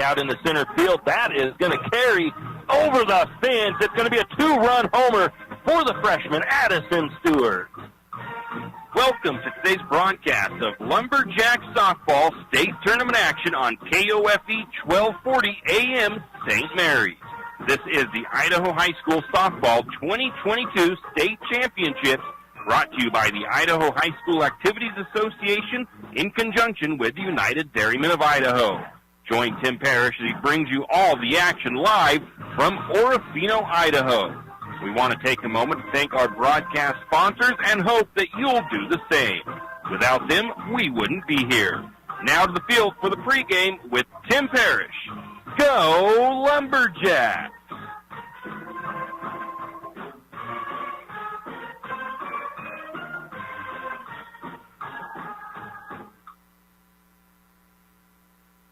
out in the center field. That is going to carry over the fence. It's going to be a 2-run homer for the freshman, Addison Stewart. Welcome to today's broadcast of Lumberjack Softball State Tournament action on KOFE 1240 AM St. Mary's. This is the Idaho High School Softball 2022 State Championships, brought to you by the Idaho High School Activities Association in conjunction with the United Dairymen of Idaho. Join Tim Parrish as he brings you all the action live from Orofino, Idaho. We want to take a moment to thank our broadcast sponsors and hope that you'll do the same. Without them, we wouldn't be here. Now to the field for the pregame with Tim Parrish. Go Lumberjacks!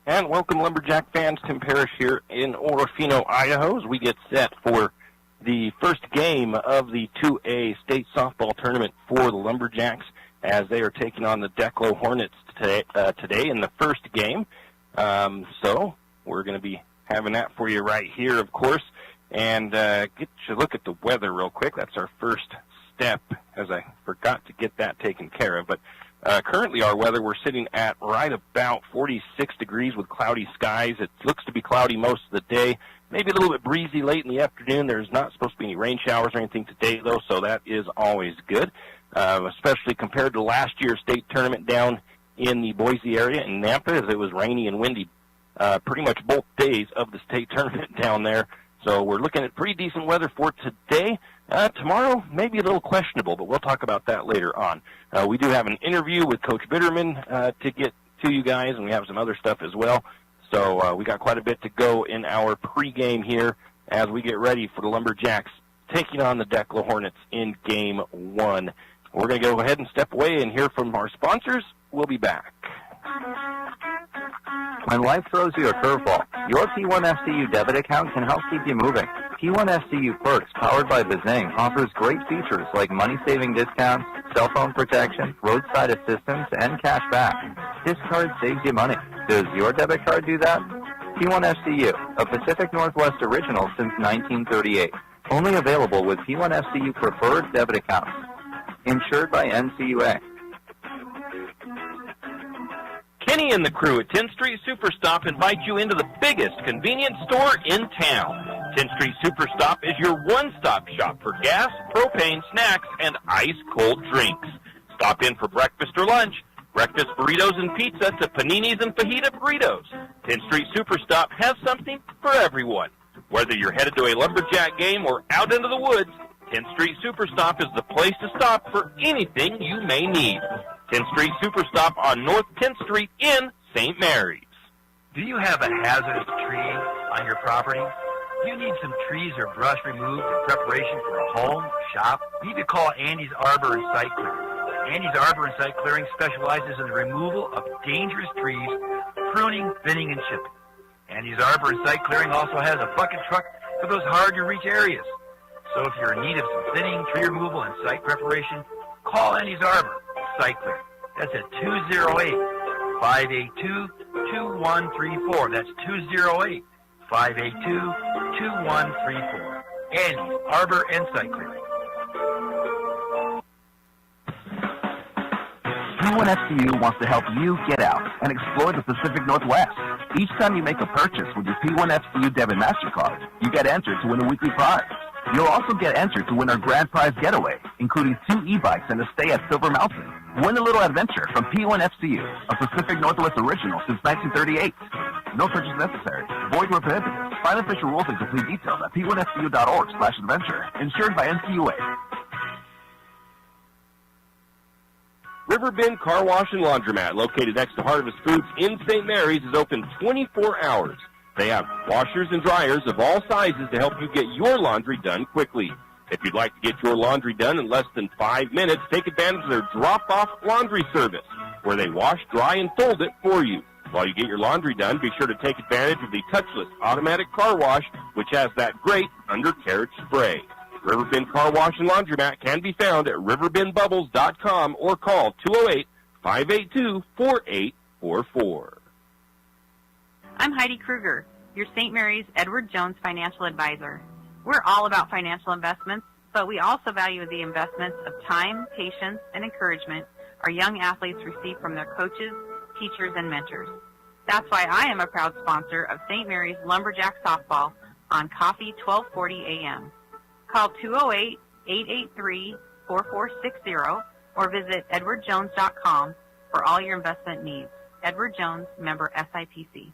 And welcome, Lumberjack fans. Tim Parrish here in Orofino, Idaho, as we get set for the first game of the 2A state softball tournament for the Lumberjacks, as they are taking on the Declo Hornets today in the first game. So we're going to be having that for you right here, of course. And get you a look at the weather real quick. That's our first step, as I forgot to get that taken care of. But currently our weather, we're sitting at right about 46 degrees with cloudy skies. It looks to be cloudy most of the day. Maybe a little bit breezy late in the afternoon. There's not supposed to be any rain showers or anything today, though, so that is always good, especially compared to last year's state tournament down in the Boise area in Nampa, as it was rainy and windy pretty much both days of the state tournament down there. So we're looking at pretty decent weather for today. Tomorrow, maybe a little questionable, but we'll talk about that later on. We do have an interview with Coach Bitterman to get to you guys, and we have some other stuff as well. So we got quite a bit to go in our pregame here as we get ready for the Lumberjacks taking on the Declo Hornets in Game 1. We're going to go ahead and step away and hear from our sponsors. We'll be back. When life throws you a curveball, your P1FCU debit account can help keep you moving. P1FCU Perks, powered by Bazing, offers great features like money-saving discounts, cell phone protection, roadside assistance, and cash back. This card saves you money. Does your debit card do that? P1FCU, a Pacific Northwest original since 1938. Only available with P1FCU preferred debit accounts. Insured by NCUA. Kenny and the crew at 10th Street Superstop invite you into the biggest convenience store in town. 10th Street Superstop is your one-stop shop for gas, propane, snacks, and ice-cold drinks. Stop in for breakfast or lunch, breakfast burritos and pizza to paninis and fajita burritos. 10th Street Superstop has something for everyone. Whether you're headed to a Lumberjack game or out into the woods, 10th Street Superstop is the place to stop for anything you may need. 10th Street Superstop on North 10th Street in St. Mary's. Do you have a hazardous tree on your property? Do you need some trees or brush removed in preparation for a home or shop? You need to call Andy's Arbor and Site Clearing. Andy's Arbor and Site Clearing specializes in the removal of dangerous trees, pruning, thinning, and chipping. Andy's Arbor and Site Clearing also has a bucket truck for those hard-to-reach areas. So if you're in need of some thinning, tree removal, and site preparation, call Andy's Arbor Site Clearing. That's at 208-582-2134. That's 208-582-2134. Andy's Arbor and Site Clearing. P1FCU wants to help you get out and explore the Pacific Northwest. Each time you make a purchase with your P1FCU debit MasterCard, you get entered to win a weekly prize. You'll also get entered to win our grand prize getaway, including 2 e-bikes and a stay at Silver Mountain. Win a little adventure from P1FCU, a Pacific Northwest original since 1938. No purchase necessary. Void where prohibited. Find official rules and complete details at p1fcu.org/adventure. Insured by NCUA. Riverbend Car Wash and Laundromat, located next to Harvest Foods in St. Mary's, is open 24 hours. They have washers and dryers of all sizes to help you get your laundry done quickly. If you'd like to get your laundry done in less than 5 minutes, take advantage of their drop-off laundry service, where they wash, dry, and fold it for you. While you get your laundry done, be sure to take advantage of the touchless automatic car wash, which has that great undercarriage spray. Riverbend Car Wash and Laundromat can be found at riverbendbubbles.com or call 208-582-4844. I'm Heidi Kruger, your St. Mary's Edward Jones financial advisor. We're all about financial investments, but we also value the investments of time, patience, and encouragement our young athletes receive from their coaches, teachers, and mentors. That's why I am a proud sponsor of St. Mary's Lumberjack Softball on KOFE 1240 AM. Call 208-883-4460 or visit edwardjones.com for all your investment needs. Edward Jones, member SIPC.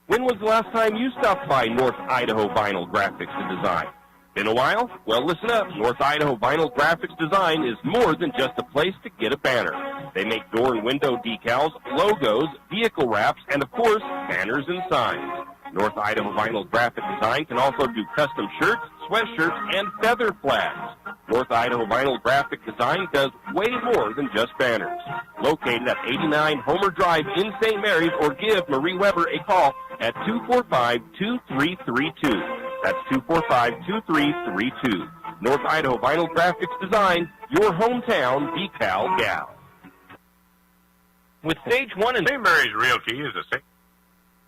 When was the last time you stopped by North Idaho Vinyl Graphics and Design? Been a while? Well, listen up. North Idaho Vinyl Graphics Design is more than just a place to get a banner. They make door and window decals, logos, vehicle wraps, and, of course, banners and signs. North Idaho Vinyl Graphic Design can also do custom shirts, sweatshirts, and feather flags. North Idaho Vinyl Graphic Design does way more than just banners. Located at 89 Homer Drive in St. Mary's, or give Marie Weber a call at 245-2332. That's 245-2332. North Idaho Vinyl Graphics Design, your hometown decal gal. With Stage 1 and St. Mary's Realty is a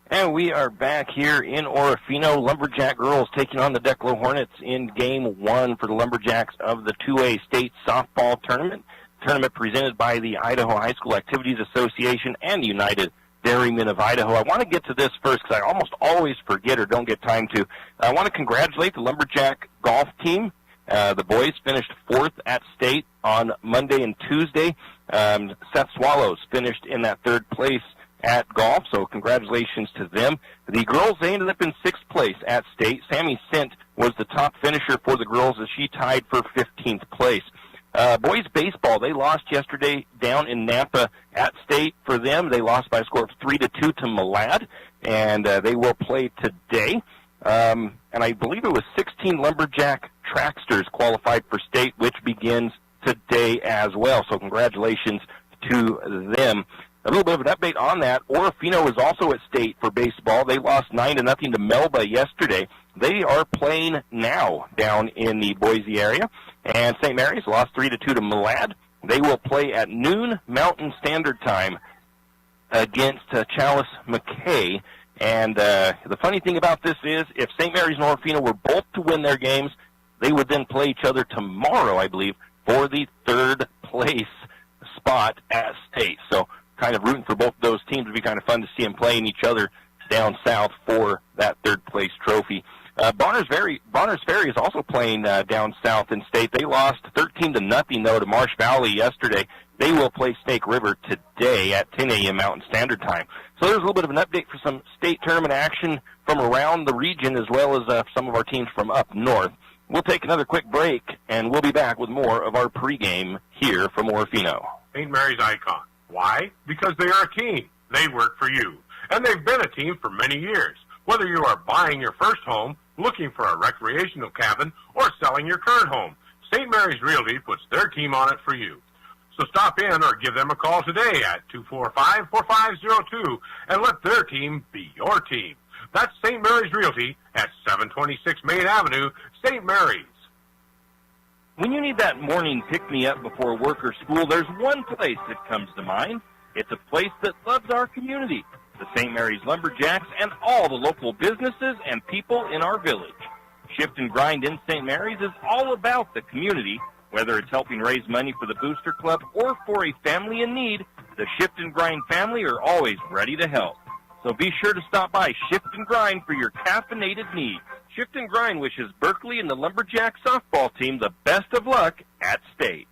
And we are back here in Orofino. Lumberjack girls taking on the Declo Hornets in Game 1 for the Lumberjacks of the 2A State Softball Tournament. Tournament presented by the Idaho High School Activities Association and United Dairymen of Idaho. I want to get to this first because I almost always forget or don't get time to. I want to congratulate the Lumberjack golf team. The boys finished 4th at state on Monday and Tuesday. Seth Swallows finished in that 3rd place at golf, so congratulations to them. The girls, they ended up in 6th place at state. Sammy Sint was the top finisher for the girls as she tied for 15th place. Boys baseball, they lost yesterday down in Nampa at state. For them, they lost by a score of 3-2 to Malad, and they will play today. And I believe it was 16 Lumberjack tracksters qualified for state, which begins today as well. So congratulations to them. A little bit of an update on that. Orofino is also at state for baseball. They lost 9-0 to Melba yesterday. They are playing now down in the Boise area. And St. Mary's lost 3-2 to Malad. They will play at noon Mountain Standard Time against Chalice McKay. And the funny thing about this is, if St. Mary's and Orofino were both to win their games, they would then play each other tomorrow, I believe, for the 3rd place spot at state. So kind of rooting for both of those teams. Would be kind of fun to see them playing each other down south for that 3rd place trophy. Bonners Ferry is also playing down south in state. They lost 13-0 though to Marsh Valley yesterday. They will play Snake River today at 10 a.m. Mountain Standard Time. So there's a little bit of an update for some state tournament action from around the region, as well as some of our teams from up north. We'll take another quick break, and we'll be back with more of our pregame here from Orofino. St. Mary's Icon. Why? Because they are a team. They work for you. And they've been a team for many years. Whether you are buying your first home, looking for a recreational cabin, or selling your current home, St. Mary's Realty puts their team on it for you. So stop in or give them a call today at 245-4502 and let their team be your team. That's St. Mary's Realty at 726 Main Avenue, St. Mary's. When you need that morning pick-me-up before work or school, there's one place that comes to mind. It's a place that loves our community, the St. Mary's Lumberjacks, and all the local businesses and people in our village. Shift and Grind in St. Mary's is all about the community. Whether it's helping raise money for the Booster Club or for a family in need, the Shift and Grind family are always ready to help. So be sure to stop by Shift and Grind for your caffeinated needs. Shift and Grind wishes Berkeley and the Lumberjack softball team the best of luck at state.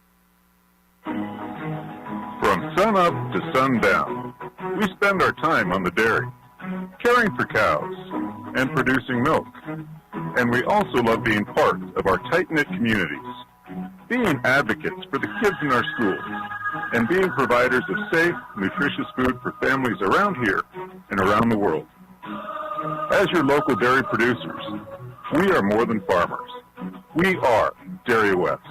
From sun up to sundown, we spend our time on the dairy, caring for cows and producing milk. And we also love being part of our tight-knit communities, being advocates for the kids in our schools, and being providers of safe, nutritious food for families around here and around the world. As your local dairy producers, we are more than farmers. We are Dairy West.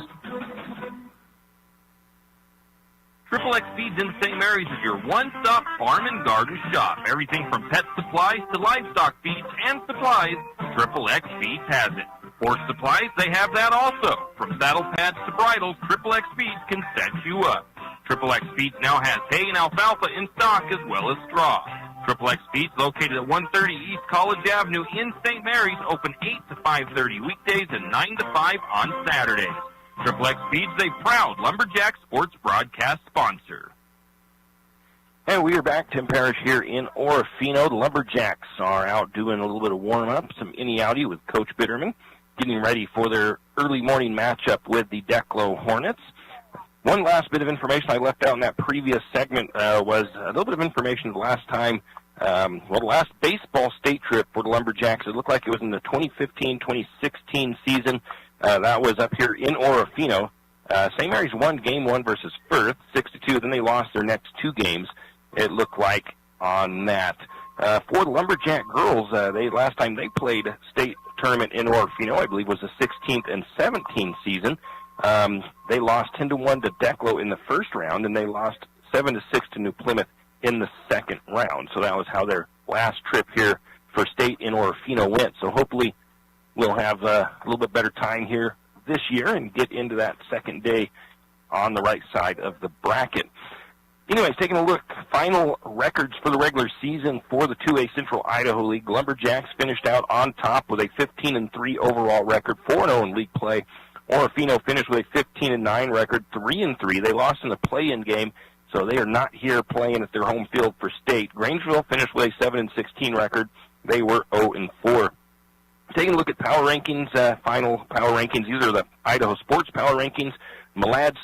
Triple X Feeds in St. Mary's is your one-stop farm and garden shop. Everything from pet supplies to livestock feeds and supplies, Triple X Feeds has it. Horse supplies, they have that also. From saddle pads to bridles, Triple X Feeds can set you up. Triple X Feeds now has hay and alfalfa in stock as well as straw. Triple-X Beats, located at 130 East College Avenue in St. Mary's, open 8 to 5:30 weekdays and 9 to 5 on Saturdays. Triple-X Beats is a proud Lumberjack sports broadcast sponsor. And we are back. Tim Parrish here in Orofino. The Lumberjacks are out doing a little bit of warm-up, some innie-outie with Coach Bitterman, getting ready for their early morning matchup with the Declo Hornets. One last bit of information I left out in that previous segment was a little bit of information the last time, the last baseball state trip for the Lumberjacks. It looked like it was in the 2015-2016 season. That was up here in Orofino. St. Mary's won Game 1 versus Firth, 6-2. Then they lost their next two games, it looked like, on that. For the Lumberjack girls, last time they played state tournament in Orofino, I believe, was the 16th and 17th season. They lost 10-1 to Declo in the first round, and they lost 7-6 to New Plymouth in the second round. So that was how their last trip here for state in Orofino went. So hopefully we'll have a little bit better time here this year and get into that second day on the right side of the bracket. Anyways, taking a look, final records for the regular season for the 2A Central Idaho League. Lumberjacks finished out on top with a 15-3 overall record, 4-0 in league play. Orofino finished with a 15-9 record, 3-3. They lost in the play-in game, so they are not here playing at their home field for state. Grangeville finished with a 7-16 record. They were 0-4. Taking a look at power rankings, final power rankings. These are the Idaho Sports Power Rankings. Malad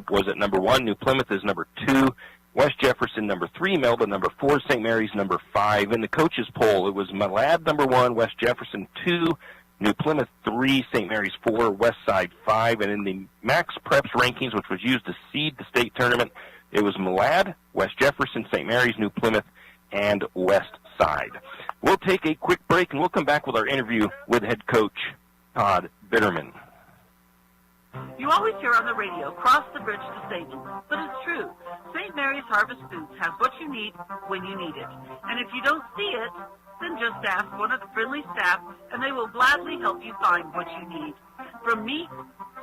was at number 1. New Plymouth is number 2. West Jefferson number 3. Melba number 4. St. Mary's number 5. In the coaches poll, it was Malad number 1. West Jefferson 2. New Plymouth 3. St. Mary's 4. West Side 5. And in the Max Preps rankings, which was used to seed the state tournament, it was Malad, West Jefferson, St. Mary's, New Plymouth, and West Side. We'll take a quick break, and we'll come back with our interview with head coach Todd Bitterman. You always hear on the radio, cross the bridge to savings. But it's true. St. Mary's Harvest Foods has what you need when you need it. And if you don't see it, then just ask one of the friendly staff, and they will gladly help you find what you need. From meat,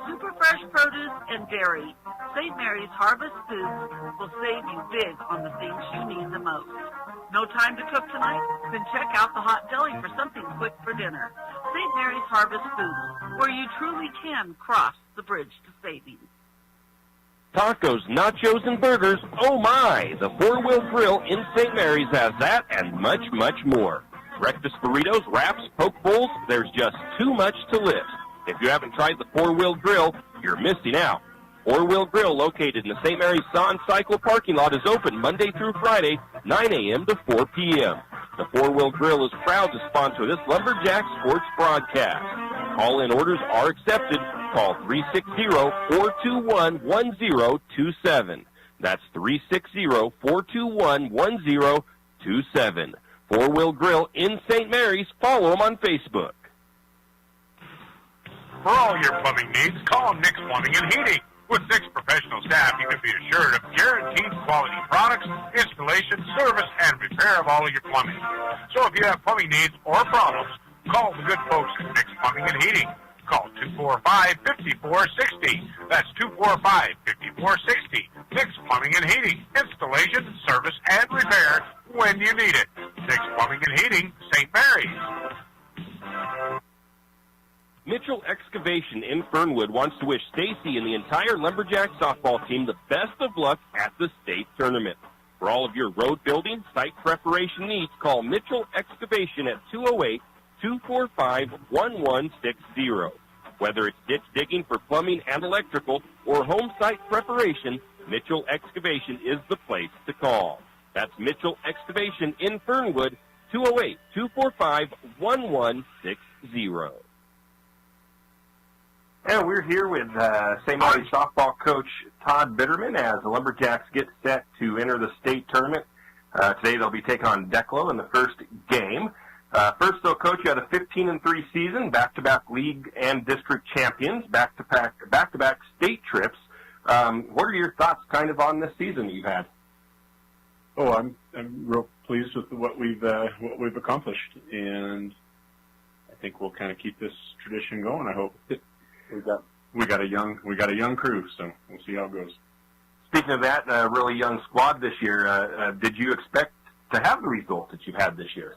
super fresh produce, and dairy, St. Mary's Harvest Foods will save you big on the things you need the most. No time to cook tonight? Then check out the Hot Deli for something quick for dinner. St. Mary's Harvest Foods, where you truly can cross the bridge to savings. Tacos, nachos, and burgers, oh my! The Four Wheel Grill in St. Mary's has that and much, much more. Breakfast burritos, wraps, poke bowls, there's just too much to list. If you haven't tried the Four Wheel Grill, you're missing out. Four Wheel Grill, located in the St. Mary's Saw & Cycle parking lot, is open Monday through Friday, 9 a.m. to 4 p.m. The Four Wheel Grill is proud to sponsor this Lumberjack sports broadcast. Call-in orders are accepted. Call 360-421-1027. That's 360-421-1027. Four Wheel Grill in St. Mary's. Follow them on Facebook. For all your plumbing needs, call Nick's Plumbing and Heating. With 6 professional staff, you can be assured of guaranteed quality products, installation, service, and repair of all of your plumbing. So if you have plumbing needs or problems, call the good folks at Nick's Plumbing and Heating. Call 245-5460. That's 245-5460. Nick's Plumbing and Heating. Installation, service, and repair when you need it. Nick's Plumbing and Heating, St. Mary's. Mitchell Excavation in Fernwood wants to wish Stacy and the entire Lumberjack softball team the best of luck at the state tournament. For all of your road building, site preparation needs, call Mitchell Excavation at 208-245-1160. Whether it's ditch digging for plumbing and electrical or home site preparation, Mitchell Excavation is the place to call. That's Mitchell Excavation in Fernwood, 208-245-1160. And we're here with St. Mary's softball coach Todd Bitterman as the Lumberjacks get set to enter the state tournament. Today they'll be taking on Declo in the first game. First, though, Coach, you had a 15-3 season, back-to-back league and district champions, back-to-back state trips. What are your thoughts kind of on this season that you've had? Oh, I'm real pleased with what we've accomplished, and I think we'll kind of keep this tradition going. I hope. We got a young crew, so we'll see how it goes. Speaking of that, a really young squad this year. Did you expect to have the results that you've had this year.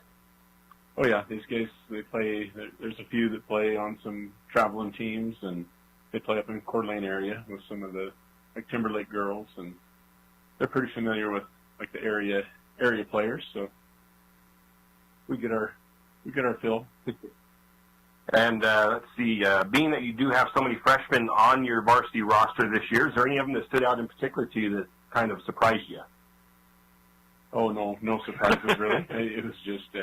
Oh yeah, these guys, they play, there's a few that play on some traveling teams, and they play up in Coeur d'Alene area with some of the, like, Timberlake girls, and they're pretty familiar with, like, the area players, so we get our fill. And let's see, being that you do have so many freshmen on your varsity roster this year, is there any of them that stood out in particular to you that kind of surprised you? Oh, no surprises really. It was just,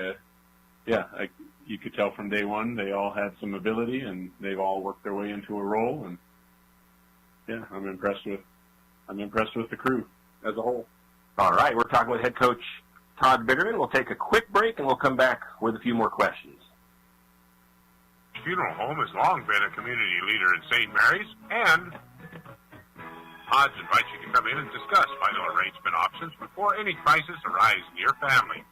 you could tell from day one they all had some ability, and they've all worked their way into a role, and yeah, I'm impressed with the crew as a whole. All right, we're talking with head coach Todd Bitterman. We'll take a quick break, and we'll come back with a few more questions. Funeral Home has long been a community leader in St. Mary's, and Hodge invites you to come in and discuss final arrangement options before any crisis arises in your family.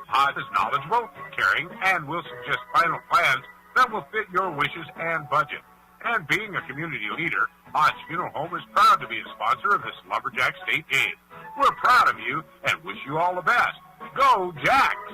Hodge is knowledgeable, caring, and will suggest final plans that will fit your wishes and budget. And being a community leader, Hodge Funeral Home is proud to be a sponsor of this Lumberjack State game. We're proud of you and wish you all the best. Go Jacks!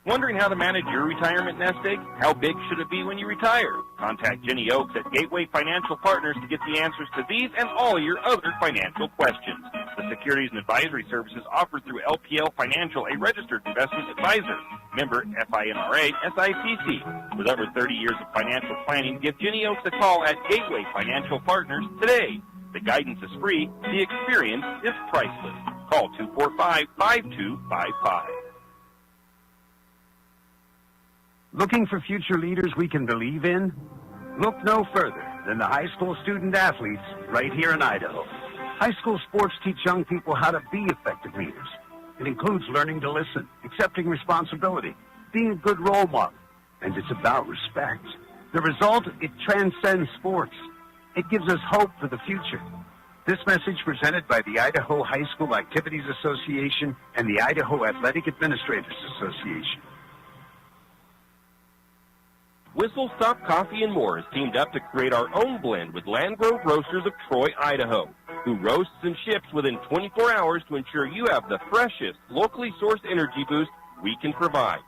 Wondering how to manage your retirement nest egg? How big should it be when you retire? Contact Jenny Oaks at Gateway Financial Partners to get the answers to these and all your other financial questions. The securities and advisory services offered through LPL Financial, a registered investment advisor. Member FINRA SIPC. With over 30 years of financial planning, give Jenny Oaks a call at Gateway Financial Partners today. The guidance is free. The experience is priceless. Call 245-5255. Looking for future leaders we can believe in? Look no further than the high school student athletes right here in Idaho. High school sports teach young people how to be effective leaders. It includes learning to listen, accepting responsibility, being a good role model, and it's about respect. The result, it transcends sports. It gives us hope for the future. This message presented by the Idaho High School Activities Association and the Idaho Athletic Administrators Association. Whistle Stop Coffee and More has teamed up to create our own blend with Landgrove Roasters of Troy, Idaho, who roasts and ships within 24 hours to ensure you have the freshest, locally sourced energy boost we can provide.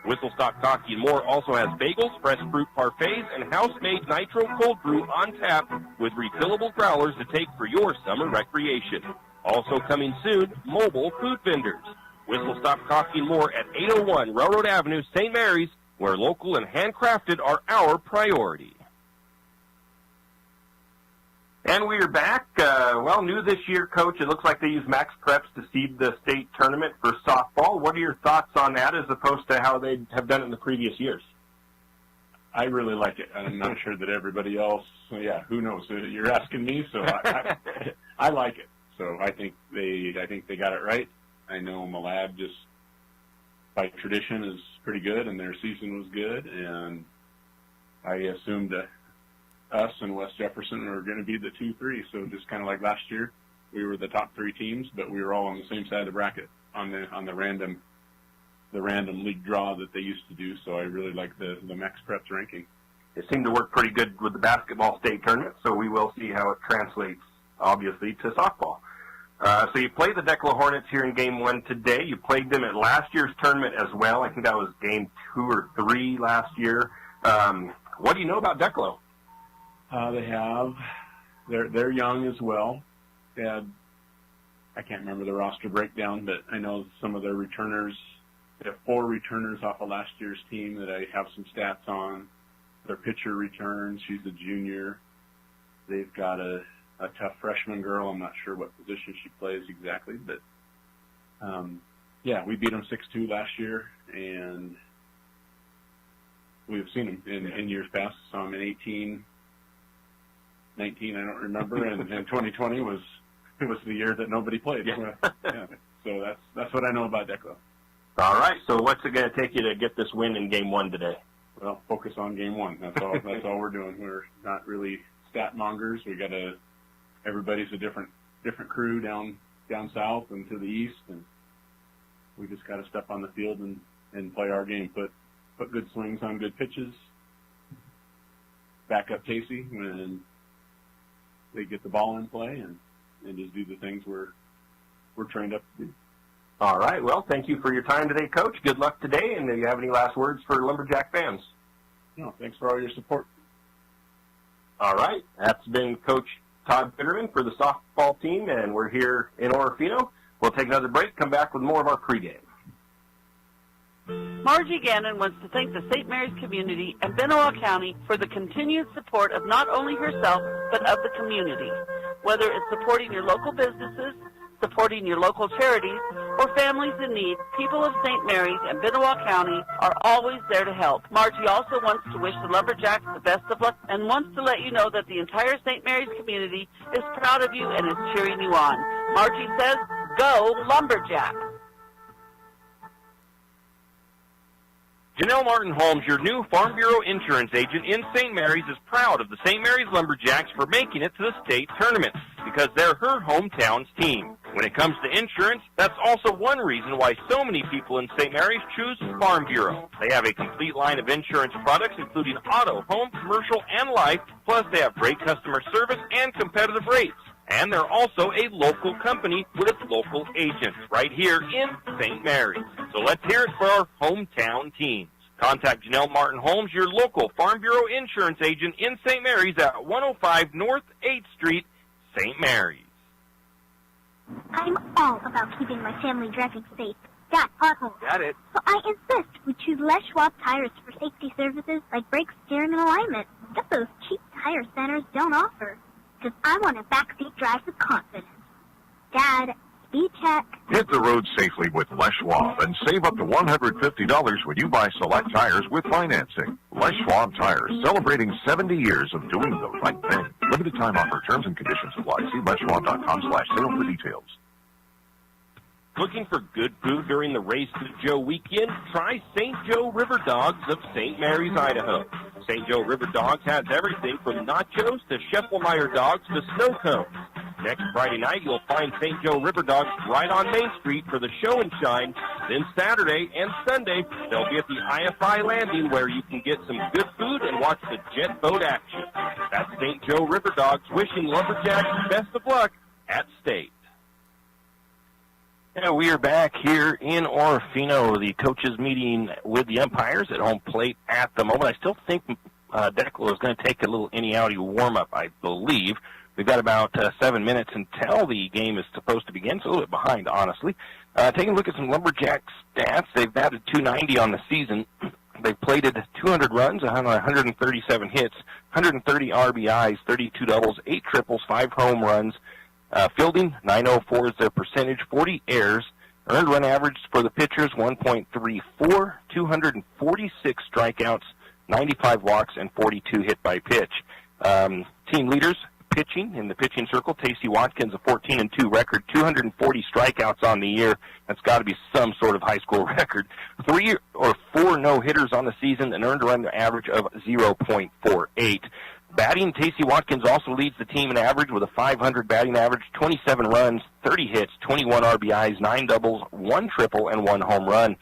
Whistle Stop Coffee and More also has bagels, fresh fruit parfaits, and house-made nitro cold brew on tap with refillable growlers to take for your summer recreation. Also coming soon, mobile food vendors. Whistle Stop Coffee and More at 801 Railroad Avenue, St. Mary's, where local and handcrafted are our priority. And we are back. New this year, Coach. It looks like they use Max Preps to seed the state tournament for softball. What are your thoughts on that as opposed to how they have done it in the previous years? I really like it. I'm not sure that everybody else, who knows? You're asking me, so I like it. So I think they got it right. I know Malad just, by tradition, is pretty good, and their season was good, and I assumed that us and West Jefferson are going to be the 2-3. So just kind of like last year, we were the top 3 teams, but we were all on the same side of the bracket on the random league draw that they used to do. So I really like the Max Preps ranking. It seemed to work pretty good with the basketball state tournament, so we will see how it translates, obviously, to softball. So you played the Declo Hornets here in Game 1 today. You played them at last year's tournament as well. I think that was Game 2 or 3 last year. What do you know about Declo? They're young as well. They had, I can't remember the roster breakdown, but I know some of their returners. They have 4 returners off of last year's team that I have some stats on. Their pitcher returns. She's a junior. They've got a tough freshman girl. I'm not sure what position she plays exactly, but we beat them 6-2 last year, and we've seen them in years past. Saw them in 18, 19, I don't remember, and 2020 was the year that nobody played. Yeah. So that's what I know about Declo. All right. So what's it going to take you to get this win in Game 1 today? Well, focus on Game 1. That's all. That's all we're doing. We're not really stat mongers. Everybody's a different crew down south and to the east, and we just got to step on the field and play our game. Put good swings on good pitches. Back up Casey when they get the ball in play, and just do the things we're trained up to do. All right. Well, thank you for your time today, Coach. Good luck today. And do you have any last words for Lumberjack fans? No, thanks for all your support. All right. That's been Coach Todd Bitterman for the softball team, and we're here in Orofino. We'll take another break, come back with more of our pregame. Margie Gannon wants to thank the St. Mary's community and Benoit County for the continued support of not only herself, but of the community. Whether it's supporting your local businesses, supporting your local charities, or families in need, people of St. Mary's and Benoit County are always there to help. Margie also wants to wish the Lumberjacks the best of luck and wants to let you know that the entire St. Mary's community is proud of you and is cheering you on. Margie says, go Lumberjacks! Janelle Martin Holmes, your new Farm Bureau insurance agent in St. Mary's, is proud of the St. Mary's Lumberjacks for making it to the state tournament because they're her hometown's team. When it comes to insurance, that's also one reason why so many people in St. Mary's choose Farm Bureau. They have a complete line of insurance products, including auto, home, commercial, and life, plus they have great customer service and competitive rates. And they're also a local company with local agents right here in St. Mary's. So let's hear it for our hometown teams. Contact Janelle Martin Holmes, your local Farm Bureau insurance agent in St. Mary's at 105 North 8th Street, St. Mary's. I'm all about keeping my family driving safe. Got potholes. Got it. So I insist we choose Les Schwab tires for safety services like brake, steering, and alignment. Get those cheap tire centers don't offer. Because I want a backseat drive with confidence. Dad, speed check. Hit the road safely with Les Schwab and save up to $150 when you buy select tires with financing. Les Schwab Tires, celebrating 70 years of doing the right thing. Limited time offer. Terms and conditions apply. See leschwab.com/sale for details. Looking for good food during the Race to Joe weekend? Try St. Joe River Dogs of St. Mary's, Idaho. St. Joe River Dogs has everything from nachos to Scheffelmeyer dogs to snow cones. Next Friday night, you'll find St. Joe River Dogs right on Main Street for the show and shine. Then Saturday and Sunday, they'll be at the IFI Landing where you can get some good food and watch the jet boat action. That's St. Joe River Dogs wishing Lumberjacks best of luck at State. And we are back here in Orofino, the coaches meeting with the umpires at home plate at the moment. I still think Declan is going to take a little innie-outie warm-up, I believe. We've got about 7 minutes until the game is supposed to begin, so a little bit behind, honestly. Taking a look at some Lumberjack stats, they've batted .290 on the season. They've plated 200 runs, 137 hits, 130 RBIs, 32 doubles, 8 triples, 5 home runs. Fielding, .904 is their percentage, 40 errors. Earned run average for the pitchers, 1.34, 246 strikeouts, 95 walks, and 42 hit by pitch. Team leaders, pitching in the pitching circle, Tacey Watkins, a 14-2 record, 240 strikeouts on the year. That's got to be some sort of high school record. 3 or 4 no-hitters on the season, an earned run average of 0.48. Batting, Tacey Watkins also leads the team in average with a .500 batting average, 27 runs, 30 hits, 21 RBIs, 9 doubles, 1 triple, and 1 home run.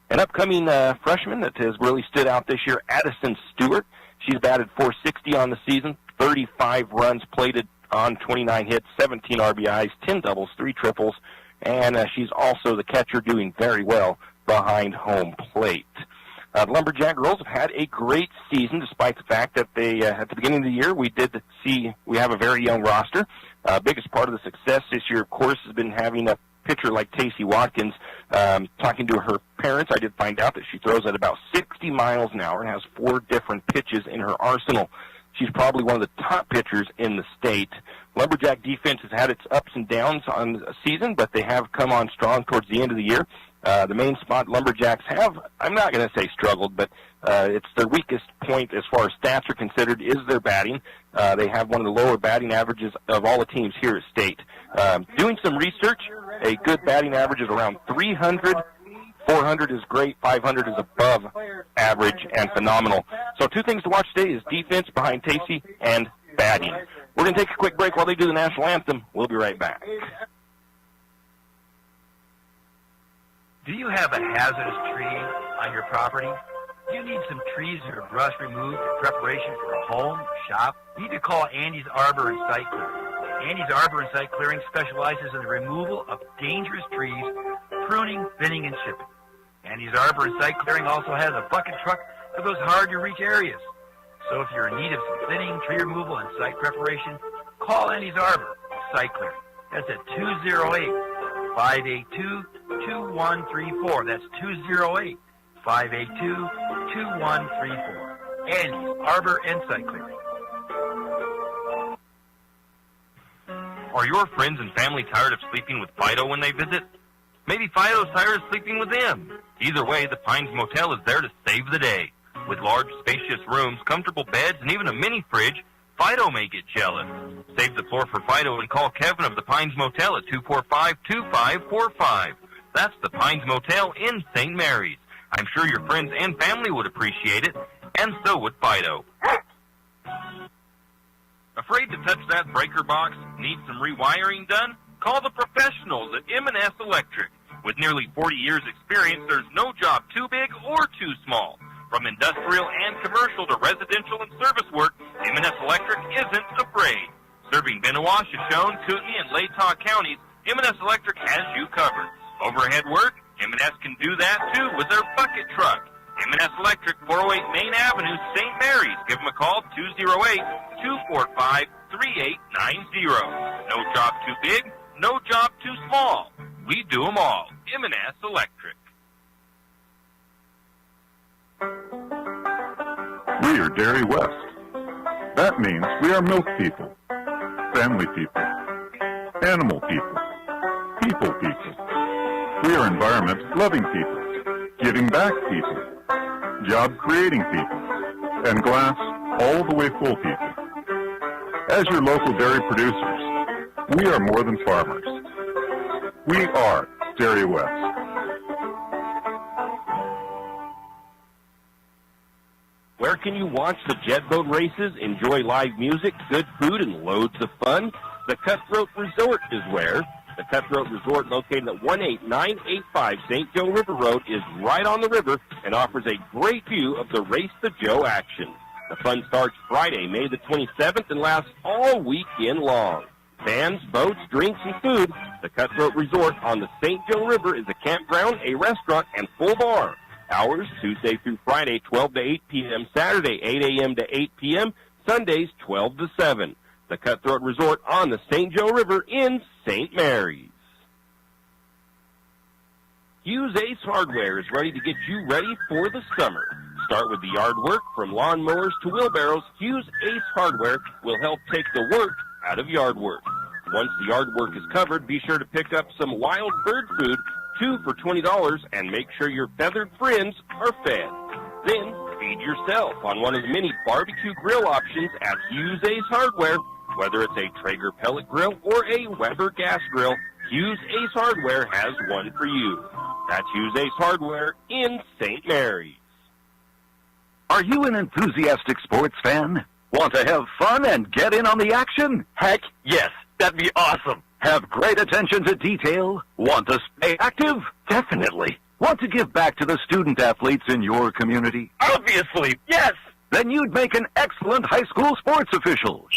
An upcoming freshman that has really stood out this year, Addison Stewart. She's batted .460 on the season, 35 runs plated on 29 hits, 17 RBIs, 10 doubles, 3 triples, and she's also the catcher doing very well behind home plate. The Lumberjack girls have had a great season, despite the fact that they, at the beginning of the year, we have a very young roster. Biggest part of the success this year, of course, has been having a pitcher like Tacey Watkins. Talking to her parents, I did find out that she throws at about 60 miles an hour and has 4 different pitches in her arsenal. She's probably one of the top pitchers in the state. Lumberjack defense has had its ups and downs on the season, but they have come on strong towards the end of the year. The main spot Lumberjacks have, I'm not going to say struggled, but it's their weakest point as far as stats are considered is their batting. They have one of the lower batting averages of all the teams here at State. Doing some research, a good batting average is around 300. 400 is great, 500 is above average and phenomenal. So 2 things to watch today is defense behind Tacey and batting. We're going to take a quick break while they do the national anthem. We'll be right back. Do you have a hazardous tree on your property? Do you need some trees or brush removed in preparation for a home, shop? You need to call Andy's Arbor and Site Clearing. Andy's Arbor and Site Clearing specializes in the removal of dangerous trees, pruning, thinning, and chipping. Andy's Arbor and Site Clearing also has a bucket truck for those hard-to-reach areas. So if you're in need of some thinning, tree removal, and site preparation, call Andy's Arbor Site Clearing. That's at 208-582-2134. That's 208-582-2134. Andy's Arbor and Site Clearing. Are your friends and family tired of sleeping with Fido when they visit? Maybe Fido's tired of sleeping with them. Either way, the Pines Motel is there to save the day. With large, spacious rooms, comfortable beds, and even a mini fridge, Fido may get jealous. Save the floor for Fido and call Kevin of the Pines Motel at 245-2545. That's the Pines Motel in St. Mary's. I'm sure your friends and family would appreciate it, and so would Fido. Afraid to touch that breaker box? Need some rewiring done? Call the professionals at M&S Electric. With nearly 40 years' experience, there's no job too big or too small. From industrial and commercial to residential and service work, M&S Electric isn't afraid. Serving Bennewash, Shoshone, Kootenai, and Latah counties, M&S Electric has you covered. Overhead work? M&S can do that too with their bucket truck. M&S Electric, 408 Main Avenue, St. Mary's. Give them a call, 208-245-3890. No job too big, no job too small. We do them all. M&S Electric. We are Dairy West. That means we are milk people, family people, animal people, people people. We are environment-loving people, giving back people, job-creating people, and glass all the way full people. As your local dairy producers, we are more than farmers. We are Dairy West. Where can you watch the jet boat races, enjoy live music, good food, and loads of fun? The Cutthroat Resort is where. The Cutthroat Resort, located at 18985 St. Joe River Road, is right on the river and offers a great view of the Race the Joe action. The fun starts Friday, May the 27th, and lasts all weekend long. Bands, boats, drinks, and food. The Cutthroat Resort on the St. Joe River is a campground, a restaurant, and full bar. Hours, Tuesday through Friday, 12 to 8 p.m., Saturday, 8 a.m. to 8 p.m., Sundays, 12 to 7. The Cutthroat Resort on the St. Joe River in St. Mary's. Hughes Ace Hardware is ready to get you ready for the summer. Start with the yard work. From lawnmowers to wheelbarrows, Hughes Ace Hardware will help take the work out of yard work. Once the yard work is covered, be sure to pick up some wild bird food, 2 for $20, and make sure your feathered friends are fed. Then, feed yourself on one of the many barbecue grill options at Hughes Ace Hardware. Whether it's a Traeger pellet grill or a Weber gas grill, Hughes Ace Hardware has one for you. That's Hughes Ace Hardware in St. Mary's. Are you an enthusiastic sports fan? Want to have fun and get in on the action? Heck, yes. That'd be awesome. Have great attention to detail? Want to stay active? Definitely. Want to give back to the student athletes in your community? Obviously, yes. Then you'd make an excellent high school sports official.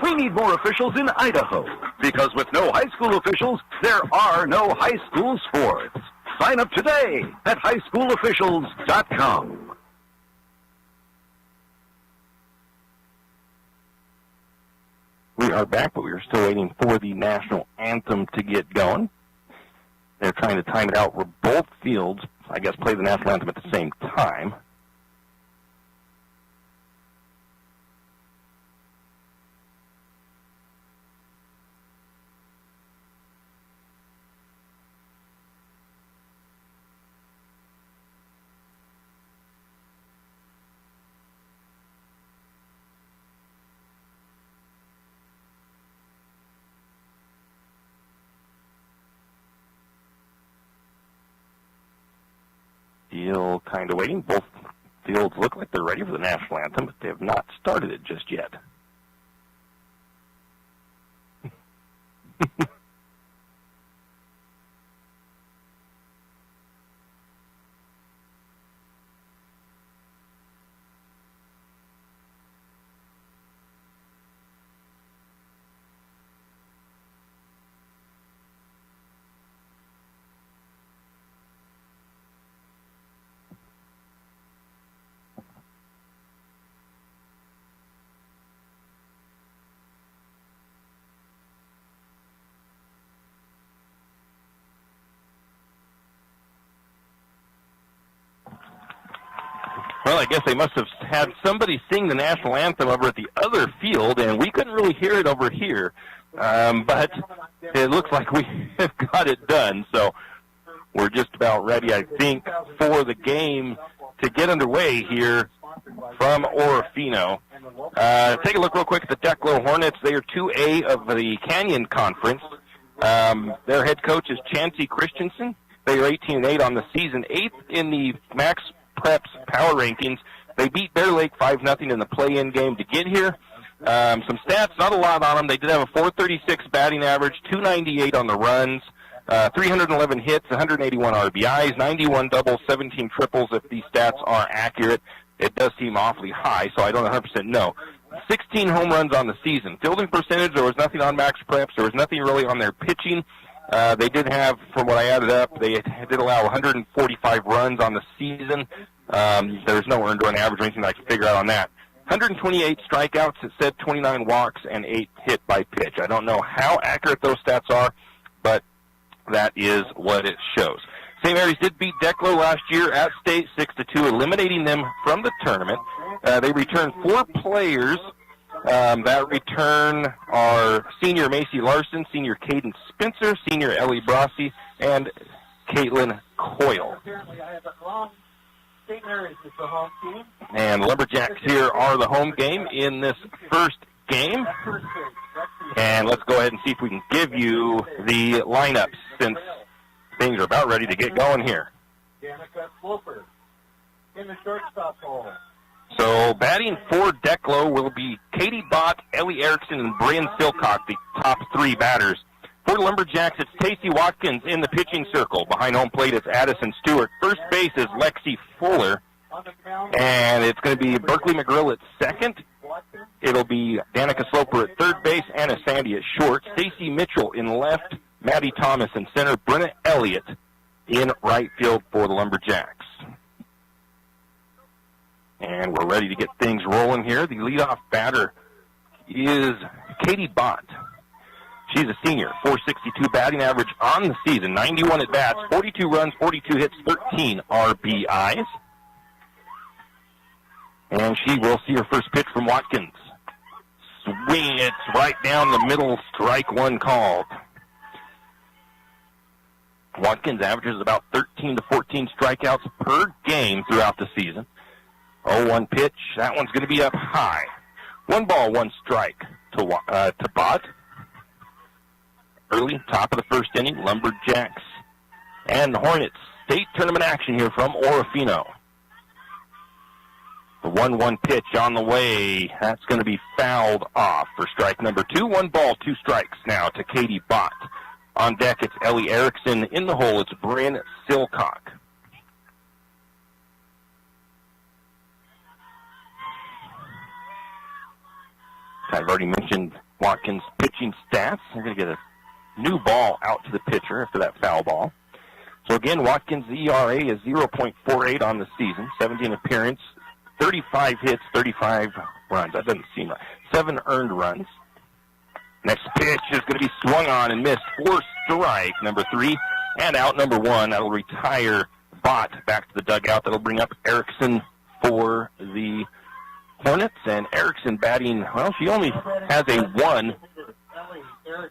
We need more officials in Idaho, because with no high school officials, there are no high school sports. Sign up today at highschoolofficials.com. We are back, but we are still waiting for the national anthem to get going. They're trying to time it out where both fields, I guess, play the national anthem at the same time. Still kind of waiting. Both fields look like they're ready for the national anthem, but they have not started it just yet. Well, I guess they must have had somebody sing the national anthem over at the other field, and we couldn't really hear it over here. But it looks like we have got it done, so we're just about ready, I think, for the game to get underway here from Orofino. Take a look real quick at the Declo Hornets. They are 2A of the Canyon Conference. Their head coach is Chancey Christensen. They are 18-8 on the season, 8th in the Max Preps power rankings. They beat Bear Lake 5-0 in the play-in game to get here. Some stats, not a lot on them. They did have a .436 batting average, .298 on the runs, 311 hits, 181 RBIs, 91 doubles, 17 triples if these stats are accurate. It does seem awfully high, so I don't 100% know. 16 home runs on the season. Fielding percentage, there was nothing on Max Preps. There was nothing really on their pitching. They did have, from what I added up, they did allow 145 runs on the season. There's no earned run average or anything I can figure out on that. 128 strikeouts, it said 29 walks, and 8 hit by pitch. I don't know how accurate those stats are, but that is what it shows. St. Mary's did beat Declo last year at state 6-2, eliminating them from the tournament. They returned 4 players. That return are senior Macy Larson, senior Caden Spencer, senior Ellie Brossi, and Caitlin Coyle. And Lumberjacks here are the home game in this first game. And let's go ahead and see if we can give you the lineups since things are about ready to get going here. Danica Sloper in the shortstop hole. So batting for Declo will be Katie Bott, Ellie Erickson, and Brian Silcock, the top 3 batters. For Lumberjacks, it's Tacey Watkins in the pitching circle. Behind home plate, it's Addison Stewart. First base is Lexi Fuller. And it's going to be Berkeley McGrill at second. It'll be Danica Sloper at third base, Anna Sandy at short, Stacy Mitchell in left, Maddie Thomas in center, Brenna Elliott in right field for the Lumberjacks. And we're ready to get things rolling here. The leadoff batter is Katie Bott. She's a senior, .462 batting average on the season, 91 at-bats, 42 runs, 42 hits, 13 RBIs. And she will see her first pitch from Watkins. Swing, it's right down the middle, strike one called. Watkins averages about 13 to 14 strikeouts per game throughout the season. 0-1 pitch, that one's going to be up high. 1 ball, 1 strike to Bott. Early, top of the first inning, Lumberjacks and Hornets. State tournament action here from Orofino. The 1-1 pitch on the way. That's going to be fouled off for strike number 2. 1 ball, 2 strikes now to Katie Bott. On deck, it's Ellie Erickson. In the hole, it's Bryn Silcock. I've already mentioned Watkins' pitching stats. They're going to get a new ball out to the pitcher after that foul ball. So again, Watkins' ERA is 0.48 on the season, 17 appearance, 35 hits, 35 runs. That doesn't seem right. 7 earned runs. Next pitch is going to be swung on and missed for strike number 3. And out number 1. That'll retire Bott back to the dugout. That'll bring up Erickson for the Hornets. And Erickson batting, well, she only has a 1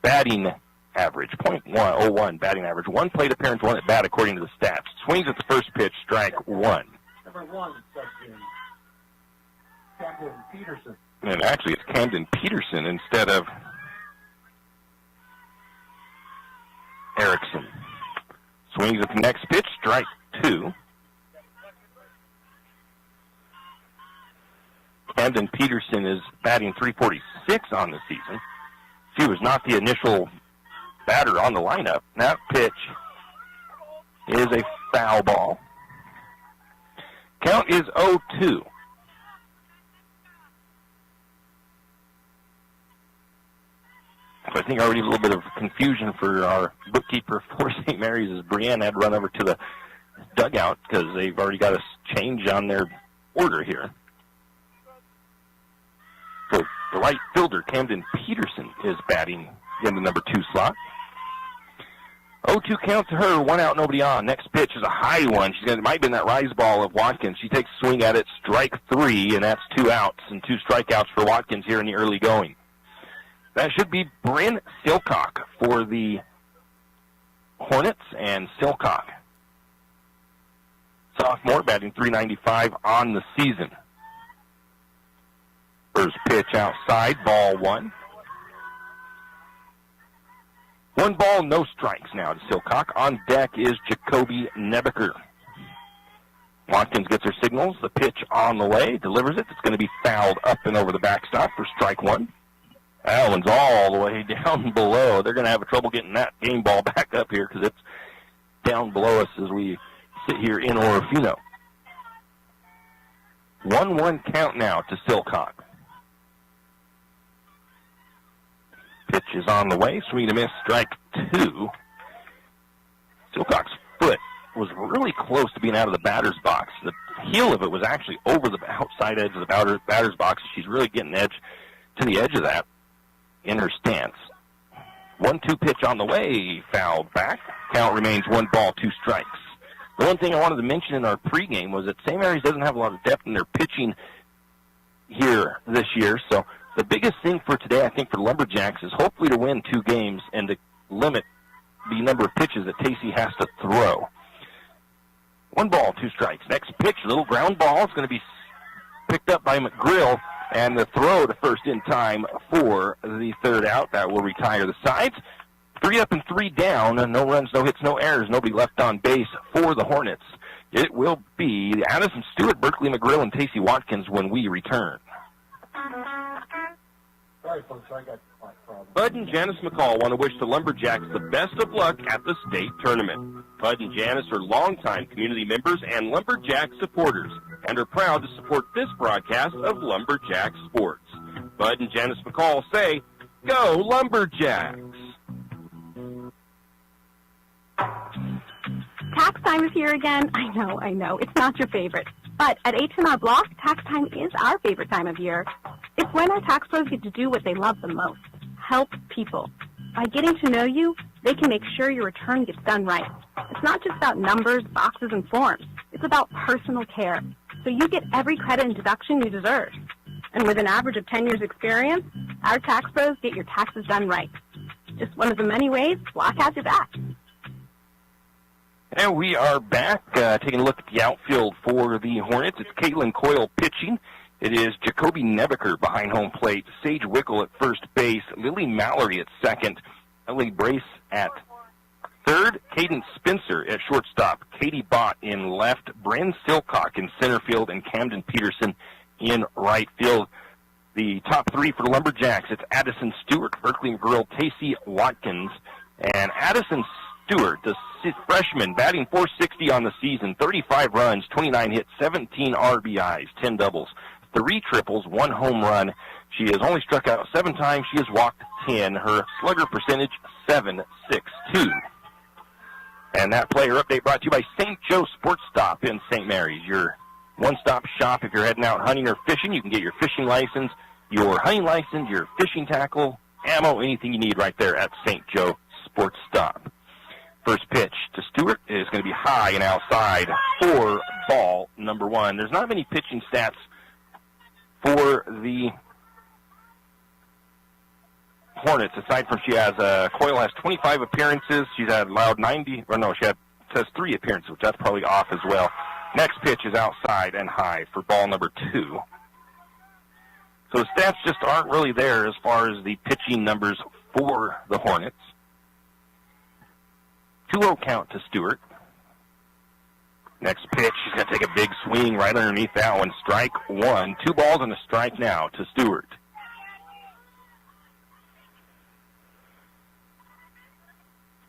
batting average, .101 batting average. 1 plate appearance, 1 at bat according to the stats. Swings at the first pitch, strike 1. Number 1, Camden Peterson. And actually, it's Camden Peterson instead of Erickson. Swings at the next pitch, strike 2. Camden Peterson is batting .346 on the season. She was not the initial batter on the lineup. That pitch is a foul ball. Count is 0-2. So I think already a little bit of confusion for our bookkeeper for St. Mary's as Brienne had run over to the dugout because they've already got a change on their order here. So the right fielder, Camden Peterson, is batting in the number 2 slot. 0-2 count to her, 1 out, nobody on. Next pitch is a high one. It might have been that rise ball of Watkins. She takes a swing at it, strike 3, and that's 2 outs and 2 strikeouts for Watkins here in the early going. That should be Bryn Silcock for the Hornets, and Silcock, sophomore, batting .395 on the season. First pitch outside, ball 1. 1 ball, no strikes now to Silcock. On deck is Jacoby Nebeker. Watkins gets her signals. The pitch on the way, delivers it. It's going to be fouled up and over the backstop for strike 1. That one's all the way down below. They're going to have trouble getting that game ball back up here because it's down below us as we sit here in Orofino. 1-1 count now to Silcock. Pitch is on the way. Swing and a miss, strike 2. Silcock's foot was really close to being out of the batter's box. The heel of it was actually over the outside edge of the batter's box. She's really getting to the edge of that in her stance. 1-2 pitch on the way, fouled back. Count remains 1 ball, 2 strikes. The one thing I wanted to mention in our pregame was that St. Mary's doesn't have a lot of depth in their pitching here this year, so the biggest thing for today, I think, for Lumberjacks is hopefully to win 2 games and to limit the number of pitches that Tacey has to throw. 1 ball, 2 strikes. Next pitch, little ground ball. It's going to be picked up by McGrill, and the throw to first in time for the 3rd out. That will retire the sides. 3 up and 3 down. No runs, no hits, no errors. Nobody left on base for the Hornets. It will be Addison Stewart, Berkeley McGrill, and Tacey Watkins when we return. Sorry, folks, I got my problem. Bud and Janice McCall want to wish the Lumberjacks the best of luck at the state tournament. Bud and Janice are longtime community members and Lumberjack supporters and are proud to support this broadcast of Lumberjack Sports. Bud and Janice McCall say, "Go Lumberjacks!" Tax time is here again. I know. It's not your favorite. But at H&R Block, tax time is our favorite time of year. It's when our tax pros get to do what they love the most, help people. By getting to know you, they can make sure your return gets done right. It's not just about numbers, boxes, and forms. It's about personal care. So you get every credit and deduction you deserve. And with an average of 10 years experience, our tax pros get your taxes done right. Just one of the many ways Block has your back. And we are back, taking a look at the outfield for the Hornets. It's Caitlin Coyle pitching. It is Jacoby Nebeker behind home plate, Sage Wickel at first base, Lily Mallory at second, Ellie Brace at third, Caden Spencer at shortstop, Katie Bott in left, Bryn Silcock in center field, and Camden Peterson in right field. The top 3 for the Lumberjacks, it's Addison Stewart, Berkeley McGrill, Tacey Watkins, and Addison Stewart, the freshman, batting .460 on the season, 35 runs, 29 hits, 17 RBIs, 10 doubles, 3 triples, 1 home run. She has only struck out 7 times. She has walked 10. Her slugger percentage, .762. And that player update brought to you by St. Joe Sports Stop in St. Mary's, your one-stop shop. If you're heading out hunting or fishing, you can get your fishing license, your hunting license, your fishing tackle, ammo, anything you need right there at St. Joe Sports Stop. First pitch to Stewart is going to be high and outside for ball number 1. There's not many pitching stats for the Hornets, aside from Coyle has 25 appearances. She's had allowed 90, or no, she has 3 appearances, which that's probably off as well. Next pitch is outside and high for ball number 2. So the stats just aren't really there as far as the pitching numbers for the Hornets. 2-0 count to Stewart. Next pitch, she's going to take a big swing right underneath that one. Strike 1. 2 balls and a strike now to Stewart.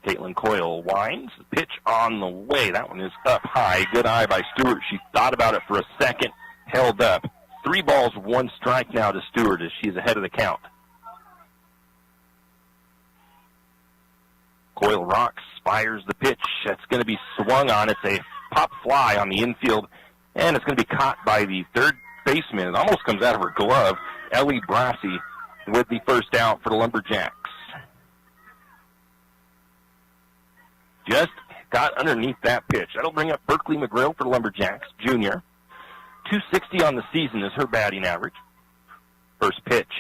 Caitlin Coyle winds. Pitch on the way. That one is up high. Good eye by Stewart. She thought about it for a second, held up. 3 balls, 1 strike now to Stewart as she's ahead of the count. Coyle rocks, fires the pitch. That's going to be swung on. It's a pop fly on the infield, and it's going to be caught by the third baseman. It almost comes out of her glove. Ellie Brassi with the first out for the Lumberjacks. just got underneath that pitch. That'll bring up Berkeley McGrill for the Lumberjacks, junior. 260 on the season is her batting average. First pitch,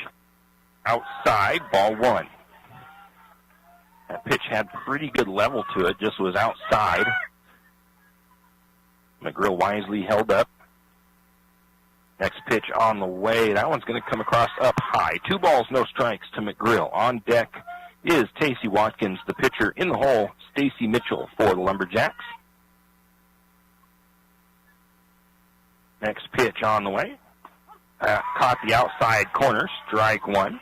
outside, ball one. That pitch had pretty good level to it, just was outside. McGrill wisely held up. Next pitch on the way. That one's going to come across up high. 2 balls, no strikes to McGrill. On deck is Tacey Watkins, the pitcher. In the hole, Stacy Mitchell for the Lumberjacks. Next pitch on the way. Caught the outside corner, strike one.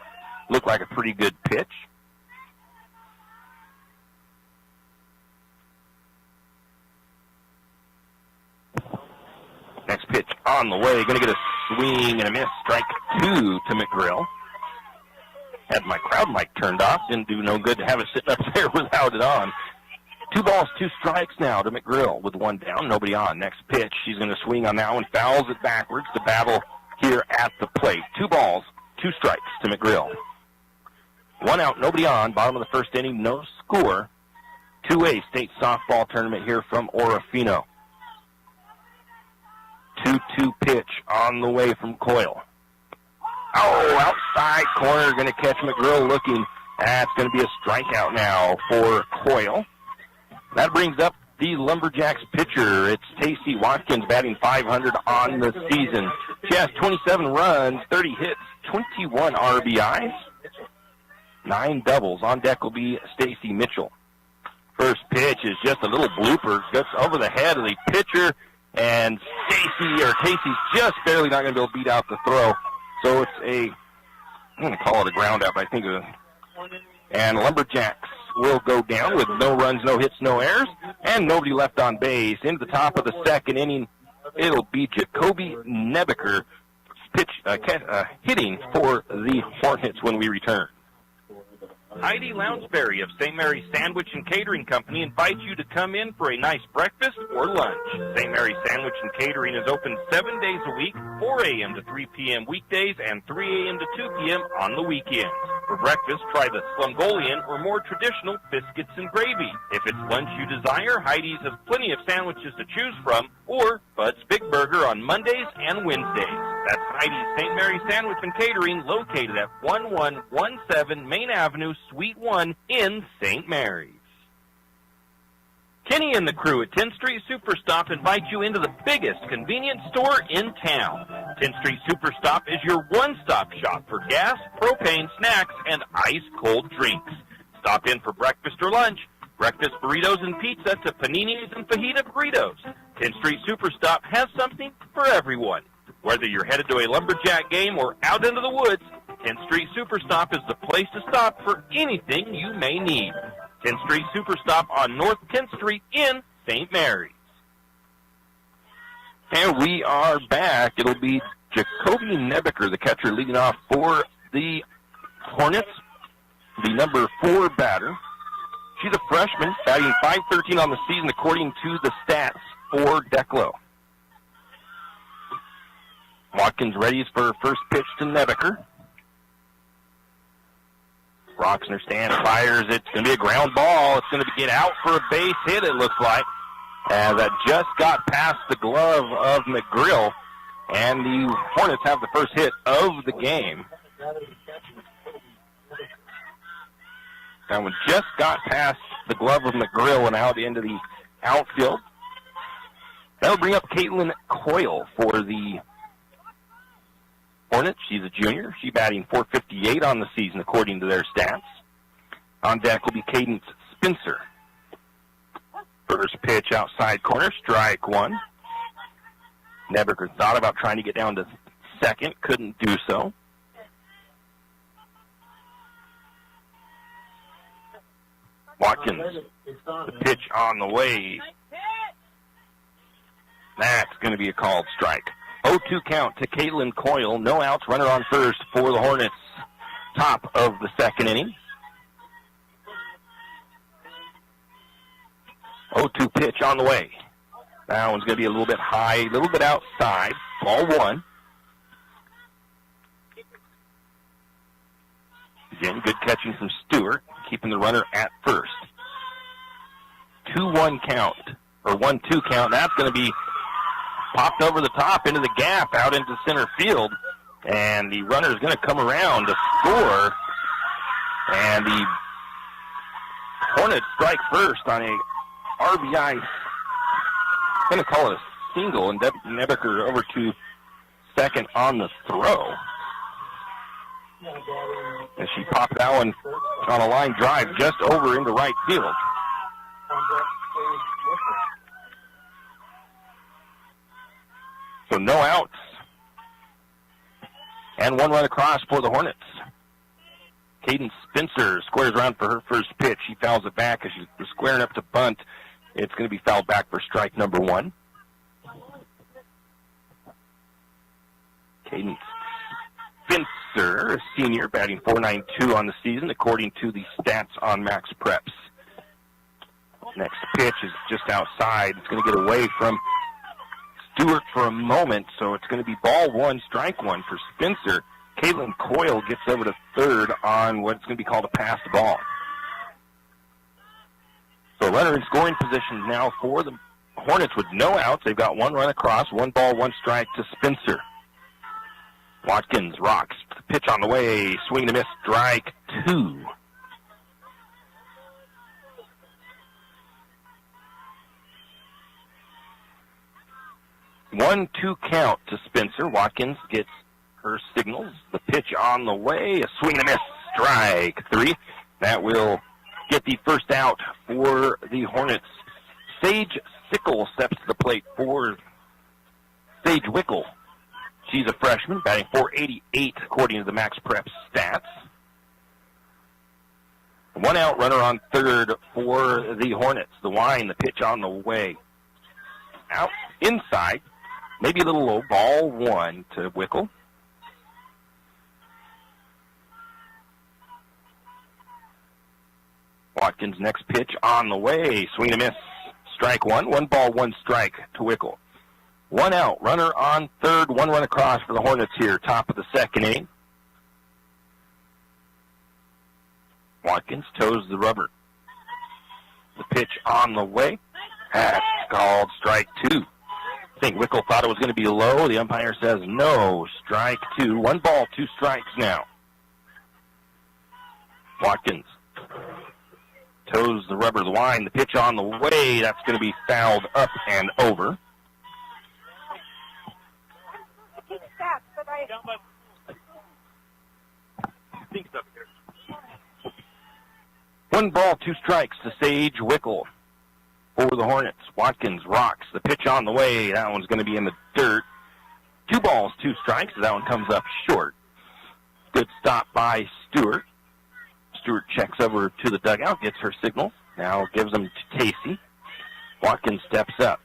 Looked like a pretty good pitch. Next pitch on the way. Going to get a swing and a miss. Strike 2 to McGrill. Had my crowd mic turned off. Didn't do no good to have it sitting up there without it on. 2 balls, 2 strikes now to McGrill with 1 down, nobody on. Next pitch, she's going to swing on that one, fouls it backwards. The battle here at the plate. 2 balls, 2 strikes to McGrill. 1 out, nobody on. Bottom of the first inning, no score. 2A state softball tournament here from Orofino. 2-2 pitch on the way from Coyle. Oh, outside corner, going to catch McGrill looking. That's going to be a strikeout now for Coyle. That brings up the Lumberjacks pitcher. It's Tacey Watkins batting .500 on the season. She has 27 runs, 30 hits, 21 RBIs, 9 doubles. On deck will be Stacy Mitchell. First pitch is just a little blooper. Gets over the head of the pitcher, and Tacey's just barely not going to be able to beat out the throw. So I'm going to call it a ground out, but I think and Lumberjacks will go down with no runs, no hits, no errors, and nobody left on base. Into the top of the second inning, it'll be Jacoby Nebeker hitting for the Hornets when we return. Heidi Lounsbury of St. Mary's Sandwich and Catering Company invites you to come in for a nice breakfast or lunch. St. Mary's Sandwich and Catering is open 7 days a week, 4 a.m. to 3 p.m. weekdays, and 3 a.m. to 2 p.m. on the weekends. For breakfast, try the Slumgolian or more traditional biscuits and gravy. If it's lunch you desire, Heidi's has plenty of sandwiches to choose from, or Bud's Big Burger on Mondays and Wednesdays. That's Heidi's St. Mary's Sandwich and Catering, located at 1117 Main Avenue, Suite 1 in St. Mary's. Kenny and the crew at 10th Street Superstop invite you into the biggest convenience store in town. 10th Street Superstop is your one-stop shop for gas, propane, snacks, and ice-cold drinks. Stop in for breakfast or lunch, breakfast burritos and pizza to paninis and fajita burritos. 10th Street Superstop has something for everyone. Whether you're headed to a Lumberjack game or out into the woods, 10th Street Superstop is the place to stop for anything you may need. 10th Street Superstop on North 10th Street in St. Mary's. And we are back. It'll be Jacoby Nebeker, the catcher, leading off for the Hornets, the number 4 batter. She's a freshman, batting .513 on the season according to the stats for Declo. Watkins readies for her first pitch to Nebeker. Rocks in her stand, fires. It's going to be a ground ball. It's going to get out for a base hit, it looks like. As that just got past the glove of McGrill. And the Hornets have the first hit of the game. That one just got past the glove of McGrill and out into the outfield. That'll bring up Caitlin Coyle for the Hornets. She's a junior. She's batting .458 on the season, according to their stats. On deck will be Cadence Spencer. First pitch outside corner, strike 1. Nebeker thought about trying to get down to second, couldn't do so. Watkins, the pitch on the way. That's going to be a called strike. 0-2 count to Caitlin Coyle. No outs, runner on first for the Hornets. Top of the second inning. 0-2 pitch on the way. That one's going to be a little bit high, a little bit outside. Ball 1. Again, good catching from Stewart, keeping the runner at first. 2-1 count, or 1-2 count. That's going to be popped over the top into the gap out into center field. And the runner is going to come around to score. And the Hornets strike first on a RBI. I'm going to call it a single, and Nebeker over to second on the throw. And she popped that one on a line drive just over into right field. So no outs. And one run across for the Hornets. Caden Spencer squares around for her first pitch. She fouls it back as she was squaring up to bunt. It's going to be fouled back for strike number 1. Caden Spencer, a senior, batting .492 on the season, according to the stats on Max Preps. Next pitch is just outside. It's going to get away from Stewart for a moment, so it's going to be ball 1, strike 1 for Spencer. Caitlin Coyle gets over to third on what's going to be called a passed ball. So runner in scoring position now for the Hornets with no outs. They've got 1 run across, 1 ball, 1 strike to Spencer. Watkins rocks. Pitch on the way. Swing and a miss. Strike 2. One-two count to Spencer. Watkins gets her signals. The pitch on the way. A swing and a miss. Strike 3. That will get the first out for the Hornets. Sage Sickle steps to the plate for Sage Wickle. She's a freshman, batting .488 according to the Max Prep stats. 1 out, runner on third for the Hornets. The wind, the pitch on the way. Out inside. Maybe a little low. Ball 1 to Wickle. Watkins' next pitch on the way. Swing and a miss. Strike 1. 1 ball, 1 strike to Wickle. 1 out. Runner on third. 1 run across for the Hornets here. Top of the second inning. Watkins toes the rubber. The pitch on the way. That's called strike 2. I think Wickle thought it was going to be low. The umpire says no. Strike 2. 1 ball, 2 strikes now. Watkins toes the rubber, the line, the pitch on the way. That's going to be fouled up and over. One ball, 2 strikes to Sage Wickle for the Hornets. Watkins rocks. The pitch on the way. That one's going to be in the dirt. 2 balls, 2 strikes. That one comes up short. Good stop by Stewart. Stewart checks over to the dugout, gets her signal. Now gives them to Casey. Watkins steps up.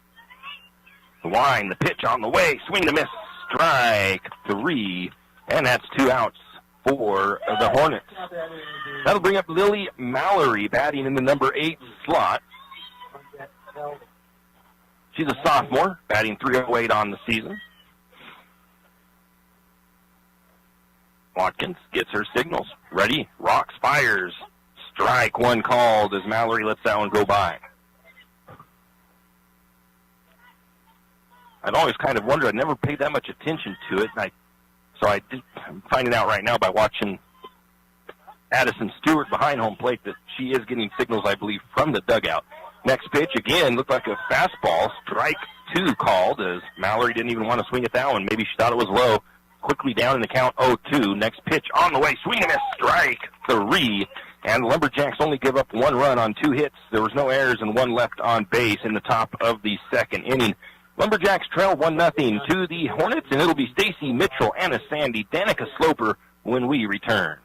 The wind, the pitch on the way. Swing and a miss. Strike 3. And that's 2 outs for the Hornets. That'll bring up Lily Mallory, batting in the number 8 slot. She's a sophomore, batting .308 on the season. Watkins gets her signals. Ready, rocks, fires. Strike 1 called as Mallory lets that one go by. I'd always kind of wondered. I'd never paid that much attention to it. I'm finding out right now by watching Addison Stewart behind home plate that she is getting signals, I believe, from the dugout. Next pitch, again, looked like a fastball. Strike 2 called as Mallory didn't even want to swing at that one. Maybe she thought it was low. Quickly down in the count 0-2. Next pitch on the way. Swing and a strike 3. And the Lumberjacks only give up 1 run on 2 hits. There was no errors and 1 left on base in the top of the second inning. Lumberjacks trail 1-0 to the Hornets, and it'll be Stacy Mitchell, Anna Sandy, Danica Sloper when we return.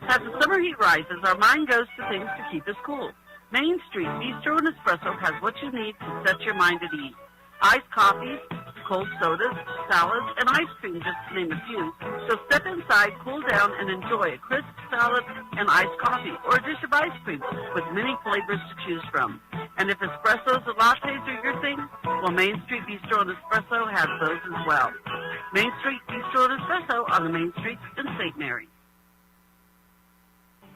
As the summer heat rises, our mind goes to things to keep us cool. Main Street Bistro and Espresso has what you need to set your mind at ease. Iced coffees, cold sodas, salads, and ice cream, just to name a few. So step inside, cool down, and enjoy a crisp salad and iced coffee, or a dish of ice cream with many flavors to choose from. And if espressos or lattes are your thing, well, Main Street Bistro and Espresso has those as well. Main Street Bistro and Espresso on the Main Street in St. Mary's.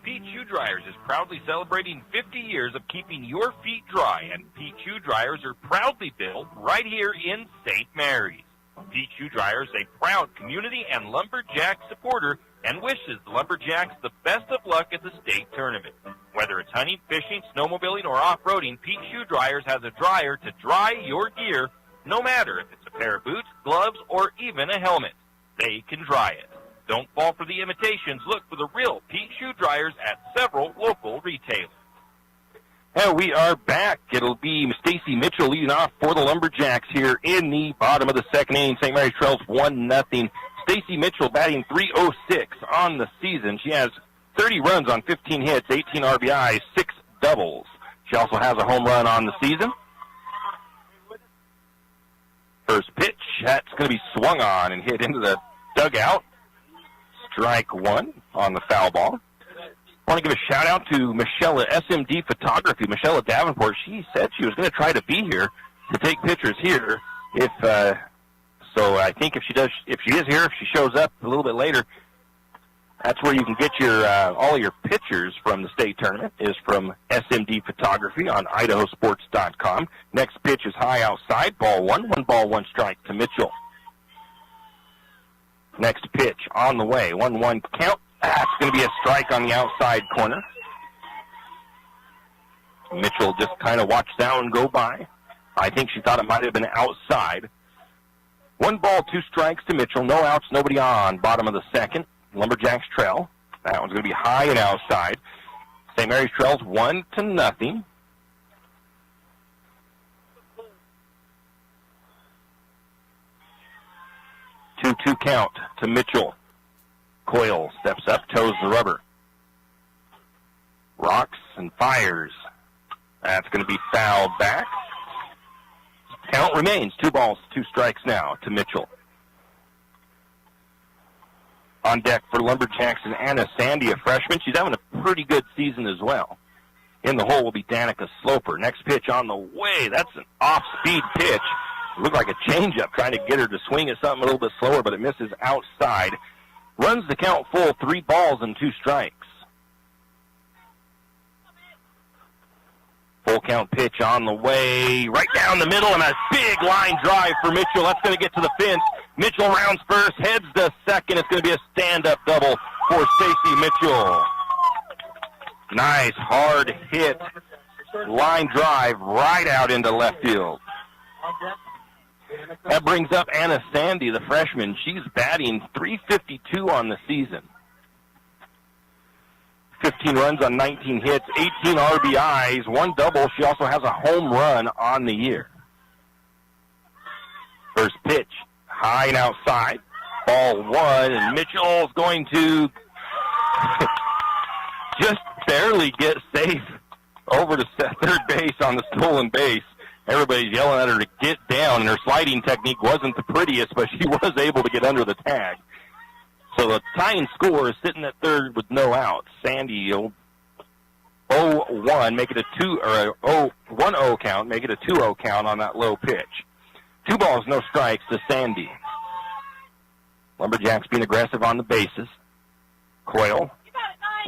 Pete Shoe Dryers is proudly celebrating 50 years of keeping your feet dry, and Pete Shoe Dryers are proudly built right here in St. Mary's. Pete Shoe Dryers is a proud community and Lumberjack supporter and wishes the Lumberjacks the best of luck at the state tournament. Whether it's hunting, fishing, snowmobiling, or off-roading, Pete Shoe Dryers has a dryer to dry your gear, no matter if it's a pair of boots, gloves, or even a helmet. They can dry it. Don't fall for the imitations. Look for the real Pete Shoe Dryers at several local retailers. And we are back. It'll be Stacy Mitchell leading off for the Lumberjacks here in the bottom of the second inning. St. Mary's trails 1-0. Stacy Mitchell batting .306 on the season. She has 30 runs on 15 hits, 18 RBIs, 6 doubles. She also has a home run on the season. First pitch, that's going to be swung on and hit into the dugout. Strike one on the foul ball. I want to give a shout-out to Michelle at SMD Photography. Michelle at Davenport, she said she was going to try to be here to take pictures here. So I think if she is here, if she shows up a little bit later, that's where you can get your all your pictures from the state tournament is from SMD Photography on idahosports.com. Next pitch is high outside, ball one. 1-1 strike to Mitchell. Next pitch on the way, 1-1 count. That's going to be a strike on the outside corner. Mitchell just kind of watched that one go by. I think she thought it might have been outside. 1 ball, 2 strikes to Mitchell. No outs, nobody on. Bottom of the second. Lumberjacks trail. That one's going to be high and outside. St. Mary's trails 1-0. 2-2 count to Mitchell. Coyle steps up, toes the rubber. Rocks and fires. That's going to be fouled back. Count remains 2 balls, 2 strikes now to Mitchell. On deck for Lumberjacks and Anna Sandy, a freshman. She's having a pretty good season as well. In the hole will be Danica Sloper. Next pitch on the way. That's an off-speed pitch. It looked like a changeup, trying to get her to swing at something a little bit slower, but it misses outside. Runs the count full, 3 balls and 2 strikes. Full count pitch on the way, right down the middle, and a big line drive for Mitchell. That's going to get to the fence. Mitchell rounds first, heads to second. It's going to be a stand-up double for Stacy Mitchell. Nice, hard hit, line drive right out into left field. That brings up Anna Sandy, the freshman. She's batting .352 on the season. 15 runs on 19 hits, 18 RBIs, 1 double. She also has a home run on the year. First pitch, high and outside. Ball 1, and Mitchell's going to just barely get safe over to third base on the stolen base. Everybody's yelling at her to get down, and her sliding technique wasn't the prettiest, but she was able to get under the tag. So the tying score is sitting at third with no outs. Sandy 0-1, make it a 1-0 count, make it a 2-0 count on that low pitch. 2 balls, no strikes to Sandy. Lumberjacks being aggressive on the bases. Coyle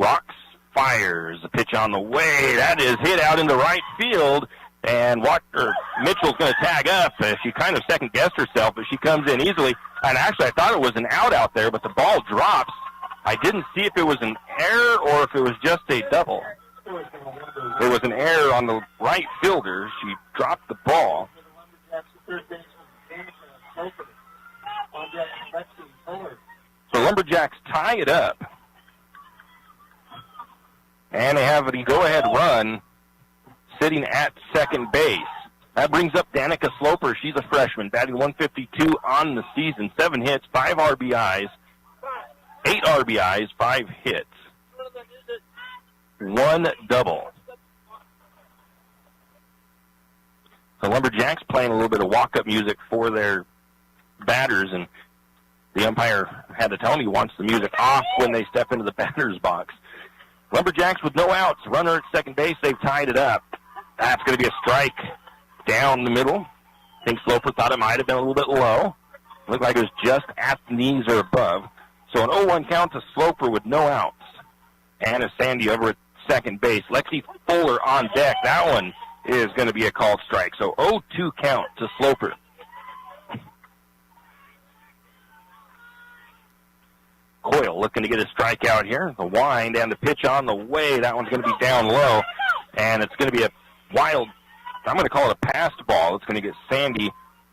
rocks, fires. A pitch on the way. That is hit out into right field. And Mitchell's going to tag up. She kind of second-guessed herself, but she comes in easily. And actually, I thought it was an out there, but the ball drops. I didn't see if it was an error or if it was just a double. There was an error on the right fielder. She dropped the ball. So Lumberjacks tie it up. And they have the go-ahead run sitting at second base. That brings up Danica Sloper. She's a freshman, batting .152 on the season. 7 hits, 5 RBIs, 8 RBIs, 5 hits, 1 double. The Lumberjacks playing a little bit of walk-up music for their batters, and the umpire had to tell me he wants the music off when they step into the batter's box. Lumberjacks with no outs. Runner at second base. They've tied it up. That's going to be a strike down the middle. I think Sloper thought it might have been a little bit low. Looked like it was just at the knees or above. So an 0-1 count to Sloper with no outs. Anna Sandy over at second base. Lexi Fuller on deck. That one is going to be a called strike. So 0-2 count to Sloper. Coyle looking to get a strikeout here. The wind and the pitch on the way. That one's going to be down low, and it's going to be a wild, I'm going to call it a passed ball. It's going to get Sandy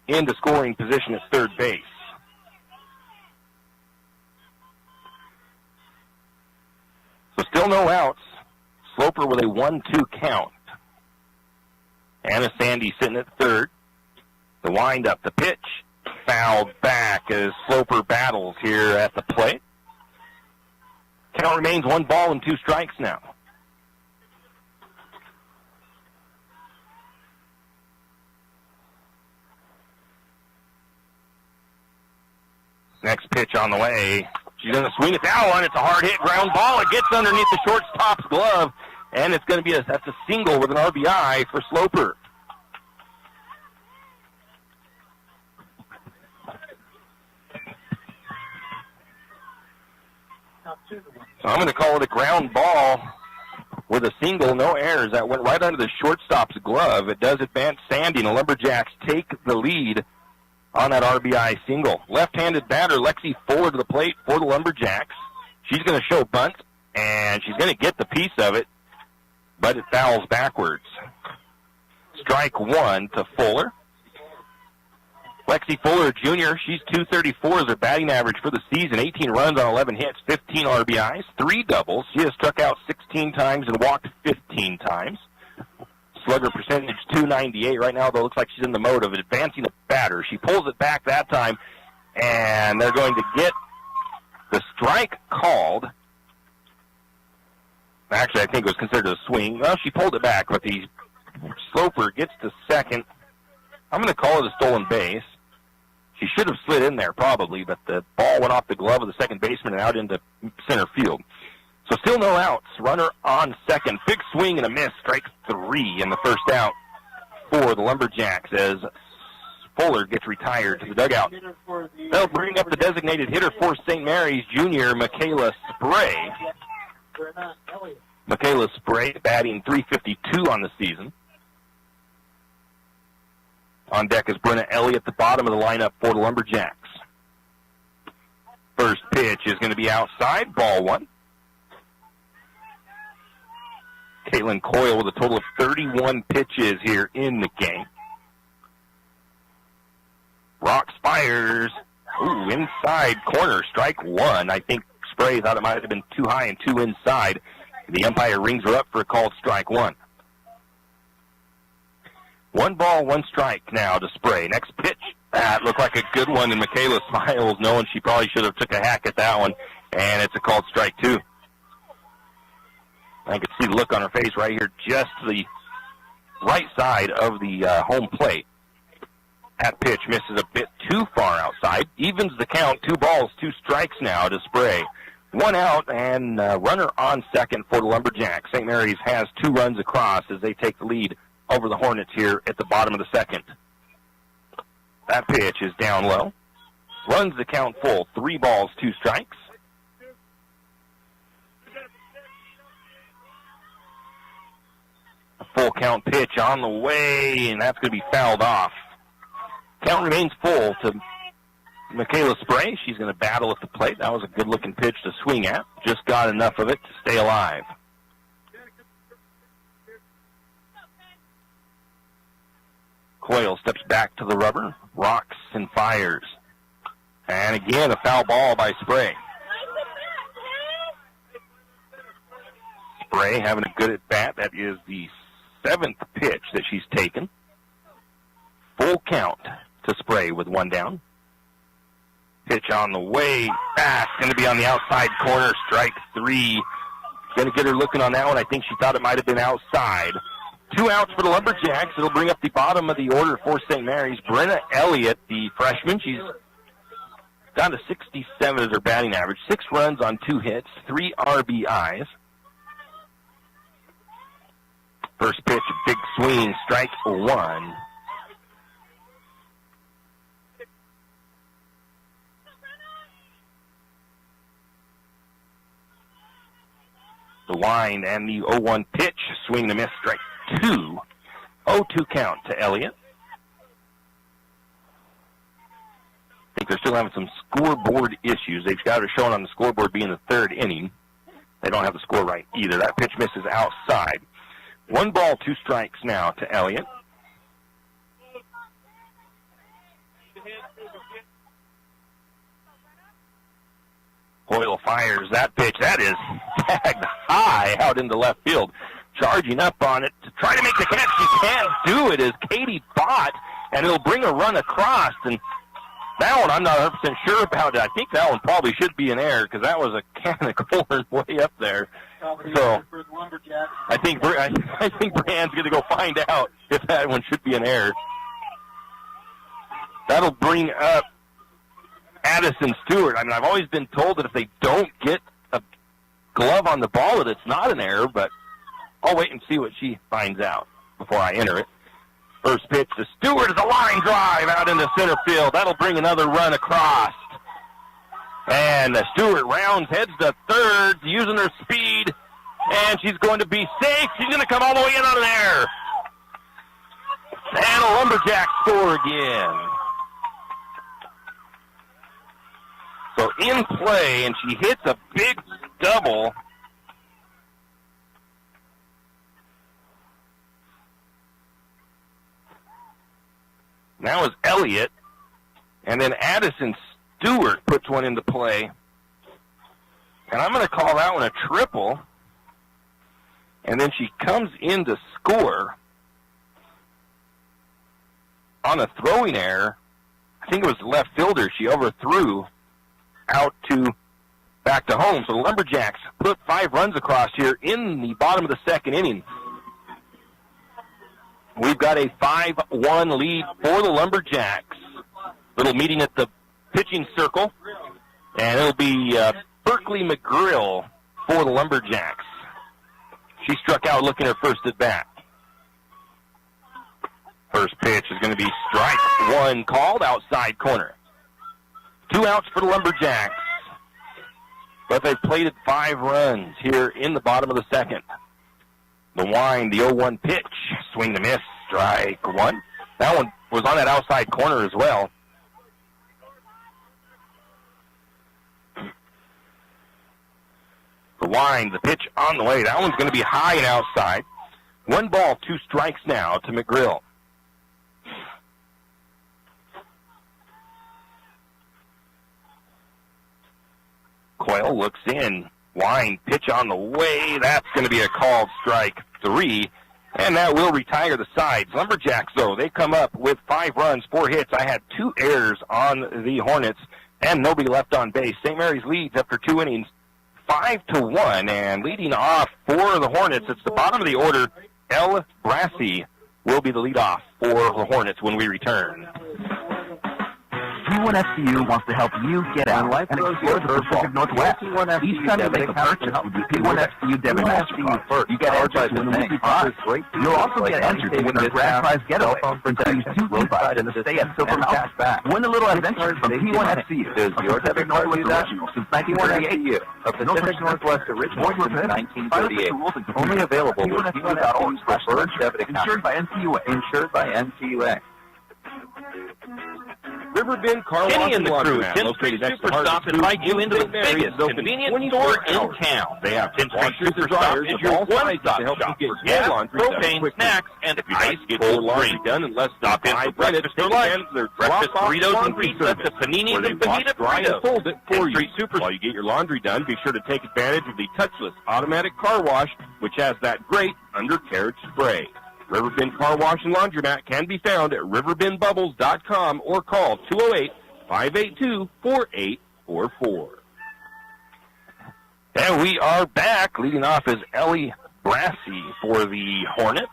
into scoring position at third base. So still no outs. Sloper with a 1-2 count. Anna Sandy sitting at third. The wind up, the pitch, fouled back as Sloper battles here at the plate. Count remains 1 ball and 2 strikes now. Next pitch on the way. She's going to swing at that one. It's a hard hit ground ball. It gets underneath the shortstop's glove, and it's going to be that's a single with an RBI for Sloper. So I'm going to call it a ground ball with a single, no errors. That went right under the shortstop's glove. It does advance Sandy, and the Lumberjacks take the lead on that RBI single. Left-handed batter Lexi Fuller to the plate for the Lumberjacks. She's going to show bunt, and she's going to get the piece of it, but it fouls backwards. Strike 1 to Fuller. Lexi Fuller, Jr., she's .234 as her batting average for the season. 18 runs on 11 hits, 15 RBIs, 3 doubles. She has struck out 16 times and walked 15 times. Slugger percentage .298 right now, though. Looks like she's in the mode of advancing the batter. She pulls it back that time, and they're going to get the strike called. Actually, I think it was considered a swing. Well, she pulled it back, but the Sloper gets to second. I'm going to call it a stolen base. She should have slid in there probably, but the ball went off the glove of the second baseman and out into center field. So still no outs. Runner on second. Big swing and a miss. Strike 3 in the first out for the Lumberjacks as Fuller gets retired to the dugout. They'll bring up the designated hitter for St. Mary's, Junior Michaela Spray. Michaela Spray batting .352 on the season. On deck is Brenna Elliott, the bottom of the lineup for the Lumberjacks. First pitch is going to be outside, ball 1. Caitlin Coyle with a total of 31 pitches here in the game. Rock fires. Ooh, inside corner, strike 1. I think Spray thought it might have been too high and too inside. The umpire rings her up for a called strike 1. 1 ball, 1 strike now to Spray. Next pitch. That looked like a good one, and Michaela smiles, knowing she probably should have took a hack at that one, and it's a called strike 2. I can see the look on her face right here, just to the right side of the home plate. That pitch misses a bit too far outside. Evens the count, 2 balls, 2 strikes now to Spray. 1 out, and runner on second for the Lumberjacks. St. Mary's has 2 runs across as they take the lead over the Hornets here at the bottom of the second. That pitch is down low. Runs the count full. 3 balls, 2 strikes. A full count pitch on the way, and that's going to be fouled off. Count remains full to Michaela Spray. She's going to battle at the plate. That was a good-looking pitch to swing at. Just got enough of it to stay alive. Coyle steps back to the rubber, rocks and fires. And again, a foul ball by Spray. Spray having a good at-bat. That is the 7th pitch that she's taken. Full count to Spray with 1 down. Pitch on the way. Back. Going to be on the outside corner. Strike 3. Going to get her looking on that one. I think she thought it might have been outside. 2 outs for the Lumberjacks. It'll bring up the bottom of the order for St. Mary's. Brenna Elliott, the freshman, she's down to 67 as her batting average. 6 runs on 2 hits, 3 RBIs. First pitch, a big swing, strike 1. The wind and the 0-1 pitch. Swing and a miss. Strike 2. 0-2 count to Elliott. I think they're still having some scoreboard issues. They've got it shown on the scoreboard being the third inning. They don't have the score right either. That pitch misses outside. 1 ball, 2 strikes now to Elliott. Hoyle fires that pitch. That is tagged high out into left field. Charging up on it to try to make the catch. She can't do it as Katie Bott, and it'll bring a run across. And that one I'm not 100% sure about it. I think that one probably should be an error because that was a can of corn way up there. So I think Brand's going to go find out if that one should be an error. That'll bring up Addison Stewart. I mean, I've always been told that if they don't get a glove on the ball, that it's not an error, but I'll wait and see what she finds out before I enter it. First pitch to Stewart is a line drive out into center field. That'll bring another run across. And Stewart rounds, heads to third, using her speed, and she's going to be safe. She's going to come all the way in on an error. And a Lumberjack score again. So in play, and she hits a big double. Now is Elliott, and then Addison Stewart puts one into play. And I'm going to call that one a triple. And then she comes in to score on a throwing error. I think it was the left fielder she overthrew out to back to home. So the Lumberjacks put 5 runs across here in the bottom of the second inning. We've got a 5-1 lead for the Lumberjacks. Little meeting at the pitching circle, and it'll be Berkeley McGrill for the Lumberjacks. She struck out looking her first at bat. First pitch is going to be strike 1 called outside corner. 2 outs for the Lumberjacks, but they've plated 5 runs here in the bottom of the second. The wind, the 0-1 pitch, swing to miss, strike 1. That one was on that outside corner as well. The wind, the pitch on the way. That one's going to be high and outside. 1 ball, 2 strikes now to McGrill. Coyle looks in. Wind, pitch on the way. That's going to be a called strike 3, and that will retire the sides. Lumberjacks, though, they come up with 5 runs, 4 hits. I had 2 errors on the Hornets, and nobody left on base. St. Mary's leads after 2 innings, 5-1, and leading off for the Hornets, it's the bottom of the order. El Brassi will be the leadoff for the Hornets when we return. P1FCU wants to help you get out and explore the Pacific Northwest. Each time you make a purchase with your P1FCU debit MasterCard, you get entered to win a weekly prize. You'll also get entered to win a grand prize getaway for these 2 e-bikes and a stay at Silver Mountain. Win a little adventure from P1FCU. Does your debit card do that? Original since 1938. A Pacific Northwest original since 1938. Only available with P1FCU's preferred debit account. Insured by NCUA. Insured by NCUA. Riverbend Car Wash Kenny and and the crew, Laundromat, 10th Street located next to Superstop, Harvest invite Foods you into the in St. Mary's, biggest open convenience 24 store in hours. town. They have 10th Street Washers, Superstop dryers is of your all sizes one-stop to help shop you for get gas, your laundry done propane, quickly. snacks, and If you'd like ice to get cold your laundry drinks. done in less than Stop in 5 for breakfast minutes, for take lunch, advantage of their breakfast drop-off burritos and laundry pizza, service, the paninis where they and wash, panini dry, and burritos. fold it for 10th you. Street Superstop. While you get your laundry done, be sure to take advantage of the touchless automatic car wash, which has that great undercarriage spray. Riverbend Car Wash and Laundromat can be found at riverbendbubbles.com or call 208-582-4844. And we are back. Leading off is Ellie Brassi for the Hornets.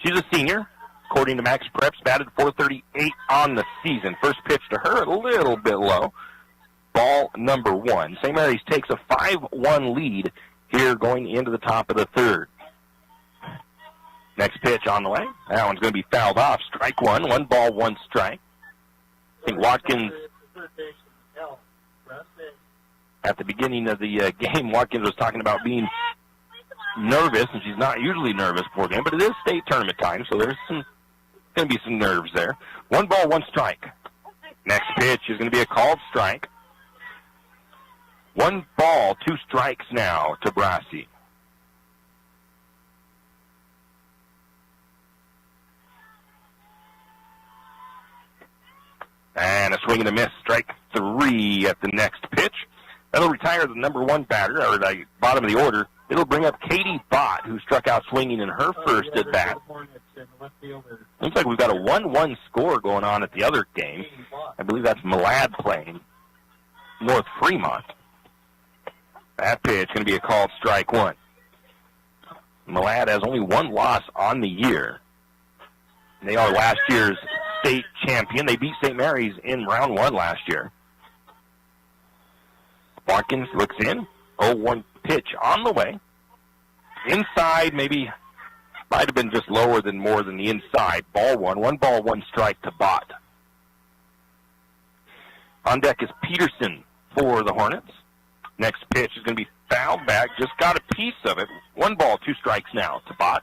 She's a senior, according to Max Preps, batted .438 on the season. First pitch to her, a little bit low. Ball number 1. St. Mary's takes a 5-1 lead here going into the top of the third. Next pitch on the way. That one's going to be fouled off. Strike 1. 1 ball, 1 strike. I think Watkins At the beginning of the game, Watkins was talking about being nervous, and she's not usually nervous before game, but it is state tournament time, so there's going to be some nerves there. 1 ball, 1 strike. Next pitch is going to be a called strike. 1 ball, 2 strikes now to Brassi. And a swing and a miss. Strike 3 at the next pitch. That'll retire the number 1 batter, or the bottom of the order. It'll bring up Katie Bott, who struck out swinging in her first at bat. Looks like we've got a 1-1 score going on at the other game. I believe that's Malad playing North Fremont. That pitch going to be a called strike 1. Malad has only 1 loss on the year. They are last year's state champion. They beat St. Mary's in round 1 last year. Watkins looks in. 0-1 pitch on the way. Inside, maybe might have been just lower than more than the inside. Ball 1. 1 ball, 1 strike to Bott. On deck is Peterson for the Hornets. Next pitch is going to be fouled back. Just got a piece of it. 1 ball, 2 strikes now to Bott.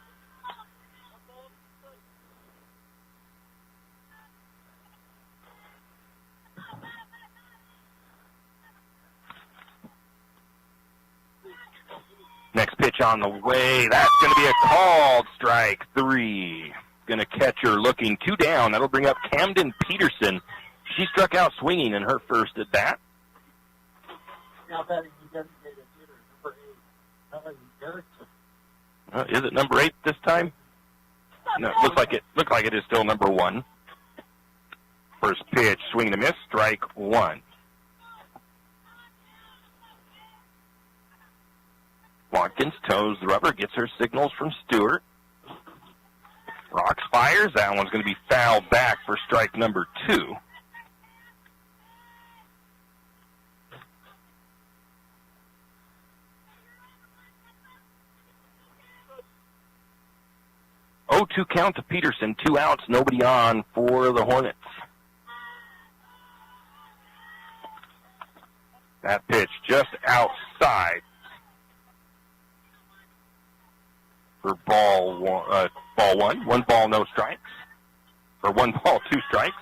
Next pitch on the way. That's going to be a called strike 3. Going to catch her looking 2 down. That'll bring up Camden Peterson. She struck out swinging in her first at bat. Now batting the designated hitter, number 8, Melanie Erickson. Is it number 8 this time? No, looks like it is still number 1. First pitch, swing and a miss, strike 1. Watkins toes the rubber, gets her signals from Stewart. Rocks fires. That one's going to be fouled back for strike number 2. Oh, 2 count to Peterson. 2 outs, nobody on for the Hornets. That pitch just outside. For ball 1. 1 ball, no strikes. For 1 ball, 2 strikes.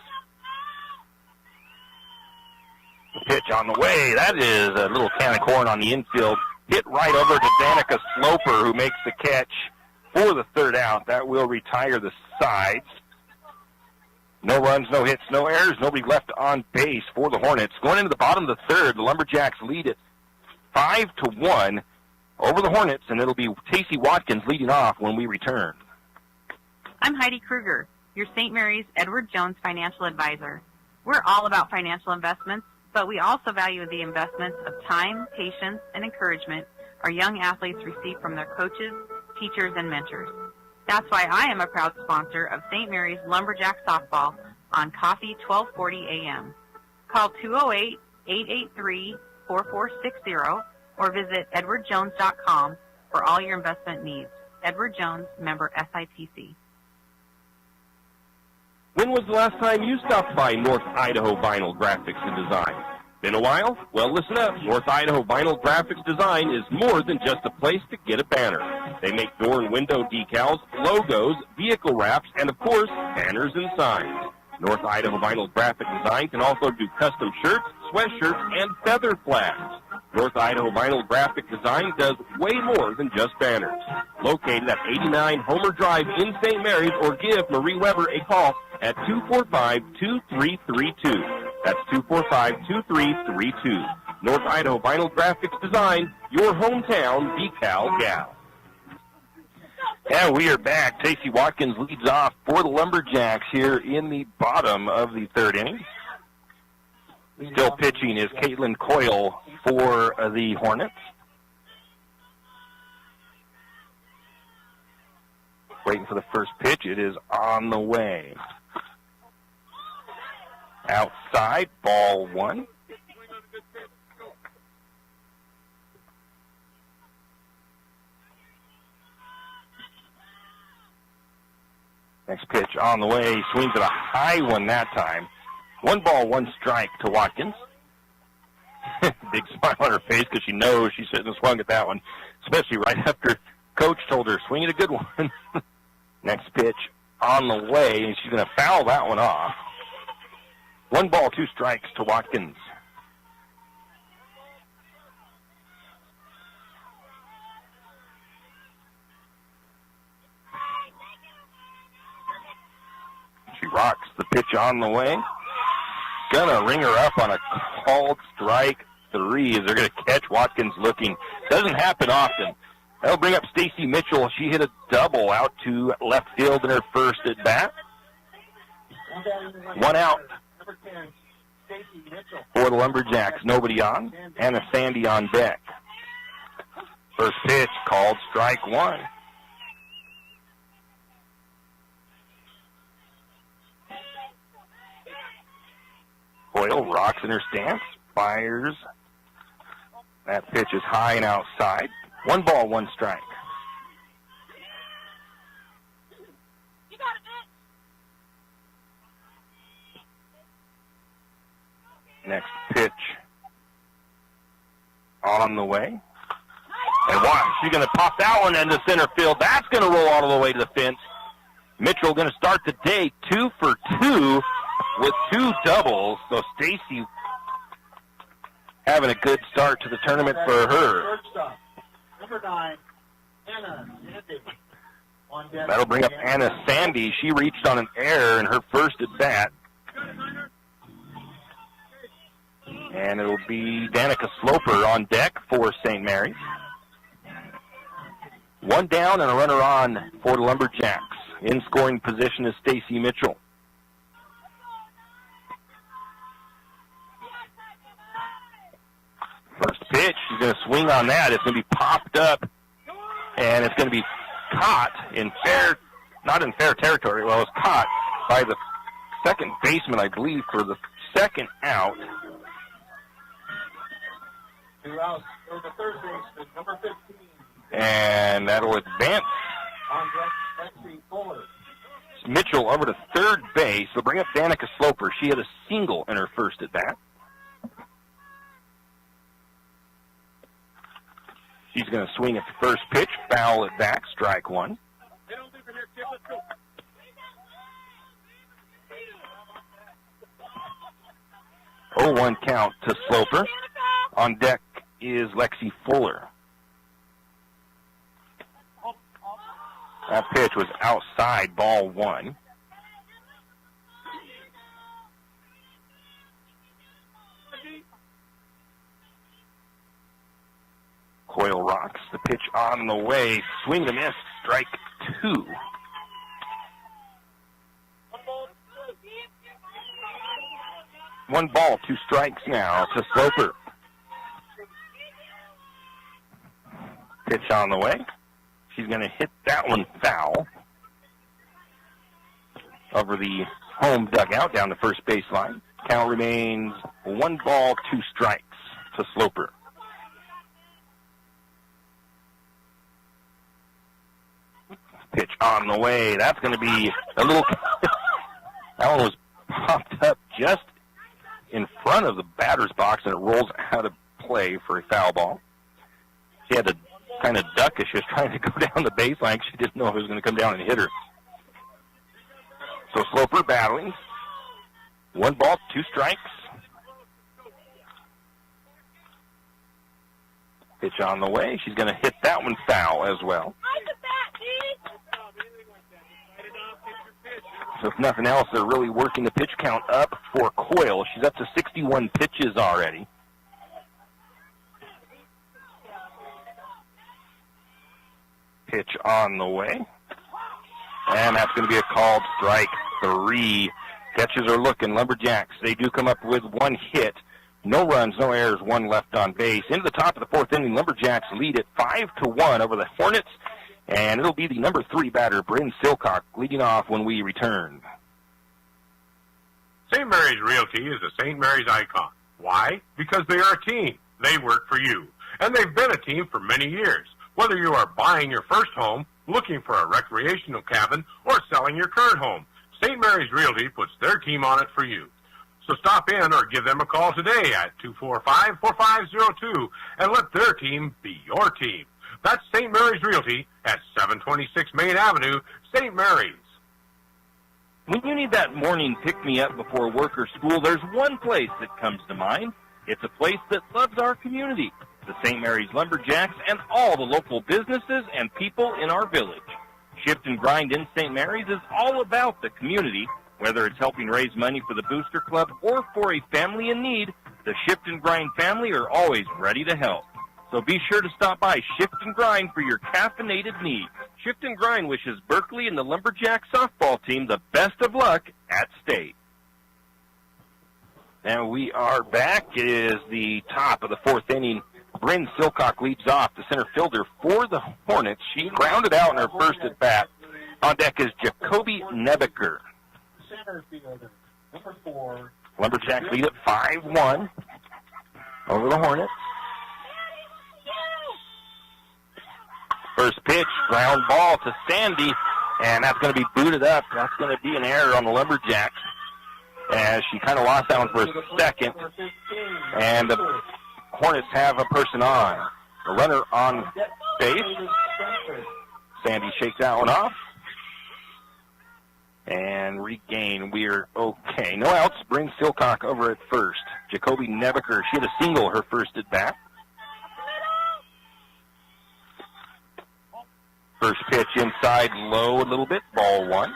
The pitch on the way. That is a little can of corn on the infield. Hit right over to Danica Sloper, who makes the catch for the 3rd out. That will retire the sides. No runs, no hits, no errors. Nobody left on base for the Hornets. Going into the bottom of the 3rd, the Lumberjacks lead it 5-1. Over the Hornets, and it'll be Tacey Watkins leading off when we return. I'm Heidi Kruger, your St. Mary's Edward Jones financial advisor. We're all about financial investments, but we also value the investments of time, patience, and encouragement our young athletes receive from their coaches, teachers, and mentors. That's why I am a proud sponsor of St. Mary's Lumberjack Softball on KOFE 1240 AM. Call 208-883-4460 or visit edwardjones.com for all your investment needs. Edward Jones, member SIPC. When was the last time you stopped by North Idaho Vinyl Graphics and Design? Been a while? Well, listen up. North Idaho Vinyl Graphics Design is more than just a place to get a banner. They make door and window decals, logos, vehicle wraps, and of course, banners and signs. North Idaho Vinyl Graphic Design can also do custom shirts, sweatshirts, and feather flags. North Idaho Vinyl Graphic Design does way more than just banners. Located at 89 Homer Drive in St. Mary's, or give Marie Weber a call at 245-2332. That's 245-2332. North Idaho Vinyl Graphics Design, your hometown decal gal. And we are back. Tacey Watkins leads off for the Lumberjacks here in the bottom of the 3rd inning. Still pitching is Caitlin Coyle for the Hornets. Waiting for the first pitch. It is on the way. Outside, ball 1. Next pitch on the way. He swings at a high one that time. 1 ball, 1 strike to Watkins. Big smile on her face because she knows she shouldn't have swung at that one, especially right after Coach told her, swing it a good one. Next pitch on the way, and she's going to foul that one off. 1 ball, 2 strikes to Watkins. She rocks the pitch on the way. Gonna ring her up on a called strike 3 as they're gonna catch Watkins looking. Doesn't happen often. That'll bring up Stacy Mitchell. She hit a double out to left field in her first at bat. 1 out for the Lumberjacks. Nobody on. Anna Sandy on deck. First pitch called strike 1. Coyle rocks in her stance, fires. That pitch is high and outside. 1 ball, 1 strike. Next pitch on the way. And watch, she's going to pop that one into center field. That's going to roll all the way to the fence. Mitchell going to start the day 2 for 2 with 2 doubles. So Stacy having a good start to the tournament for her. Number 9, Anna Sandy. That'll bring up Anna Sandy. She reached on an error in her first at bat. And it'll be Danica Sloper on deck for St. Mary's. 1 down and a runner on for the Lumberjacks. In scoring position is Stacy Mitchell. First pitch, she's going to swing on that. It's going to be popped up, and it's going to be caught in not in fair territory. Well, it's caught by the second baseman, I believe, for the second out. 2 outs for the third baseman, number 15. And that'll advance On deck, Lexi Fuller. Mitchell over to third base. They'll bring up Danica Sloper. She had a single in her first at bat. She's going to swing at the first pitch, foul it back, strike 1. 0-1 count to Sloper. On deck is Lexi Fuller. That pitch was outside, ball 1. Coyle rocks the pitch on the way. Swing and a miss, strike 2. One ball, 2 strikes now to Sloper. Pitch on the way. She's going to hit that one foul over the home dugout down the first baseline. Count remains 1 ball, 2 strikes to Sloper. Pitch on the way. That's going to be a little... that one was popped up just in front of the batter's box, and it rolls out of play for a foul ball. She had to kind of duck as she was trying to go down the baseline. She didn't know if it was going to come down and hit her. So Sloper battling. 1 ball, 2 strikes. Pitch on the way. She's going to hit that one foul as well. So if nothing else, they're really working the pitch count up for Coyle. She's up to 61 pitches already. Pitch on the way. And that's going to be a called strike 3. Catches are looking. Lumberjacks, they do come up with 1 hit. No runs, no errors, 1 left on base. Into the top of the 4th inning, Lumberjacks lead it 5-1 over the Hornets. And it'll be the number 3 batter, Bryn Silcock, leading off when we return. St. Mary's Realty is a St. Mary's icon. Why? Because they are a team. They work for you. And they've been a team for many years. Whether you are buying your first home, looking for a recreational cabin, or selling your current home, St. Mary's Realty puts their team on it for you. So stop in or give them a call today at 245-4502 and let their team be your team. That's St. Mary's Realty at 726 Main Avenue, St. Mary's. When you need that morning pick-me-up before work or school, there's one place that comes to mind. It's a place that loves our community, the St. Mary's Lumberjacks, and all the local businesses and people in our village. Shift and Grind in St. Mary's is all about the community. Whether it's helping raise money for the Booster Club or for a family in need, the Shift and Grind family are always ready to help. So be sure to stop by Shift and Grind for your caffeinated needs. Shift and Grind wishes Berkeley and the Lumberjack softball team the best of luck at state. And we are back. It is the top of the fourth inning. Bryn Silcock leads off, the center fielder for the Hornets. She grounded out in her first at bat. On deck is Jacoby Nebeker. Center fielder, number 4. Lumberjacks lead at 5-1 over the Hornets. First pitch, ground ball to Sandy, and that's going to be booted up. That's going to be an error on the Lumberjacks as she kind of lost that one for a second. And the Hornets have a person on. The runner on base. Sandy shakes that one off. And regain. We're okay. No outs. Brings Silcock over at first. Jacoby Nebeker, she had a single her first at bat. First pitch inside low a little bit. Ball 1.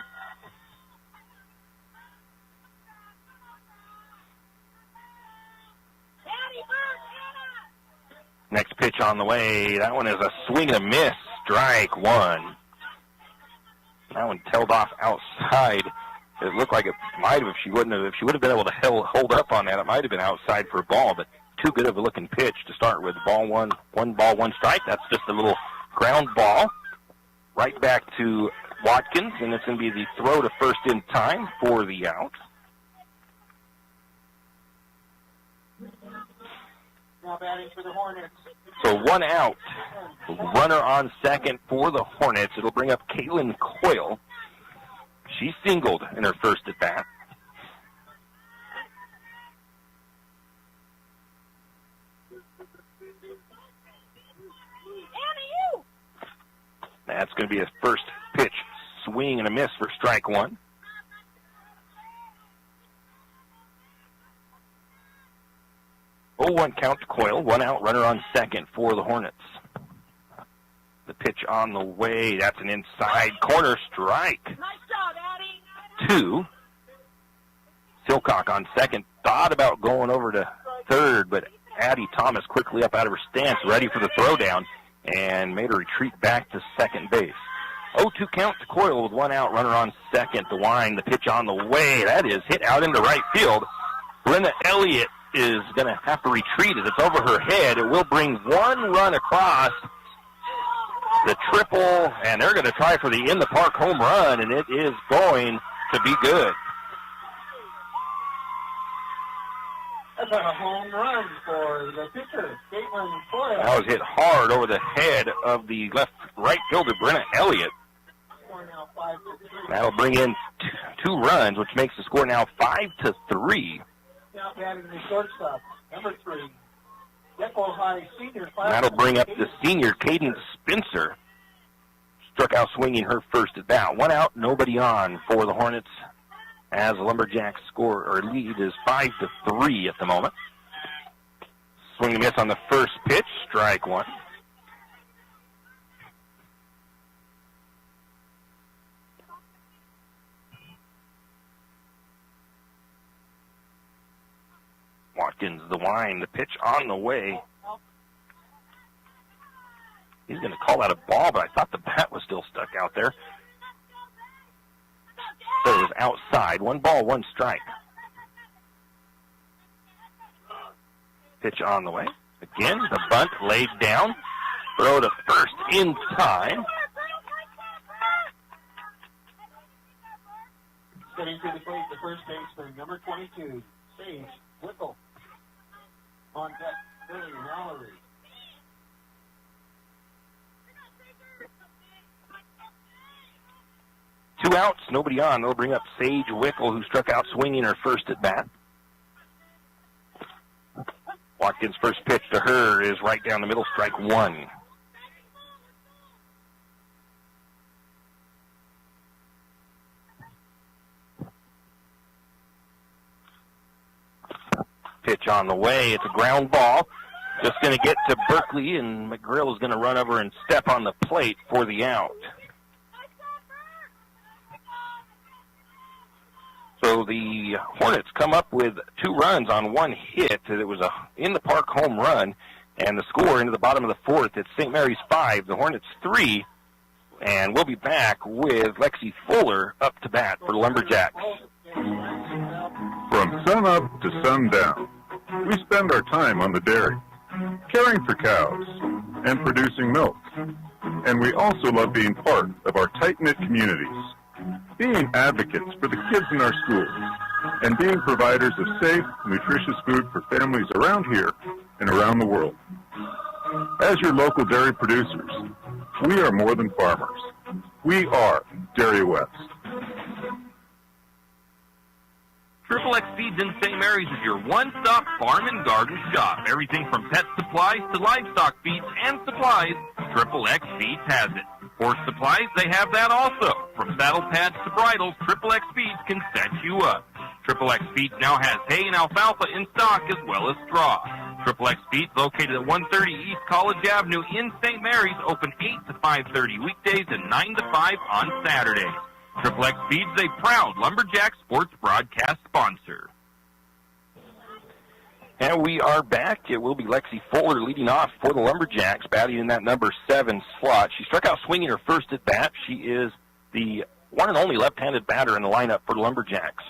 Next pitch on the way. That one is a swing and a miss. Strike 1. That one tailed off outside. It looked like it might have, if she would have been able to hold up on that, it might have been outside for a ball, but too good of a looking pitch to start with. Ball 1, 1 ball, 1 strike. That's just a little ground ball. Right back to Watkins, and it's going to be the throw to first in time for the out. Now batting for the Hornets. So 1 out. Runner on second for the Hornets. It'll bring up Caitlin Coyle. She singled in her first at bat. That's going to be his first pitch. Swing and a miss for strike 1. Oh, 1 count to Coyle. 1 out, runner on second for the Hornets. The pitch on the way. That's an inside corner strike. Nice job, Addie. 2. Silcock on second. Thought about going over to third, but Addie Thomas quickly up out of her stance, ready for the throwdown, and made a retreat back to second base. 0-2 count to Coyle with 1 out, runner on second. The wind, the pitch on the way. That is hit out into right field. Brenna Elliott is going to have to retreat as it's over her head. It will bring 1 run across the triple, and they're going to try for the in-the-park home run, and it is going to be good. That's a home run for the pitcher, Caitlin Coyle. That was hit hard over the head of the right fielder, Brenna Elliott. That'll bring in 2 runs, which makes the score now 5-3. Now batting the shortstop, number 3, Deco High Senior. That'll bring up the senior, Cadence Spencer. Struck out swinging her first at bat. 1 out, nobody on for the Hornets, as the Lumberjacks score or lead is 5-3 at the moment. Swing and miss on the first pitch, strike 1. Watkins, the wind, the pitch on the way. He's going to call that a ball, but I thought the bat was still stuck out there. So it was outside. 1 ball, 1 strike. Pitch on the way. Again, the bunt laid down. Throw to first in time. Stepping to the plate, the first baseman, number 22, Sage Whipple. On deck, Billy Mallory. Two outs, nobody on. They'll bring up Sage Wickle, who struck out swinging her first at bat. Watkins' first pitch to her is right down the middle, strike one. Pitch on the way. It's a ground ball. Just going to get to Berkeley, and McGrill is going to run over and step on the plate for the out. So the Hornets come up with 2 runs on 1 hit. It was a in-the-park home run, and the score into the bottom of the 4th, it's St. Mary's 5, the Hornets 3, and we'll be back with Lexi Fuller up to bat for the Lumberjacks. From sun up to sundown, we spend our time on the dairy, caring for cows and producing milk. And we also love being part of our tight-knit communities, being advocates for the kids in our schools, and being providers of safe, nutritious food for families around here and around the world. As your local dairy producers, we are more than farmers. We are Dairy West. Triple X Feeds in St. Mary's is your one-stop farm and garden shop. Everything from pet supplies to livestock feeds and supplies, Triple X Feeds has it. Horse supplies, they have that also. From saddle pads to bridles, Triple X Feeds can set you up. Triple X Feeds now has hay and alfalfa in stock as well as straw. Triple X Feeds, located at 130 East College Avenue in St. Mary's, open 8 to 5:30 weekdays and 9 to 5 on Saturdays. Triple X Feeds, a proud Lumberjack sports broadcast sponsor. And we are back. It will be Lexi Fuller leading off for the Lumberjacks, batting in that number 7 slot. She struck out swinging her first at bat. She is the one and only left-handed batter in the lineup for the Lumberjacks.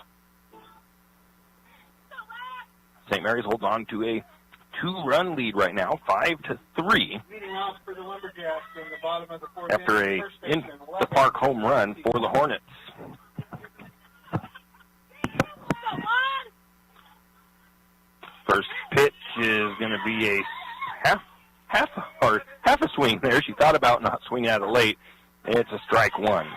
St. Mary's holds on to a 2-run lead right now, 5-3. Leading off for the Lumberjacks in the bottom of the 4th after a in-the-park home run for the Hornets. First pitch is going to be a half a swing there. She thought about not swinging out of late. It's a strike one.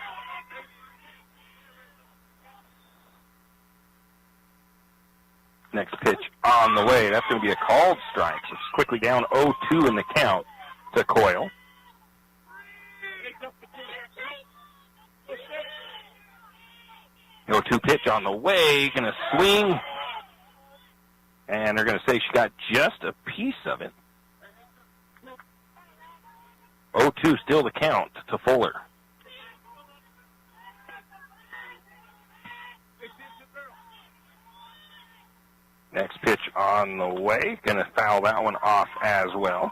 Next pitch on the way. That's going to be a called strike. So it's quickly down 0-2 in the count to Coyle. The 0-2 pitch on the way. Going to swing. And they're going to say she got just a piece of it. 0-2 still the count to Fuller. Next pitch on the way. Going to foul that one off as well.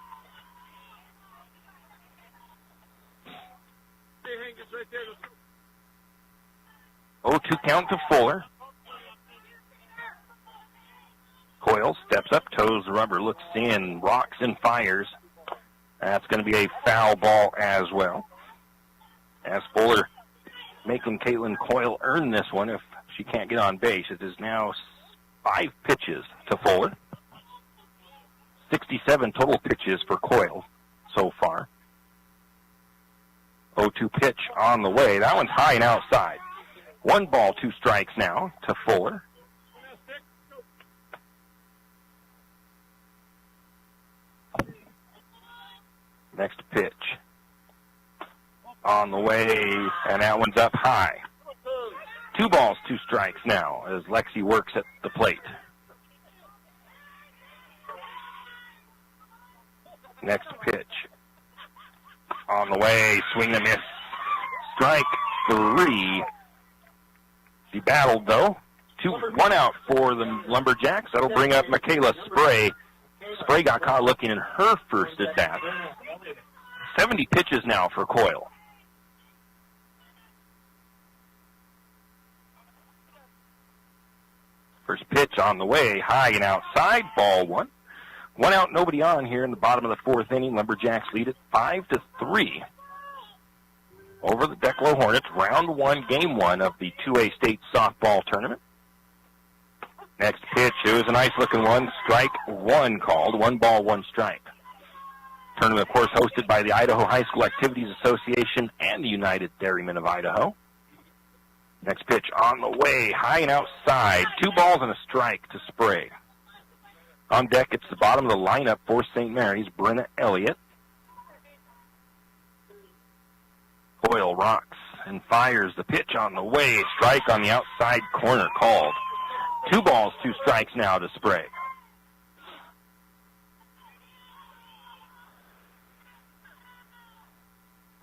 Oh, 2 count to Fuller. Coyle steps up, toes the rubber, looks in, rocks and fires. That's going to be a foul ball as well. As Fuller making Caitlin Coyle earn this one if she can't get on base. It is now 5 pitches to Fuller. 67 total pitches for Coyle so far. 0-2 pitch on the way. That one's high and outside. 1 ball, 2 strikes now to Fuller. Next pitch on the way, and that one's up high. 2 balls, 2 strikes now as Lexi works at the plate. Next pitch on the way, swing and miss. Strike 3. She battled, though. 1 out for the Lumberjacks. That'll bring up Michaela Spray. Spray got caught looking in her first at bat. 70 pitches now for Coyle. First pitch on the way, high and outside, ball 1. 1 out, nobody on here in the bottom of the 4th inning. Lumberjacks lead it 5-3 over the Declo Hornets. Round 1, game 1 of the 2A state softball tournament. Next pitch, it was a nice-looking one. Strike 1 called. 1 ball, 1 strike. Tournament, of course, hosted by the Idaho High School Activities Association and the United Dairymen of Idaho. Next pitch on the way, high and outside. 2 balls and a strike to Spray. On deck, it's the bottom of the lineup for St. Mary's, Brenna Elliott. Coyle rocks and fires the pitch on the way. Strike on the outside corner called. 2 balls, 2 strikes now to Spray.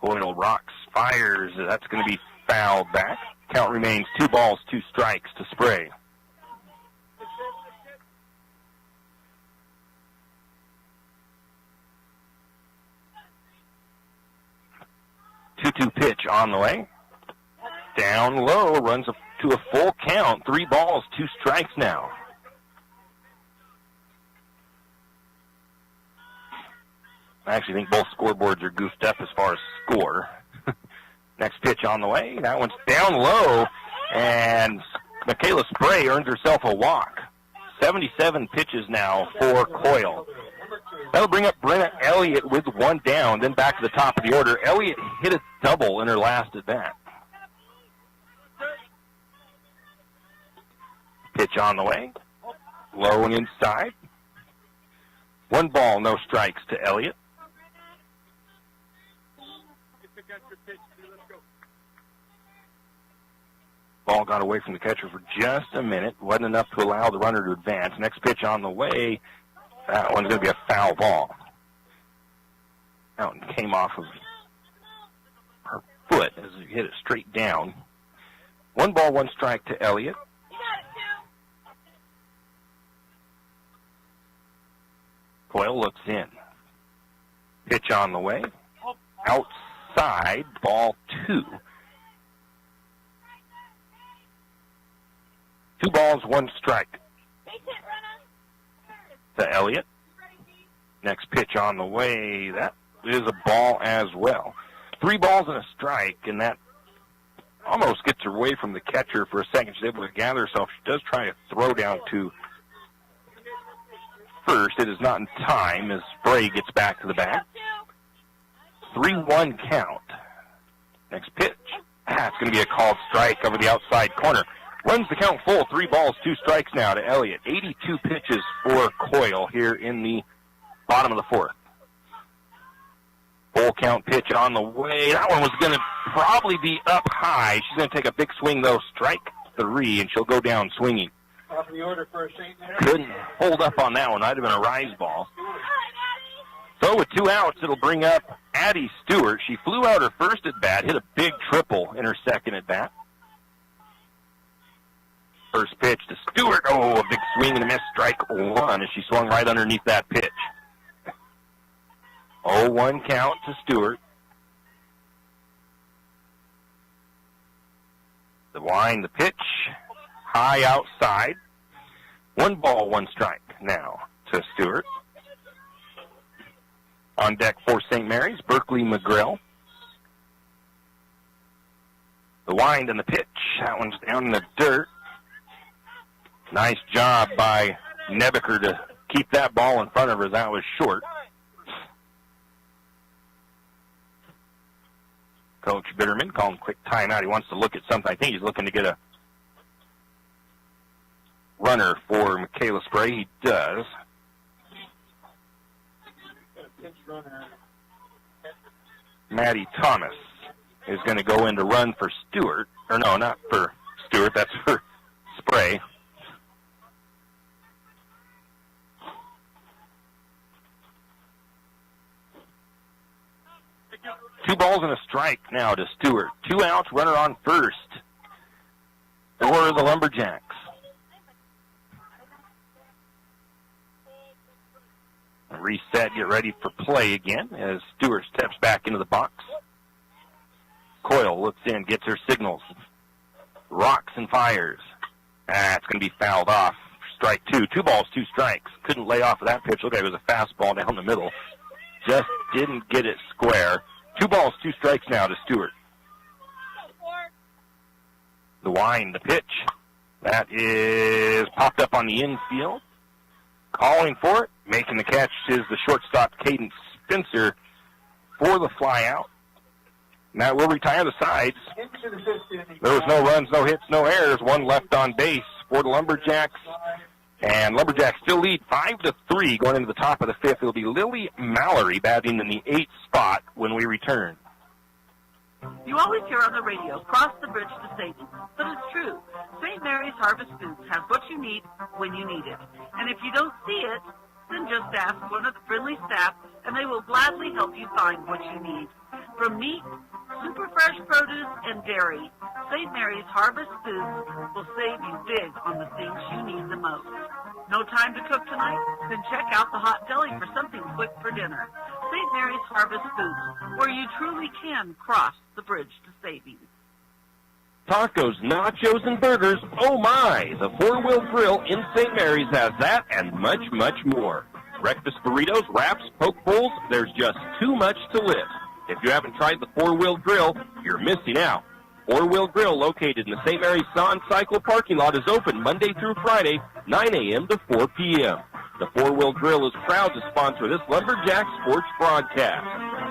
Coyle rocks, fires. That's going to be fouled back. Count remains 2 balls, 2 strikes to Spray. Two pitch on the way. Down low, runs to a full count. 3 balls, 2 strikes now. I actually think both scoreboards are goofed up as far as score. Next pitch on the way. That one's down low, and Michaela Spray earns herself a walk. 77 pitches now for Coyle. That'll bring up Brenna Elliott with 1 down, then back to the top of the order. Elliott hit a double in her last at-bat. Pitch on the way. Low and inside. 1 ball, no strikes to Elliott. Ball got away from the catcher for just a minute. Wasn't enough to allow the runner to advance. Next pitch on the way. That one's going to be a foul ball. That one came off of her foot as he hit it straight down. 1 ball, 1 strike to Elliott. Coyle looks in. Pitch on the way. Outside, ball 2. 2 balls, 1 strike to Elliott. Next pitch on the way. That is a ball as well. 3 balls and a strike, and that almost gets her away from the catcher for a second. She's able to gather herself. She does try to throw down to first. It is not in time as Spray gets back to the bat. 3-1 count. Next pitch. It's going to be a called strike over the outside corner. Runs the count full. 3 balls, 2 strikes now to Elliott. 82 pitches for Coyle here in the bottom of the 4th. Full count pitch on the way. That one was going to probably be up high. She's going to take a big swing, though. Strike 3, and she'll go down swinging. Off the order for a St. Mary's. Couldn't hold up on that one. Might have been a rise ball. So with 2 outs, it'll bring up Addie Stewart. She flew out her first at-bat, hit a big triple in her second at-bat. First pitch to Stewart. Oh, a big swing and a miss. Strike 1 as she swung right underneath that pitch. 0-1 count to Stewart. The wind, the pitch. High outside. 1 ball, 1 strike now to Stewart. On deck for St. Mary's, Berkeley McGrill. The wind and the pitch. That one's down in the dirt. Nice job by Nebeker to keep that ball in front of her. That was short. Coach Bitterman calling quick timeout. He wants to look at something. I think he's looking to get a runner for Michaela Spray. He does. Maddie Thomas is going to go in to run for Stewart. Or no, not for Stewart. That's for Spray. Two balls and a strike now to Stewart. 2 outs, runner on first for the Lumberjacks. Reset, get ready for play again as Stewart steps back into the box. Coyle looks in, gets her signals. Rocks and fires. It's going to be fouled off. Strike 2. 2 balls, 2 strikes. Couldn't lay off of that pitch. Looked like it was a fastball down the middle. Just didn't get it square. 2 balls, 2 strikes now to Stewart. The wind, the pitch. That is popped up on the infield. Calling for it. Making the catch is the shortstop, Cadence Spencer, for the fly out. Now we'll retire the sides. There was no runs, no hits, no errors. 1 left on base for the Lumberjacks. And Lumberjacks still lead 5-3 going into the top of the fifth. It'll be Lily Mallory batting in the 8th spot when we return. You always hear on the radio, cross the bridge to savings. But it's true. St. Mary's Harvest Foods has what you need when you need it. And if you don't see it, then just ask one of the friendly staff, and they will gladly help you find what you need. From meat, super fresh produce, and dairy, St. Mary's Harvest Foods will save you big on the things you need the most. No time to cook tonight? Then check out the hot deli for something quick for dinner. St. Mary's Harvest Foods, where you truly can cross the bridge to savings. Tacos, nachos, and burgers. Oh my! The Four Wheel Grill in St. Mary's has that and much, much more. Breakfast burritos, wraps, poke bowls, there's just too much to list. If you haven't tried the Four Wheel Grill, you're missing out. Four Wheel Grill, located in the St. Mary's Son Cycle parking lot, is open Monday through Friday, 9 a.m. to 4 p.m. The Four Wheel Grill is proud to sponsor this Lumberjack Sports broadcast.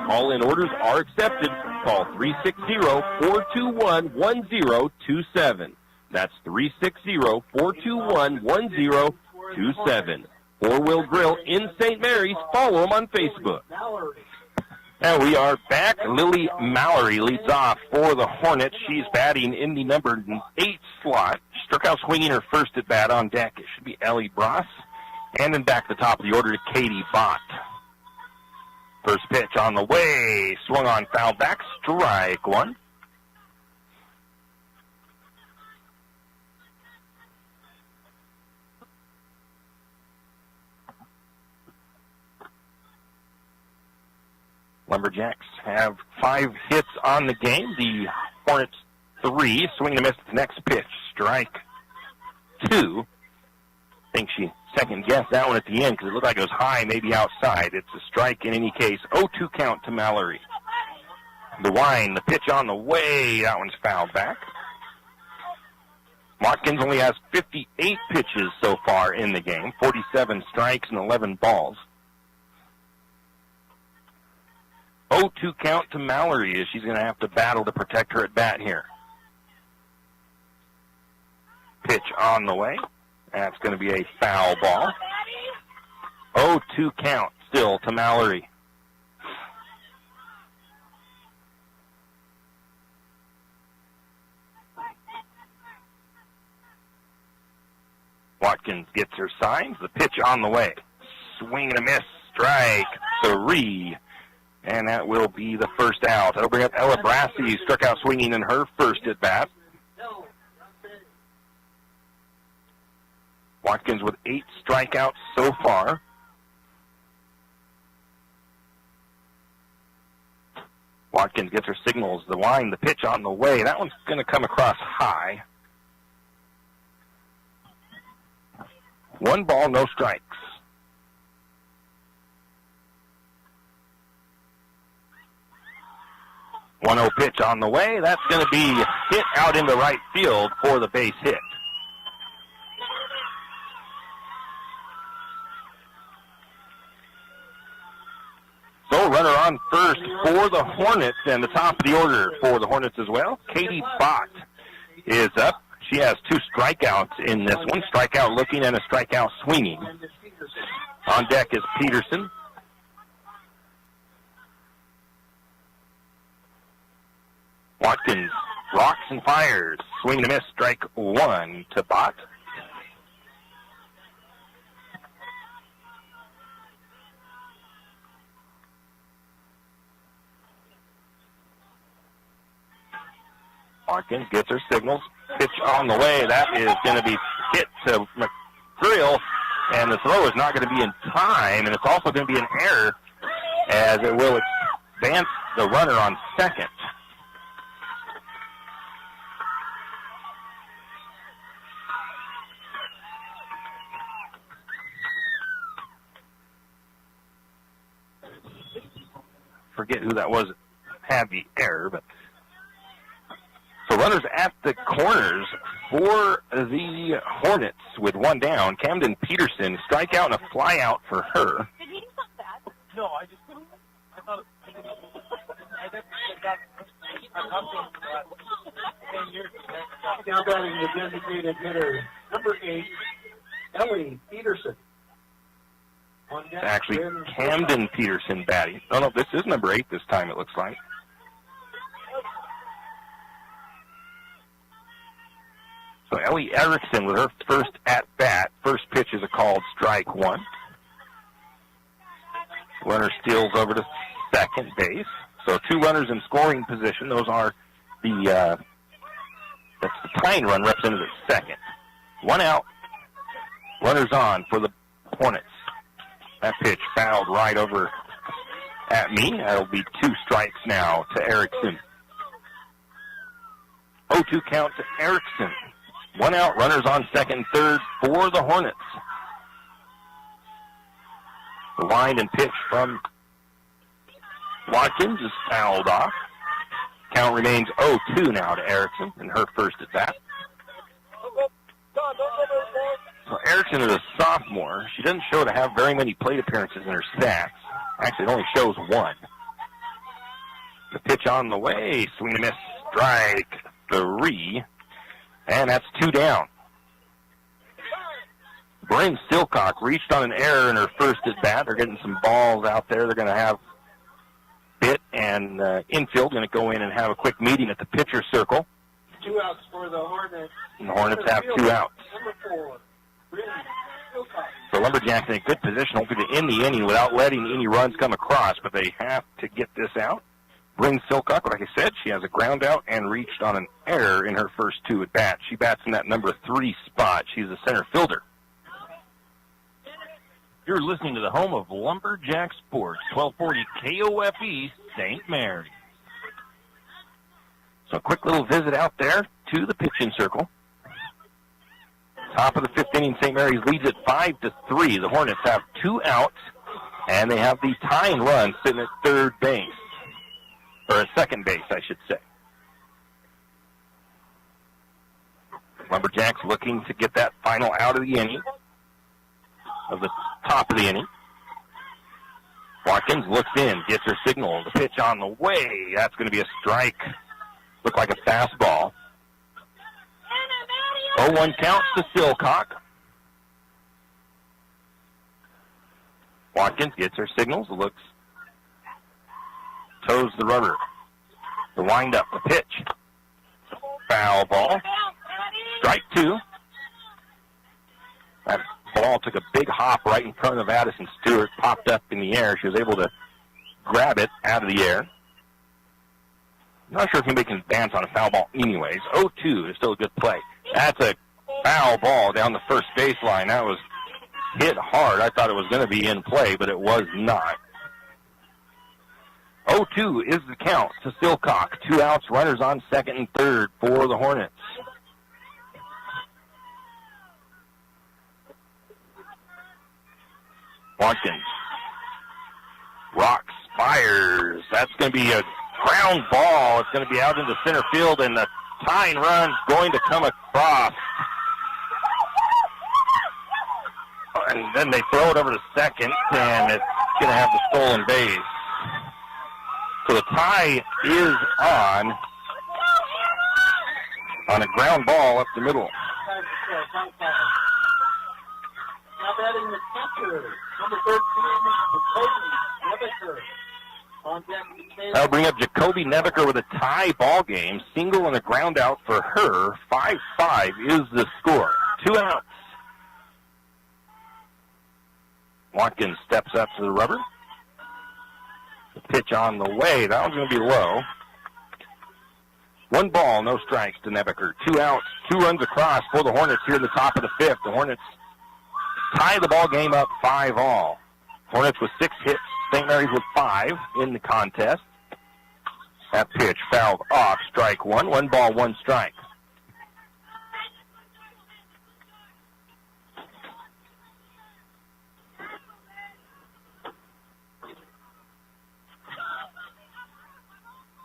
Call-in orders are accepted. Call 360-421-1027. That's 360-421-1027. Four Wheel Grill in St. Mary's. Follow them on Facebook. And we are back. Lily Mallory leads off for the Hornets. She's batting in the number 8 slot. Struck out swinging her first at bat on deck. It should be Ellie Bross. Handing back the top of the order to Katie Bott. First pitch on the way. Swung on, foul back. Strike one. Lumberjacks have 5 hits on the game. The Hornets 3. Swing and a miss at the next pitch. Strike 2. I think she second-guessed that one at the end because it looked like it was high, maybe outside. It's a strike in any case. 0-2 count to Mallory. The wind, the pitch on the way. That one's fouled back. Watkins only has 58 pitches so far in the game. 47 strikes and 11 balls. 0-2 count to Mallory as she's going to have to battle to protect her at bat here. Pitch on the way. That's going to be a foul ball. 0-2 count still to Mallory. Watkins gets her signs. The pitch on the way. Swing and a miss. Strike 3. And that will be the first out. That'll bring up Ella Brassi, who struck out swinging in her first at bat. Watkins with 8 strikeouts so far. Watkins gets her signals. The line, the pitch on the way. That one's going to come across high. 1 ball, no strikes. 1-0 pitch on the way. That's going to be hit out into right field for the base hit. So runner on first for the Hornets, and the top of the order for the Hornets as well. Katie Bott is up. She has 2 strikeouts in this one. Strikeout looking and a strikeout swinging. On deck is Peterson. Watkins rocks and fires. Swing and a miss. Strike 1 to Bott. Watkins gets her signals. Pitch on the way. That is going to be hit to McGrill, and the throw is not going to be in time, and it's also going to be an error as it will advance the runner on second. Forget who that was that had the error, but so runners at the corners for the Hornets with 1 down. Camden Peterson, strikeout and a fly out for her. Did he come back? No, I thought now batting the designated hitter, number 8, Ellie Peterson. It's actually Camden Peterson batting. Oh, no, this is number 8 this time, it looks like. So Ellie Erickson with her first at-bat. First pitch is a called strike 1. Runner steals over to second base. So 2 runners in scoring position. Those are that's the tying run represented at second. 1 out. Runners on for the Hornets. That pitch fouled right over at me. That'll be 2 strikes now to Erickson. 0-2 count to Erickson. 1 out, runners on second and third for the Hornets. The line and pitch from Watkins is fouled off. Count remains 0-2 now to Erickson in her first at bat. So Erickson is a sophomore. She doesn't show to have very many plate appearances in her stats. Actually, it only shows 1. The pitch on the way, swing and miss, strike 3. And that's 2 down. Bryn Silcock reached on an error in her first at bat. They're getting some balls out there. They're going to have Bitt and infield going to go in and have a quick meeting at the pitcher circle. 2 outs for the Hornets. And the Hornets have 2 outs. Number 4, Bryn Silcock. So Lumberjacks in a good position, hoping to end the inning without letting any runs come across, but they have to get this out. Bryn Silcock, like I said, she has a ground out and reached on an error in her first 2 at bats. She bats in that number 3 spot. She's a center fielder. You're listening to the home of Lumberjack Sports, 1240 KOFE, St. Mary's. So a quick little visit out there to the pitching circle. Top of the 5th inning, St. Mary's leads at 5-3. The Hornets have 2 outs, and they have the tying run sitting at third base. Or at second base, I should say. Lumberjacks looking to get that final out of the inning, of the top of the inning. Watkins looks in, gets her signal. The pitch on the way. That's going to be a strike. Look like a fastball. 0-1 count to Silcock. Watkins gets her signals, looks, toes the rubber. The wind-up, the pitch. Foul ball. Strike 2. That ball took a big hop right in front of Addison Stewart, popped up in the air. She was able to grab it out of the air. Not sure if anybody can dance on a foul ball anyways. 0-2 is still a good play. That's a foul ball down the first baseline. That was hit hard. I thought it was going to be in play, but it was not. 0-2 is the count to Silcock. 2 outs, runners on second and third for the Hornets. Watkins rocks, fires. That's going to be a ground ball. It's going to be out into center field, and the tying run's going to come across. And then they throw it over to second, and it's going to have the stolen base. So the tie is on a ground ball up the middle. Now batting the catcher, number 13, Jacoby Nebeker. On deck, That'll bring up Jacoby Nebeker with a tie ball game. Single and a ground out for her. 5-5 is the score. 2 outs. Watkins steps up to the rubber. The pitch on the way. That one's going to be low. 1 ball, no strikes to Nebeker. 2 outs, 2 runs across for the Hornets here in the top of the 5th. The Hornets tie the ball game up 5-all. Hornets with 6 hits. St. Mary's with 5 in the contest. That pitch fouled off. Strike 1. 1 ball, 1 strike.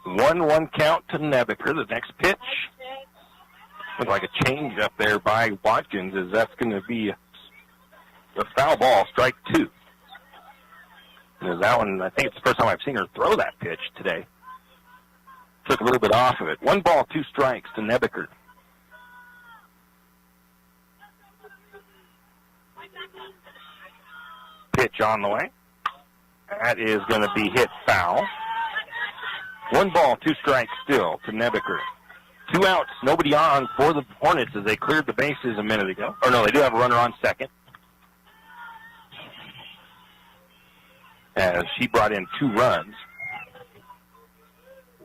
One count to Nebeker. The next pitch looks like a change up there by Watkins, as that's going to be a foul ball, strike 2. And that one, I think it's the first time I've seen her throw that pitch today. Took a little bit off of it. 1 ball, 2 strikes to Nebeker. pitch on the way. That is going to be hit foul. 1 ball, 2 strikes still to Nebeker. 2 outs, nobody on for the Hornets as they cleared the bases a minute ago. Or no, they do have a runner on second. As she brought in 2 runs.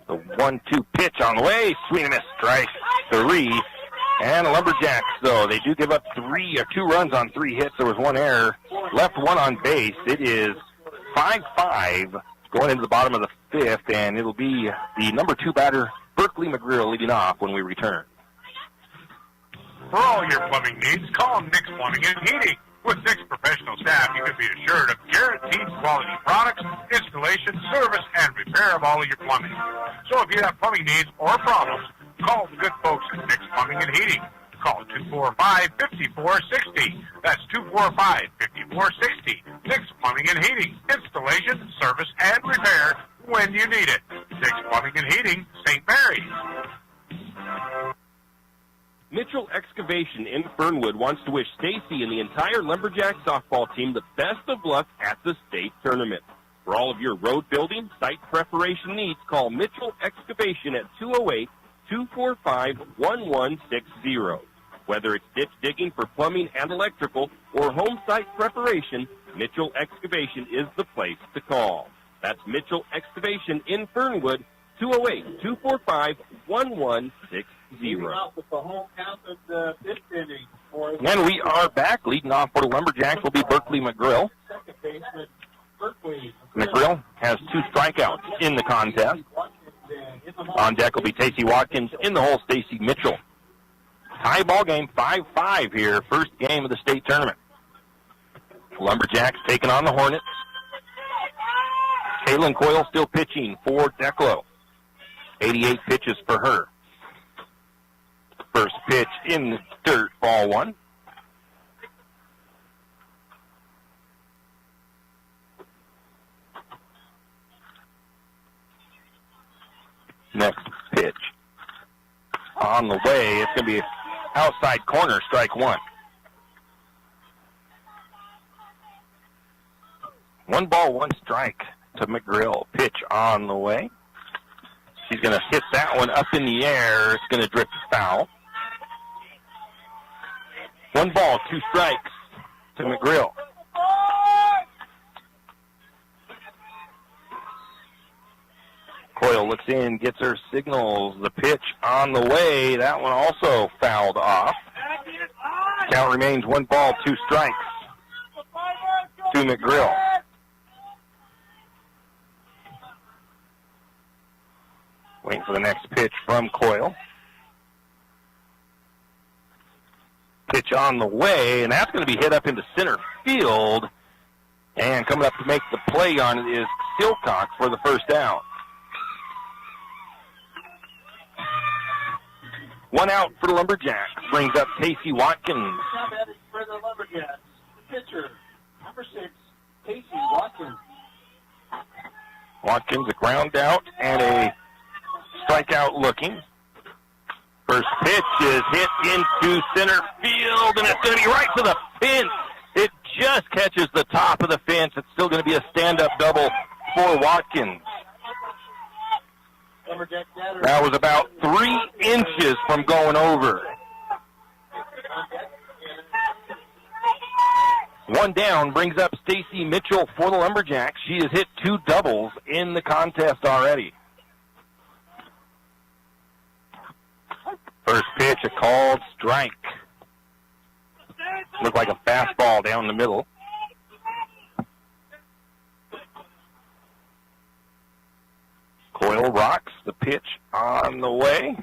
The 1-2 pitch on the way. Swing and miss. Strike 3. And the Lumberjacks, though, they do give up 2 runs on 3 hits. There was 1 error. Left 1 on base. It is 5-5 going into the bottom of the 5th, and it'll be the number 2 batter, Berkeley McGrill, leading off when we return. For all your plumbing needs, call Nick's Plumbing and Heating. With Nick's professional staff, you can be assured of guaranteed quality products, installation, service, and repair of all of your plumbing. So if you have plumbing needs or problems, call the good folks at Nick's Plumbing and Heating. Call 245-5460. That's 245-5460. Nick's Plumbing and Heating. Installation, service, and repair when you need it. Nick's Plumbing and Heating, St. Mary's. Mitchell Excavation in Fernwood wants to wish Stacy and the entire Lumberjack softball team the best of luck at the state tournament. For all of your road building, site preparation needs, call Mitchell Excavation at 208-245-1160. Whether it's ditch digging for plumbing and electrical or home site preparation, Mitchell Excavation is the place to call. That's Mitchell Excavation in Fernwood, 208-245-1160. And we are back. Leading off for the Lumberjacks will be Berkeley McGrill. McGrill has 2 strikeouts in the contest. On deck will be Tacey Watkins. In the hole, Stacy Mitchell. Tie ball game, 5-5 here. First game of the state tournament. Lumberjacks taking on the Hornets. Kaylin Coyle still pitching for Declo. 88 pitches for her. First pitch in the dirt, ball 1. Next pitch. On the way, it's going to be outside corner, strike 1. 1 ball, 1 strike to McGrill. Pitch on the way. She's going to hit that one up in the air. It's going to drift foul. 1 ball, 2 strikes to McGrill. Coyle looks in, gets her signals. The pitch on the way. That one also fouled off. Count remains 1 ball, 2 strikes to McGrill. Waiting for the next pitch from Coyle. Pitch on the way, and that's going to be hit up into center field. And coming up to make the play on it is Silcock for the first out. 1 out for the Lumberjacks. Brings up Casey Watkins. Now batting for the Lumberjacks. The pitcher, number 6, Casey Watkins. Watkins, a ground out and a strikeout looking. First pitch is hit into center field, and it's going to be right to the fence. It just catches the top of the fence. It's still going to be a stand-up double for Watkins. That was about 3 inches from going over. 1 down brings up Stacy Mitchell for the Lumberjacks. She has hit 2 doubles in the contest already. First pitch, a called strike. Looked like a fastball down the middle. Coyle rocks the pitch on the way.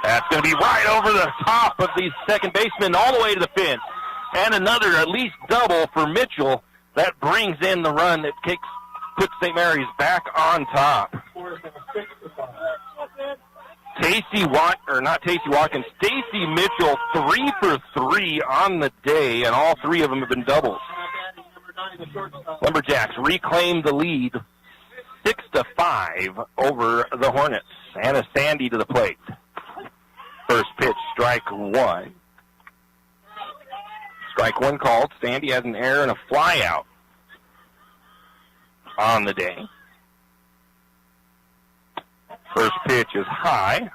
That's going to be right over the top of the second baseman all the way to the fence. And another at least double for Mitchell. That brings in the run that puts St. Mary's back on top. Stacy Mitchell 3 for 3 on the day, and all 3 of them have been doubles. Lumberjacks reclaim the lead 6-5 over the Hornets. Anna Sandy to the plate. First pitch, strike 1. Strike 1 called. Sandy has an error and a fly out. on the day. First pitch is high.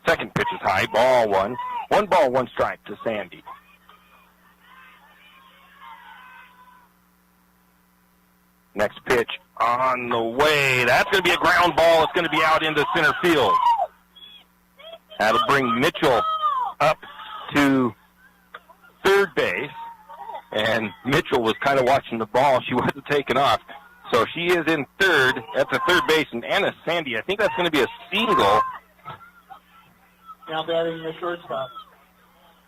Second pitch is high. Ball one. 1 ball, 1 strike to Sandy. Next pitch on the way. That's going to be a ground ball. It's going to be out into center field. That'll bring Mitchell up to third base. And Mitchell was kind of watching the ball. She wasn't taking off. So she is in third at the third base. And Anna Sandy, I think that's going to be a single. Now batting the shortstop.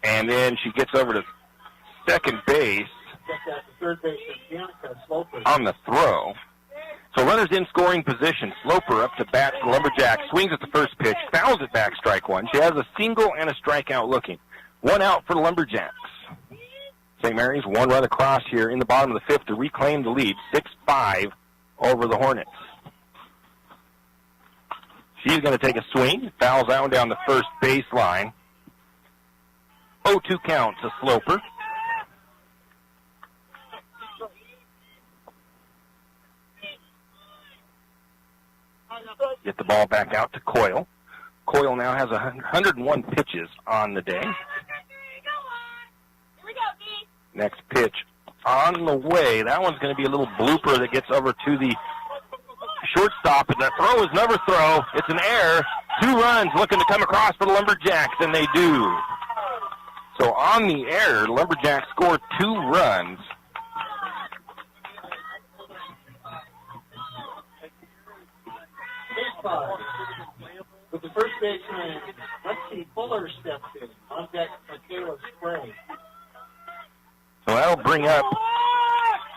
And then she gets over to second base. At the third base of Sloper. On the throw. So runners in scoring position. Sloper up to bat for Lumberjacks. Swings at the first pitch. Fouls it back, strike one. She has a single and a strikeout looking. 1 out for the Lumberjacks. St. Mary's 1 run across here in the bottom of the 5th to reclaim the lead. 6-5 over the Hornets. She's going to take a swing. Fouls that one down the first baseline. 0-2 count to Sloper. Get the ball back out to Coyle. Coyle now has 101 pitches on the day. Next pitch on the way. That one's going to be a little blooper that gets over to the shortstop. And that throw is never throw. It's an error. 2 runs looking to come across for the Lumberjacks, and they do. So on the error, Lumberjacks scored 2 runs. With the first baseman, let's see, Fuller steps in. On deck, Michaela Spray. So that'll bring up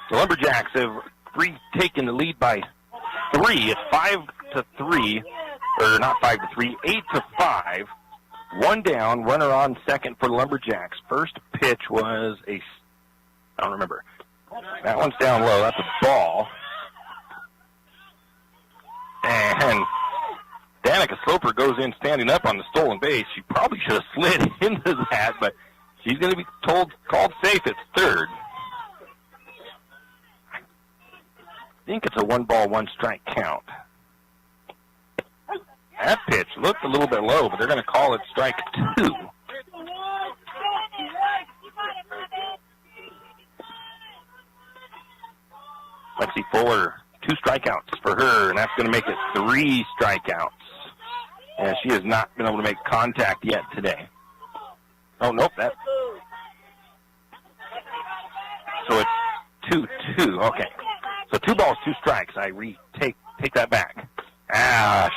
the Lumberjacks have retaken the lead by 3. It's 5-3, or not 5-3, 8-5. 1 down, runner on second for the Lumberjacks. First pitch was I don't remember. That one's down low. That's a ball. And Danica Sloper goes in standing up on the stolen base. She probably should have slid into that, but she's going to be called safe at third. I think it's a 1 ball, 1 strike count. That pitch looked a little bit low, but they're going to call it strike 2. Lexi Fuller, 2 strikeouts for her, and that's going to make it 3 strikeouts. And she has not been able to make contact yet today. Oh, nope. So it's 2-2. Okay. So 2 balls, 2 strikes. I take that back.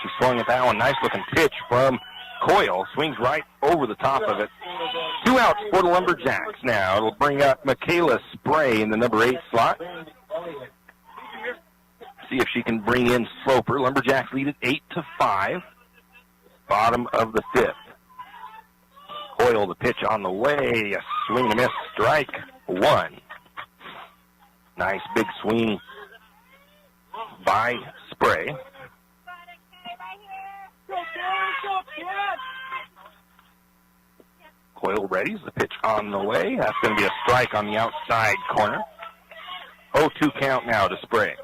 She swung at that one. Nice looking pitch from Coyle. Swings right over the top of it. 2 outs for the Lumberjacks now. It'll bring up Michaela Spray in the number 8 slot. See if she can bring in Sloper. Lumberjacks lead at 8-5. Bottom of the 5th. Coyle, the pitch on the way. A swing and a miss. Strike 1. Nice big swing by Spray. Coyle readies the pitch on the way. That's going to be a strike on the outside corner. 0-2 count now to Spray.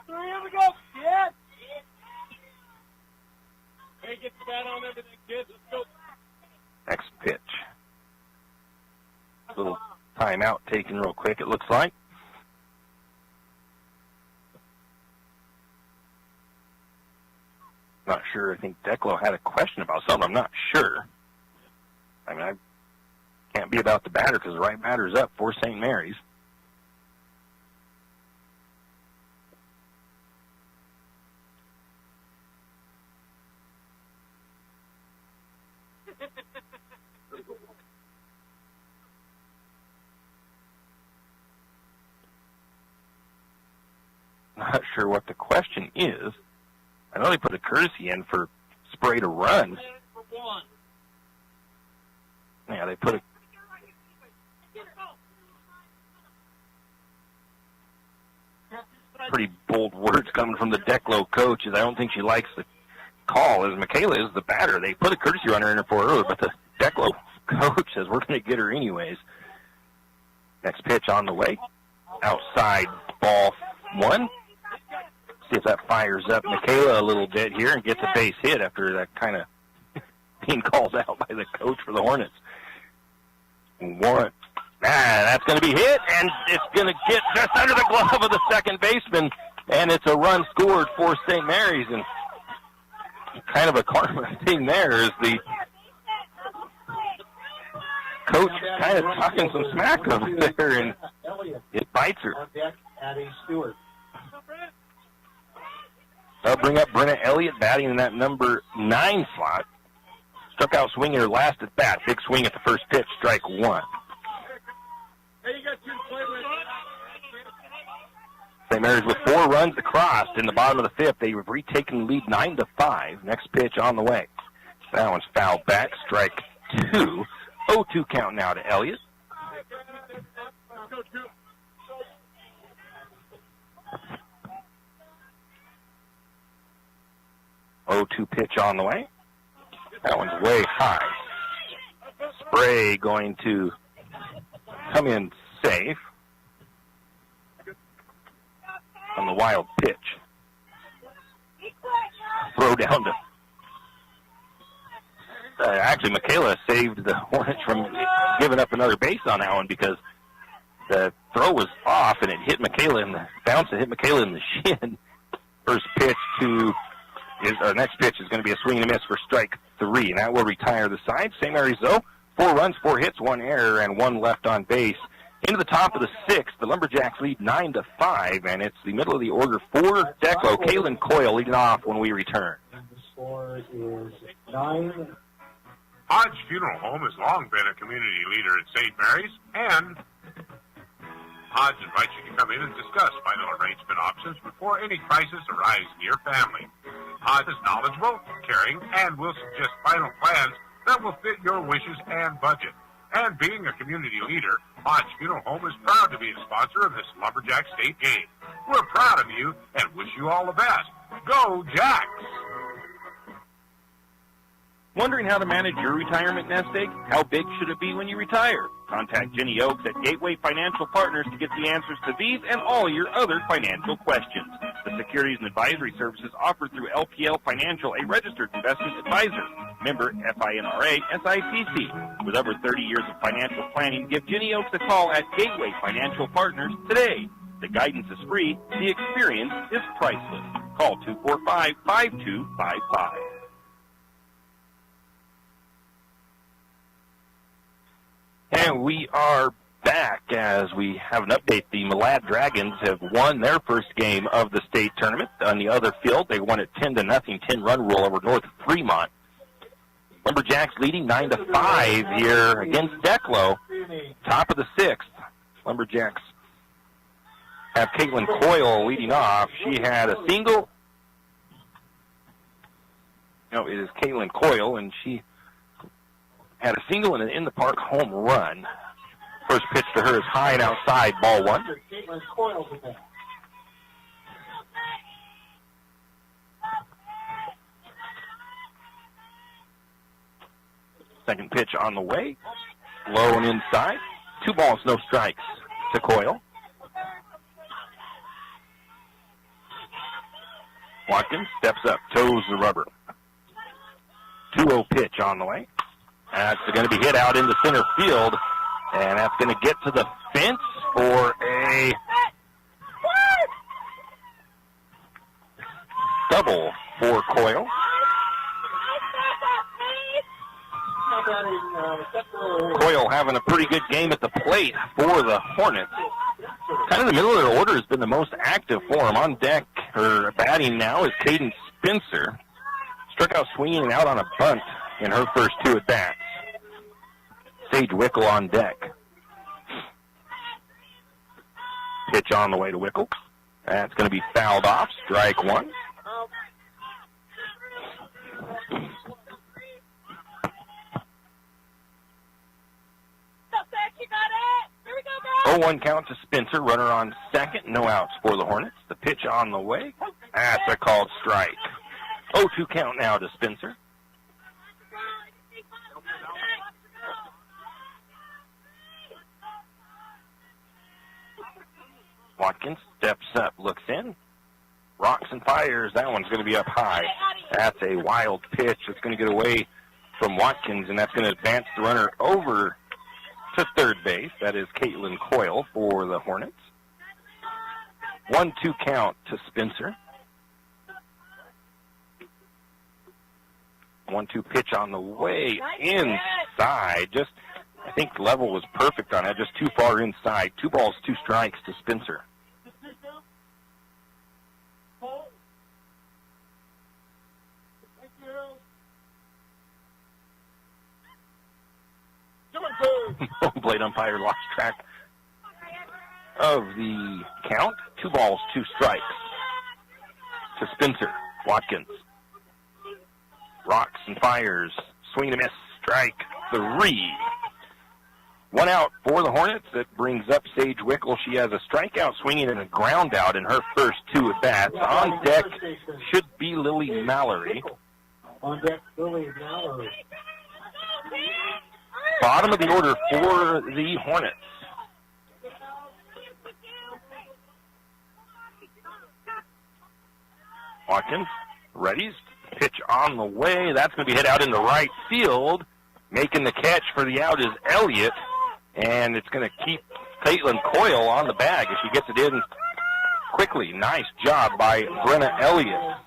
Here we go, kid. Hey, get the bat on everything, kids. Let's go. Next pitch. Little timeout taken real quick, it looks like. Not sure. I think Declo had a question about something. I'm not sure. I mean, I can't be about the batter because the right batter's up for St. Mary's. Not sure what the question is. I know they put a courtesy in for Spray to run. Yeah, they put a... Pretty bold words coming from the Declo coach. I don't think she likes the call. As Michaela is the batter, they put a courtesy runner in for her, but the Declo coach says we're going to get her anyways. Next pitch on the way. outside, ball one. See if that fires up Michaela a little bit here and gets a base hit after that kind of being called out by the coach for the Hornets. One. That's going to be hit, and it's going to get just under the glove of the second baseman, and it's a run scored for St. Mary's. And kind of a karma thing there is the coach kind of talking some smack over there, and it bites her. They'll bring up Brenna Elliott batting in that number 9 slot. Struck out swinging her last at bat. Big swing at the first pitch, strike one. St. Mary's with 4 runs across in the bottom of the 5th. They have retaken the lead 9-5. Next pitch on the way. That one's fouled back, strike 2. 0-2 count now to Elliott. Oh, 2 pitch on the way. That one's way high. Spray going to come in safe on the wild pitch. Throw down to... actually, Michaela saved the Hornets from giving up another base on that one because the throw was off and it hit Michaela in the bounce. It hit Michaela in the shin. First pitch to... next pitch is going to be a swing and a miss for strike 3, and that will retire the side. St. Mary's, though, 4 runs, 4 hits, 1 error, and 1 left on base. Into the top of the 6th, the Lumberjacks lead 9-5, and it's the middle of the order for Declo. Kaylin Coyle leading off when we return. And the score is 9. Hodge Funeral Home has long been a community leader at St. Mary's, and Hodge invites you to come in and discuss final arrangement options before any crisis arises in your family. Hodge is knowledgeable, caring, and will suggest final plans that will fit your wishes and budget. And being a community leader, Hodge Funeral Home is proud to be a sponsor of this Lumberjack State game. We're proud of you and wish you all the best. Go Jacks! Wondering how to manage your retirement nest egg? How big should it be when you retire? Contact Jenny Oakes at Gateway Financial Partners to get the answers to these and all your other financial questions. The securities and advisory services offered through LPL Financial, a registered investment advisor. Member FINRA SIPC. With over 30 years of financial planning, give Jenny Oakes a call at Gateway Financial Partners today. The guidance is free. The experience is priceless. Call 245-5255. And we are back as we have an update. The Malad Dragons have won their first game of the state tournament. On the other field, they won it 10-0, 10-run roll over North Fremont. Lumberjacks leading 9-5 here against Declo. Top of the 6th. Lumberjacks have Caitlin Coyle leading off. She had a single. No, it is Caitlin Coyle, and she had a single and an in-the-park home run. First pitch to her is high and outside, ball 1. Second pitch on the way, low and inside. 2 balls, no strikes to Coyle. Watkins steps up, toes the rubber. 2-0 pitch on the way. That's going to be hit out into center field, and that's going to get to the fence for a double for Coyle. Coyle having a pretty good game at the plate for the Hornets. Kind of the middle of their order has been the most active for him. On deck, or batting now, is Caden Spencer. Struck out swinging out on a bunt in her first 2 at-bats. Sage Wickel on deck. Pitch on the way to Wickel. That's going to be fouled off. Strike 1. 0-1 count to Spencer. Runner on second. No outs for the Hornets. The pitch on the way. That's a called strike. 0-2 count now to Spencer. Watkins steps up, looks in, rocks and fires. That one's going to be up high. That's a wild pitch. It's going to get away from Watkins, and that's going to advance the runner over to third base. That is Caitlin Coyle for the Hornets. 1-2 count to Spencer. 1-2 pitch on the way inside. Just, I think the level was perfect on that, just too far inside. 2 balls, 2 strikes to Spencer. Blade umpire lost track of the count. 2 balls, 2 strikes to Spencer. Watkins rocks and fires. Swing and a miss. Strike 3. 1 out for the Hornets. That brings up Sage Wickle. She has a strikeout swinging and a ground out in her first 2 at-bats. On deck should be Lily Mallory. On deck, Lily Mallory. Bottom of the order for the Hornets. Watkins readies. Pitch on the way. That's going to be hit out into right field. Making the catch for the out is Elliott. And it's going to keep Caitlin Coyle on the bag as she gets it in quickly. Nice job by Brenna Elliott.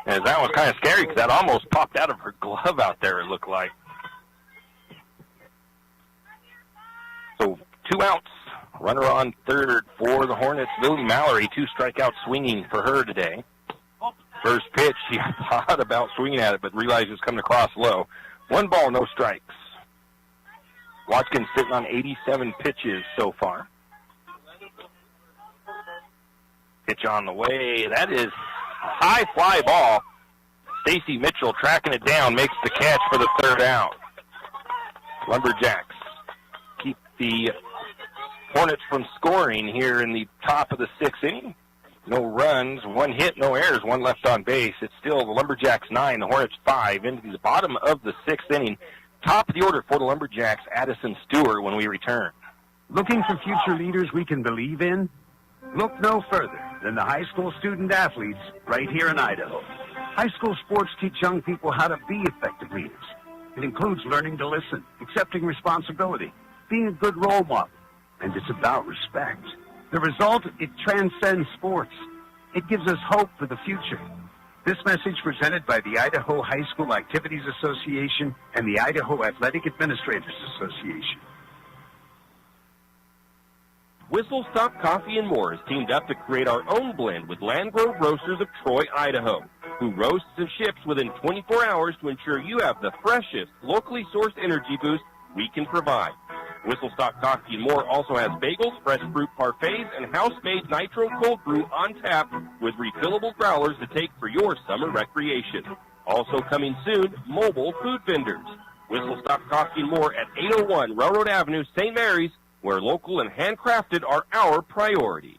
As that was kind of scary because that almost popped out of her glove out there, it looked like. So 2 outs. Runner on third for the Hornets. Lily Mallory, 2 strikeouts swinging for her today. First pitch, she thought about swinging at it, but realized it was coming across low. 1 ball, no strikes. Watkins sitting on 87 pitches so far. Pitch on the way. That is high fly ball. Stacy Mitchell tracking it down, makes the catch for the 3rd out. Lumberjacks keep the Hornets from scoring here in the top of the 6th inning. No runs, 1 hit, no errors, 1 left on base. It's still the Lumberjacks 9, the Hornets 5 into the bottom of the 6th inning. Top of the order for the Lumberjacks, Addison Stewart, when we return. Looking for future leaders we can believe in? Look no further than the high school student athletes right here in Idaho. High school sports teach young people how to be effective leaders. It includes learning to listen, accepting responsibility, being a good role model, and it's about respect. The result, it transcends sports. It gives us hope for the future. This message presented by the Idaho High School Activities Association and the Idaho Athletic Administrators Association. Whistle Stop Coffee and More has teamed up to create our own blend with Landgrove Roasters of Troy, Idaho, who roasts and ships within 24 hours to ensure you have the freshest, locally sourced energy boost we can provide. Whistle Stop Coffee and More also has bagels, fresh fruit parfaits, and house-made nitro cold brew on tap with refillable growlers to take for your summer recreation. Also coming soon, mobile food vendors. Whistle Stop Coffee and More at 801 Railroad Avenue, St. Mary's, where local and handcrafted are our priority.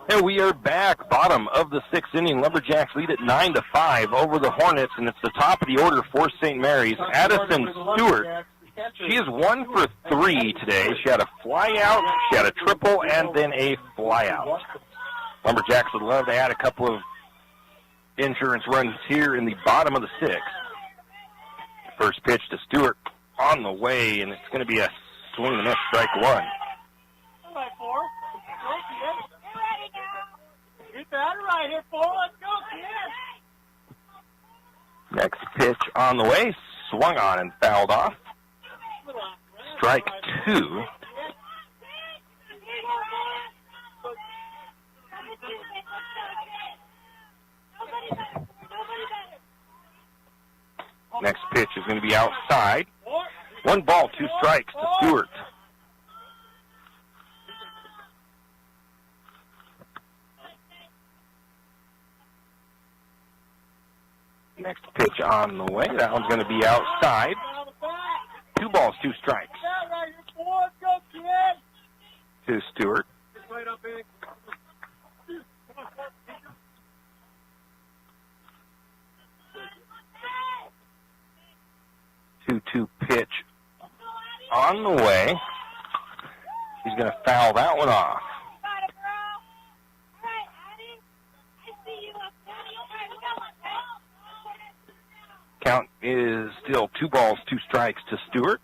And we are back, bottom of the 6th inning. Lumberjacks lead at 9-5 over the Hornets, and it's the top of the order for St. Mary's. Addison Stewart, she is 1 for 3 today. She had a fly out, she had a triple, and then a fly out. Lumberjacks would love to add a couple of insurance runs here in the bottom of the 6th. First pitch to Stewart on the way, and it's going to be a swing and a miss, strike 1. Get that right here, 4. Let's go, kid. Next pitch on the way, swung on and fouled off. Strike 2. Next pitch is going to be outside. 1 ball, 2 strikes to Stewart. Next pitch on the way. That one's going to be outside. 2 balls, 2 strikes to Stewart. 2-2 pitch on the way. He's going to foul that one off. Count is still 2 balls, 2 strikes to Stewart.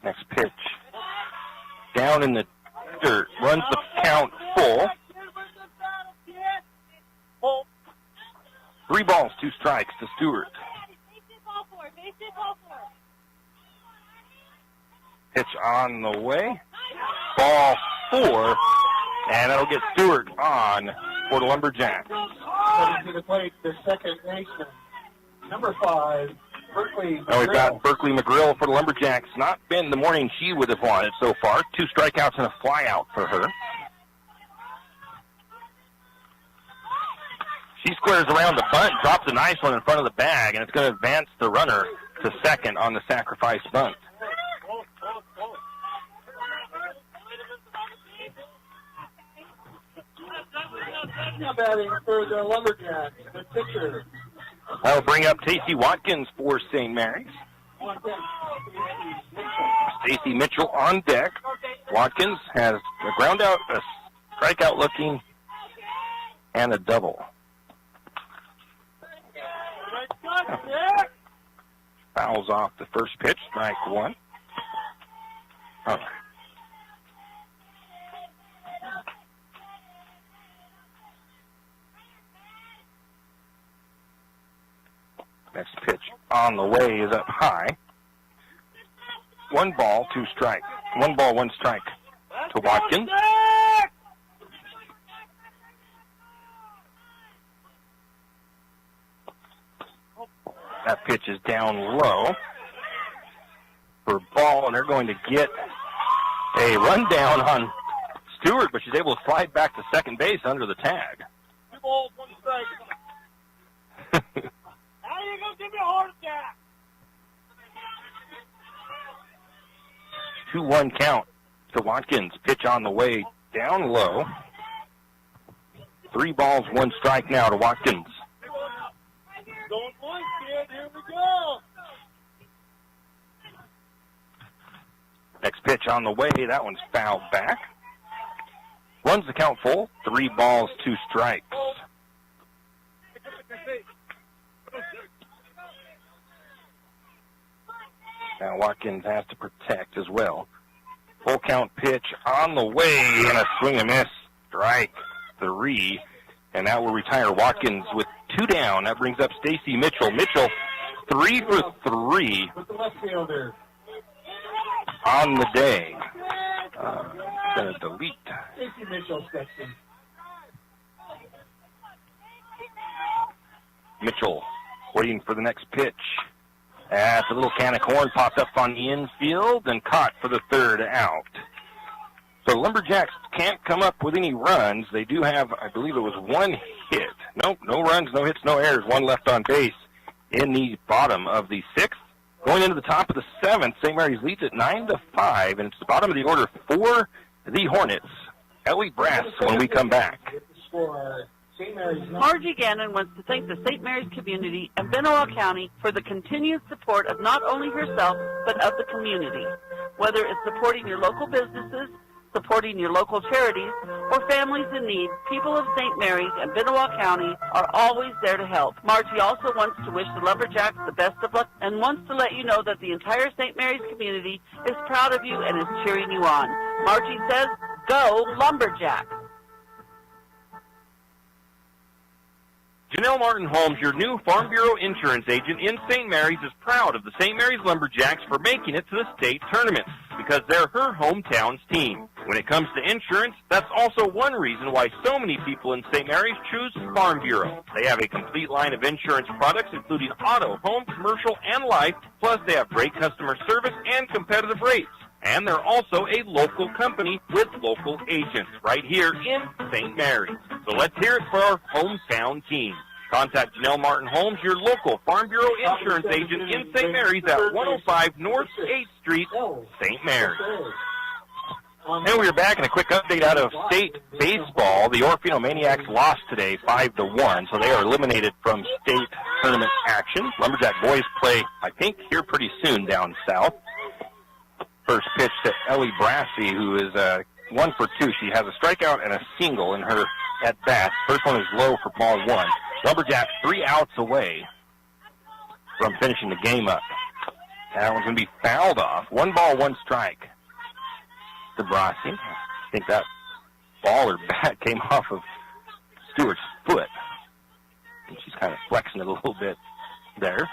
Next pitch. Down in the dirt. Runs the count full. 3 balls, 2 strikes to Stewart. Pitch on the way. Ball 4. And it'll get Stewart on for the Lumberjacks. Coming to the plate, the second baseman, number 5, Berkeley. Now we've got Berkeley McGrill for the Lumberjacks. Not been the morning she would have wanted so far. 2 strikeouts and a flyout for her. She squares around the bunt, drops a nice one in front of the bag, and it's going to advance the runner to second on the sacrifice bunt. Now batting for the Lumberjacks, the pitcher. That'll bring up Tacey Watkins for St. Mary's. Stacey Mitchell on deck. Watkins has a ground out, a strikeout looking, and a double. Fouls off the first pitch, strike 1. Oh. Next pitch on the way is up high. 1 ball, 2 strike. 1 ball, 1 strike to Watkins. That pitch is down low for ball, and they're going to get a rundown on Stewart, but she's able to slide back to second base under the tag. 2 balls, 1 strike. How are you going to give me a heart attack? 2-1 count to Watkins. Pitch on the way, down low. 3 balls, 1 strike now to Watkins. Going one, kid. Here we go. Next pitch on the way. That one's fouled back. Runs the count full. 3 balls, 2 strikes. Now Watkins has to protect as well. Full count pitch on the way, and a swing and miss. Strike 3. And that will retire Watkins with 2 down. That brings up Stacey Mitchell. Mitchell, 3 for 3 With the left fielder. on the day. Going to delete. Stacey Mitchell steps in. Mitchell waiting for the next pitch. As the little can of corn popped up on the infield and caught for the 3rd out. So Lumberjacks can't come up with any runs. They do have, I believe it was 1 hit. Nope, no runs, no hits, no errors. 1 left on base in the bottom of the 6th. Going into the top of the 7th, St. Mary's leads at 9-5, and it's the bottom of the order for the Hornets. Ellie Brass when we come back. Margie Gannon wants to thank the St. Mary's community and Benoit County for the continued support of not only herself, but of the community. Whether it's supporting your local businesses, supporting your local charities, or families in need, people of St. Mary's and Benoit County are always there to help. Margie also wants to wish the Lumberjacks the best of luck and wants to let you know that the entire St. Mary's community is proud of you and is cheering you on. Margie says, go Lumberjacks! Janelle Martin Holmes, your new Farm Bureau insurance agent in St. Mary's, is proud of the St. Mary's Lumberjacks for making it to the state tournament because they're her hometown's team. When it comes to insurance, that's also one reason why so many people in St. Mary's choose Farm Bureau. They have a complete line of insurance products, including auto, home, commercial, and life, plus they have great customer service and competitive rates. And they're also a local company with local agents right here in St. Mary's. So let's hear it for our hometown team. Contact Janelle Martin Holmes, your local Farm Bureau insurance agent in St. Mary's at 105 North 8th Street, St. Mary's. And we are back, and a quick update out of state baseball. The Orofino Maniacs lost today 5-1, so they are eliminated from state tournament action. Lumberjack boys play, I think, here pretty soon down south. First pitch to Ellie Brassey, who is 1 for 2. She has a strikeout and a single in her at-bat. First one is low for ball 1. Lumberjack 3 outs away from finishing the game up. That one's going to be fouled off. 1 ball, 1 strike. To Brassey. I think that ball or bat came off of Stewart's foot. And she's kind of flexing it a little bit there.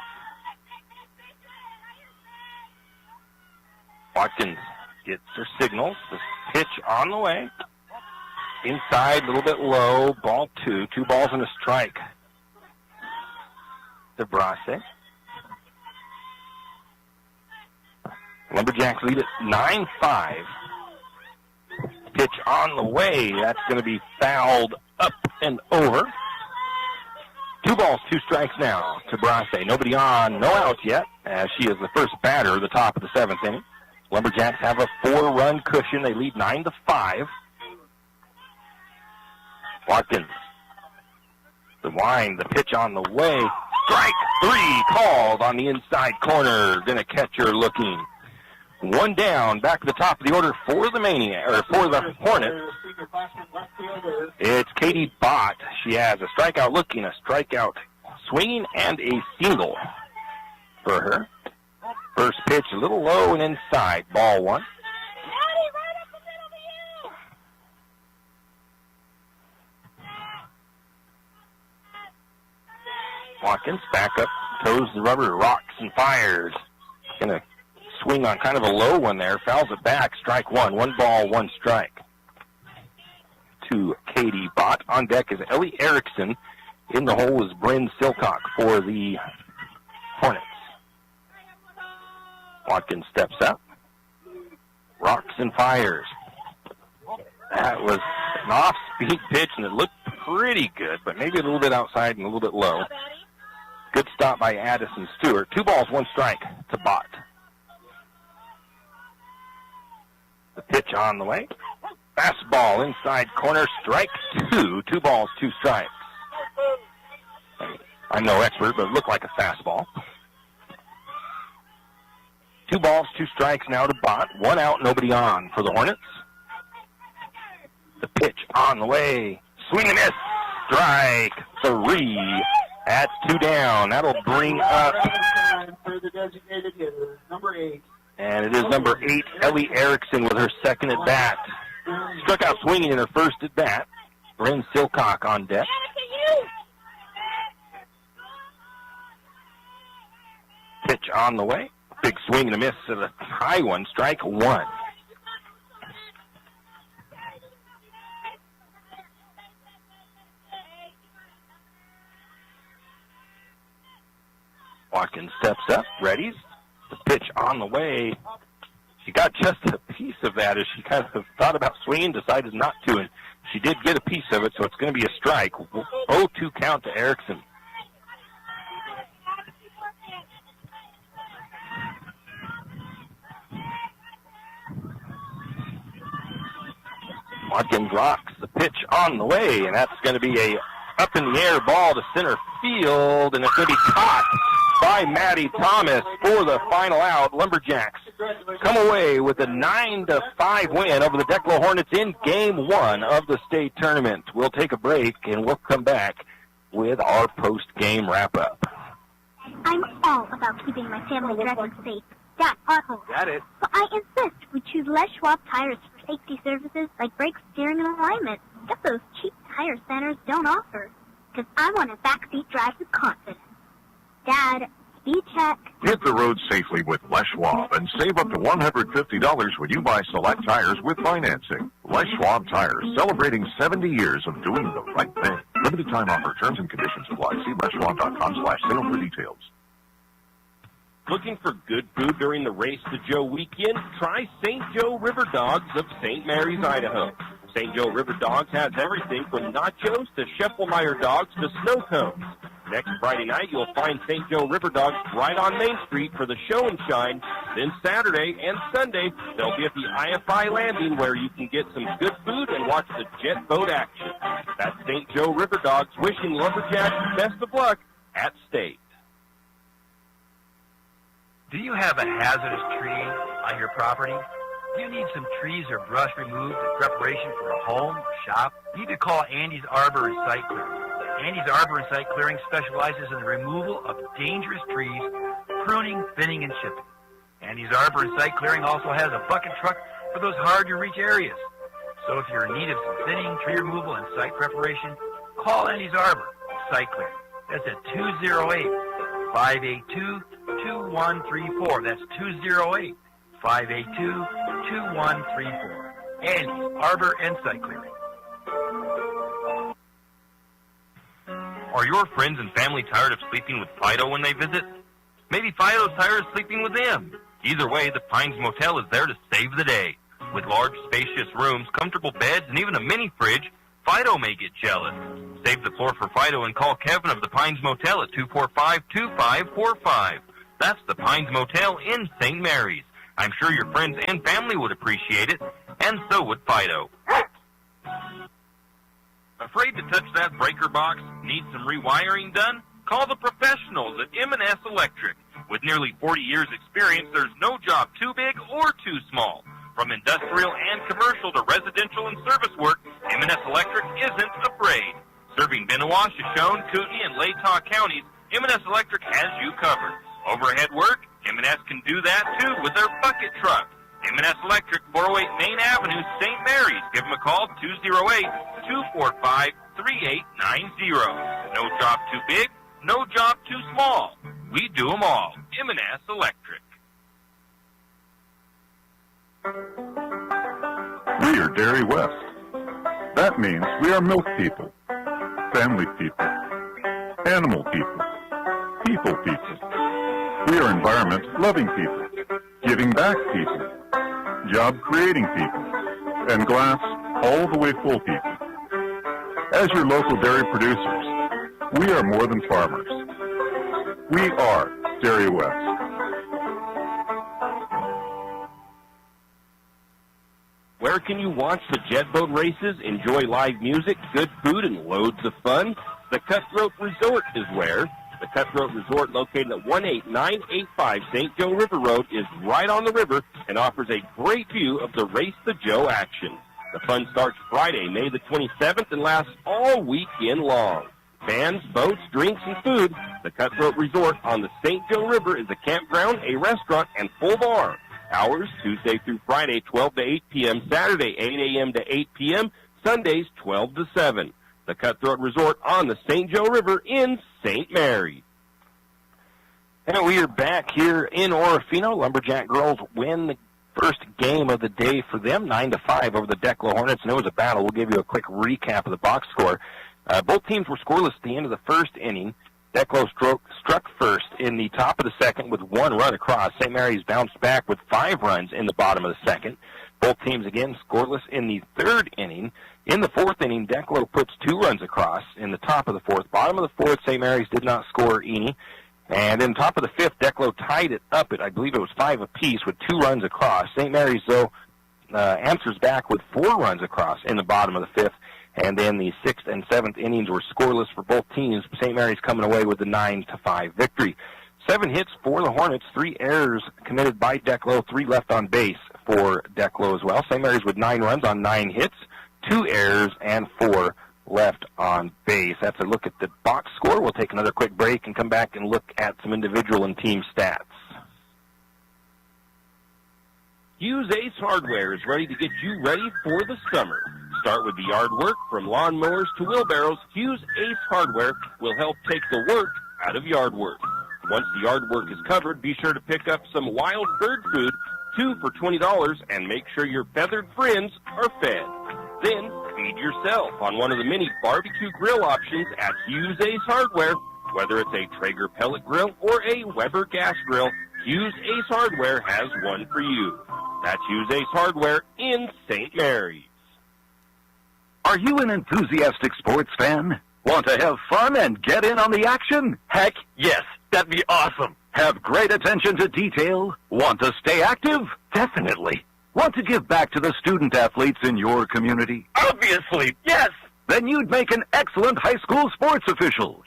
Watkins gets her signals. This pitch on the way. Inside, a little bit low. Ball 2. 2 balls and a strike. To Brassey. Lumberjacks lead at 9-5. Pitch on the way. That's going to be fouled up and over. 2 balls, 2 strikes now to Brassey. Nobody on, no outs yet, as she is the first batter at the top of the 7th inning. Lumberjacks have a 4-run cushion. They lead 9-5. Watkins. The wind, the pitch on the way. Strike 3 called on the inside corner. Then a catcher looking. 1 down, back to the top of the order for the for the Hornets. It's Katie Bott. She has a strikeout looking, a strikeout swinging, and a single for her. First pitch a little low and inside, ball 1. Watkins back up, toes the rubber, rocks and fires. Gonna swing on kind of a low one there, fouls it back, strike 1. 1 ball, 1 strike to Katie Bott. On deck is Ellie Erickson. In the hole is Bryn Silcock for the Hornets. Watkins steps up, rocks and fires. That was an off-speed pitch, and it looked pretty good, but maybe a little bit outside and a little bit low. Good stop by Addison Stewart. 2 balls, 1 strike to Bott. The pitch on the way. Fastball inside corner, strike 2. 2 balls, 2 strikes. I'm no expert, but it looked like a fastball. 2 balls, 2 strikes now to Bott. 1 out, nobody on for the Hornets. The pitch on the way. Swing and miss. Strike 3. That's 2 down. That'll bring up. For the designated hitter, number 8. And it is number 8, Ellie Erickson, with her second at bat. Struck out swinging in her first at bat. Bryn Silcock on deck. Pitch on the way. Big swing and a miss to the high one. Strike 1. Watkins steps up, readies. The pitch on the way. She got just a piece of that as she kind of thought about swinging, decided not to, and she did get a piece of it, so it's going to be a strike. 0-2 count to Erickson. Watkins rocks. The pitch on the way, and that's going to be a up-in-the-air ball to center field, and it's going to be caught by Maddie Thomas for the final out. Lumberjacks come away with a 9-5 win over the Declo Hornets in Game 1 of the state tournament. We'll take a break, and we'll come back with our post-game wrap-up. I'm all about keeping my family driving safe. Dad, pothole. Got it. But I insist we choose Les Schwab tires for safety services like brake, steering, and alignment. Stuff those cheap tire centers don't offer. Because I want a backseat drive with confidence. Dad, speed check. Hit the road safely with Les Schwab and save up to $150 when you buy select tires with financing. Les Schwab Tires, celebrating 70 years of doing the right thing. Limited time offer. Terms and conditions apply. See leschwab.com/sale for details. Looking for good food during the Race to Joe weekend? Try St. Joe River Dogs of St. Mary's, Idaho. St. Joe River Dogs has everything from nachos to Scheffelmeyer dogs to snow cones. Next Friday night, you'll find St. Joe River Dogs right on Main Street for the show and shine Then Saturday and Sunday, they'll be at the IFI Landing where you can get some good food and watch the jet boat action. That's St. Joe River Dogs wishing Lumberjacks best of luck at State. Do you have a hazardous tree on your property? Do you need some trees or brush removed in preparation for a home or shop? You need to call Andy's Arbor and Site Clearing. Andy's Arbor and Site Clearing specializes in the removal of dangerous trees, pruning, thinning, and chipping. Andy's Arbor and Site Clearing also has a bucket truck for those hard-to-reach areas. So if you're in need of some thinning, tree removal, and site preparation, call Andy's Arbor and Site Clearing. That's at 208-582-2134. That's 208-582-2134. Andy's Arbor and Site Clearing. Are your friends and family tired of sleeping with Fido when they visit? Maybe Fido's tired of sleeping with them. Either way, the Pines Motel is there to save the day. With large, spacious rooms, comfortable beds, and even a mini fridge, Fido may get jealous. Save the floor for Fido and call Kevin of the Pines Motel at 245-2545. That's the Pines Motel in St. Mary's. I'm sure your friends and family would appreciate it, and so would Fido. Afraid to touch that breaker box? Need some rewiring done? Call the professionals at M&S Electric. With nearly 40 years' experience, there's no job too big or too small. From industrial and commercial to residential and service work, M&S Electric isn't afraid. Serving Benoit, Shoshone, Kootenai, and Latah counties, M&S Electric has you covered. Overhead work? M&S can do that too with their bucket truck. M&S Electric, 408 Main Avenue, St. Mary's. Give them a call, 208-245-3890. No job too big, no job too small. We do them all. M&S Electric. We are Dairy West. That means we are milk people, family people, animal people, people people. We are environment-loving people, giving-back people, job-creating people, and glass all-the-way full people. As your local dairy producers, we are more than farmers. We are Dairy West. Where can you watch the jet boat races, enjoy live music, good food, and loads of fun? The Cutthroat Resort is where. The Cutthroat Resort, located at 18985 St. Joe River Road, is right on the river and offers a great view of the Race the Joe action. The fun starts Friday, May the 27th, and lasts all weekend long. Bands, boats, drinks, and food. The Cutthroat Resort on the St. Joe River is a campground, a restaurant, and full bar. Hours, Tuesday through Friday, 12 to 8 p.m., Saturday, 8 a.m. to 8 p.m., Sundays, 12 to 7. The Cutthroat Resort on the St. Joe River in St. Mary. And we are back here in Orofino. Lumberjack girls win the first game of the day for them, 9-5 over the Declo Hornets, and it was a battle. We'll give you a quick recap of the box score. Both teams were scoreless at the end of the first inning. Declo struck first in the top of the second with one run across. St. Mary's bounced back with 5 runs in the bottom of the second. Both teams again scoreless in the third inning. In the fourth inning, Declo puts 2 runs across in the top of the fourth. Bottom of the fourth, St. Mary's did not score any. And in top of the fifth, Declo tied it up at, I believe it was 5 apiece with 2 runs across. St. Mary's, though, answers back with 4 runs across in the bottom of the fifth. And then the sixth and seventh innings were scoreless for both teams. St. Mary's coming away with the 9-5 victory. 7 hits for the Hornets, 3 errors committed by Declo, 3 left on base for Declo as well. St. Mary's with 9 runs on 9 hits, 2 errors, and 4 left on base. That's a look at the box score. We'll take another quick break and come back and look at some individual and team stats. Hughes Ace Hardware is ready to get you ready for the summer. Start with the yard work. From lawnmowers to wheelbarrows, Hughes Ace Hardware will help take the work out of yard work. Once the yard work is covered, be sure to pick up some wild bird food, 2 for $20, and make sure your feathered friends are fed. Then feed yourself on one of the many barbecue grill options at Hughes Ace Hardware. Whether it's a Traeger pellet grill or a Weber gas grill, Hughes Ace Hardware has one for you. That's Hughes Ace Hardware in St. Mary's. Are you an enthusiastic sports fan? Want to have fun and get in on the action? Heck, yes. That'd be awesome. Have great attention to detail? Want to stay active? Definitely. Want to give back to the student athletes in your community? Obviously, yes. Then you'd make an excellent high school sports official.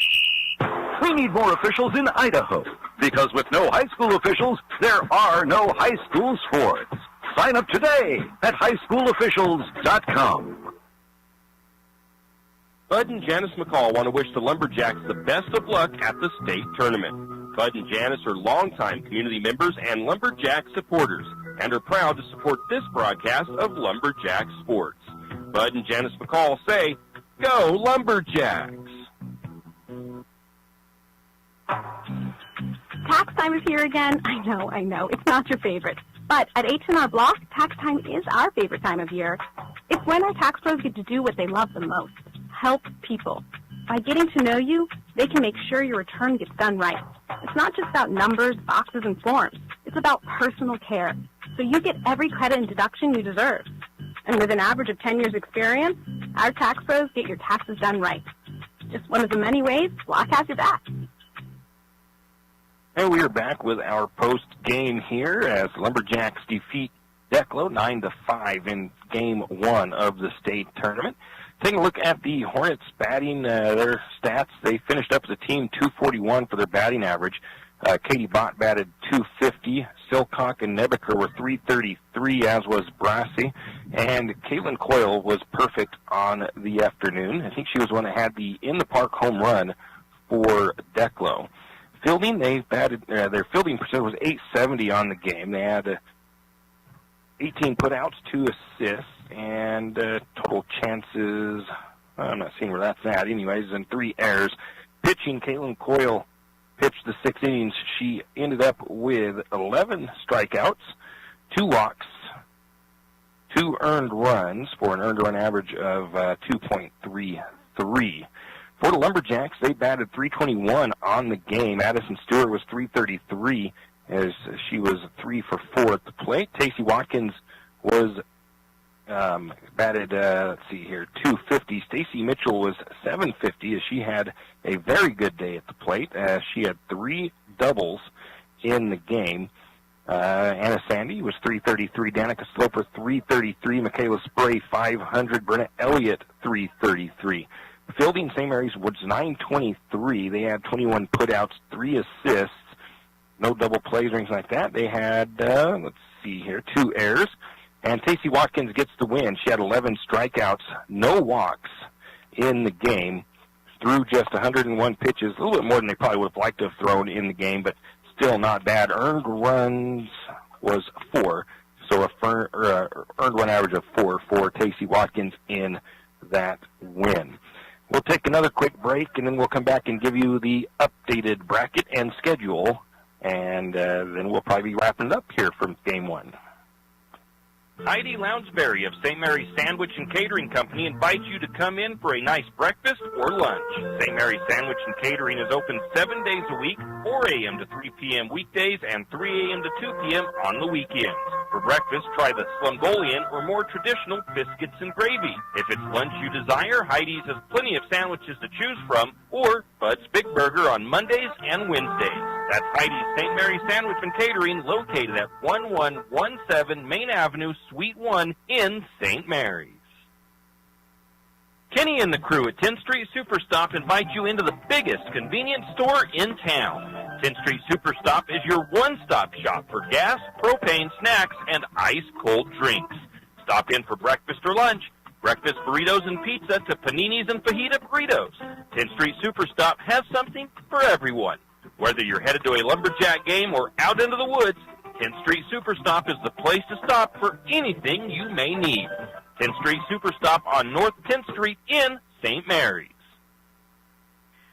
We need more officials in Idaho, because with no high school officials, there are no high school sports. Sign up today at highschoolofficials.com. Bud and Janice McCall want to wish the Lumberjacks the best of luck at the state tournament. Bud and Janice are longtime community members and Lumberjack supporters, and are proud to support this broadcast of Lumberjack Sports. Bud and Janice McCall say, "Go Lumberjacks!" Tax time is here again. I know. It's not your favorite. But at H&R Block, tax time is our favorite time of year. It's when our tax pros get to do what they love the most, help people. By getting to know you, they can make sure your return gets done right. It's not just about numbers, boxes, and forms. It's about personal care. So you get every credit and deduction you deserve. And with an average of 10 years experience, our tax pros get your taxes done right. Just one of the many ways Block has your back. And we are back with our post-game here as Lumberjacks defeat Declo 9-5 in Game 1 of the state tournament. Taking a look at the Hornets batting, their stats, they finished up as a team 241 for their batting average. Katie Bott batted 250. Silcock and Nebeker were 333, as was Brassi. And Caitlin Coyle was perfect on the afternoon. I think she was the one that had the in-the-park home run for Declo. Fielding, they batted, their fielding percentage was .870 on the game. They had 18 putouts, 2 assists, and total chances, I'm not seeing where that's at anyways, and 3 errors. Pitching, Caitlin Coyle pitched the 6 innings. She ended up with 11 strikeouts, 2 walks, 2 earned runs for an earned run average of 2.33. For the Lumberjacks, they batted .321 on the game. Addison Stewart was .333 as she was 3 for 4 at the plate. Tacey Watkins was batted, .250. Stacy Mitchell was .750 as she had a very good day at the plate. She had 3 doubles in the game. Anna Sandy was .333. Danica Sloper .333. Michaela Spray .500. Brenna Elliott .333. Fielding, St. Mary's was .923. They had 21 putouts, 3 assists, no double plays or anything like that. They had, 2 errors. And Tacey Watkins gets the win. She had 11 strikeouts, no walks in the game, threw just 101 pitches, a little bit more than they probably would have liked to have thrown in the game, but still not bad. Earned runs was 4, so a earned run average of 4 for Tacey Watkins in that win. We'll take another quick break, and then we'll come back and give you the updated bracket and schedule, and then we'll probably be wrapping it up here from Game 1. Heidi Lounsbury of St. Mary's Sandwich and Catering Company invites you to come in for a nice breakfast or lunch. St. Mary's Sandwich and Catering is open 7 days a week, 4 a.m. to 3 p.m. weekdays and 3 a.m. to 2 p.m. on the weekends. For breakfast, try the Slumgolian or more traditional biscuits and gravy. If it's lunch you desire, Heidi's has plenty of sandwiches to choose from, or Bud's Big Burger on Mondays and Wednesdays. That's Heidi's St. Mary's Sandwich and Catering, located at 1117 Main Avenue, Suite 1 in St. Mary's. Kenny and the crew at 10th Street Superstop invite you into the biggest convenience store in town. 10th Street Superstop is your one-stop shop for gas, propane, snacks, and ice-cold drinks. Stop in for breakfast or lunch, breakfast burritos and pizza to paninis and fajita burritos. 10th Street Superstop has something for everyone. Whether you're headed to a Lumberjack game or out into the woods, 10th Street Superstop is the place to stop for anything you may need. 10th Street Superstop on North 10th Street in St. Mary's.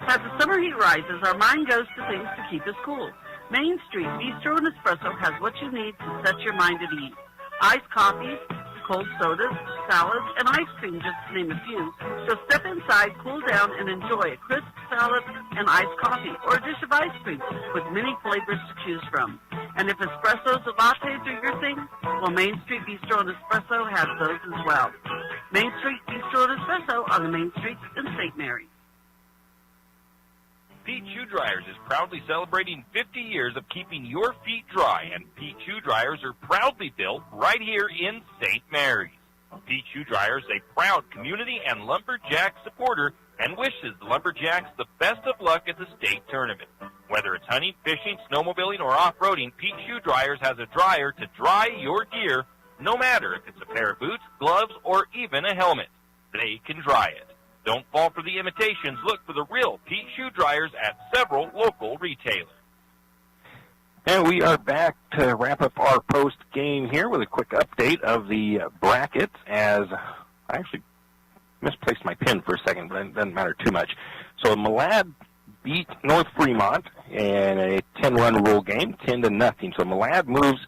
As the summer heat rises, our mind goes to things to keep us cool. Main Street Bistro and Espresso has what you need to set your mind at ease. Iced coffees, cold sodas, salads, and ice cream, just to name a few. So step inside, cool down, and enjoy a crisp salad and iced coffee, or a dish of ice cream with many flavors to choose from. And if espressos or lattes are your thing, well, Main Street Bistro and Espresso has those as well. Main Street Bistro and Espresso on the main streets in St. Mary's. Pete Shoe Dryers is proudly celebrating 50 years of keeping your feet dry, and Pete Shoe Dryers are proudly built right here in St. Mary's. Pete Shoe Dryers is a proud community and Lumberjack supporter and wishes the Lumberjacks the best of luck at the state tournament. Whether it's hunting, fishing, snowmobiling, or off-roading, Pete Shoe Dryers has a dryer to dry your gear, no matter if it's a pair of boots, gloves, or even a helmet. They can dry it. Don't fall for the imitations. Look for the real Pete Shoe Dryers at several local retailers. And we are back to wrap up our post-game here with a quick update of the brackets, as I actually misplaced my pen for a second, but it doesn't matter too much. So Malad beat North Fremont in a 10-run rule game, 10-0. So Malad moves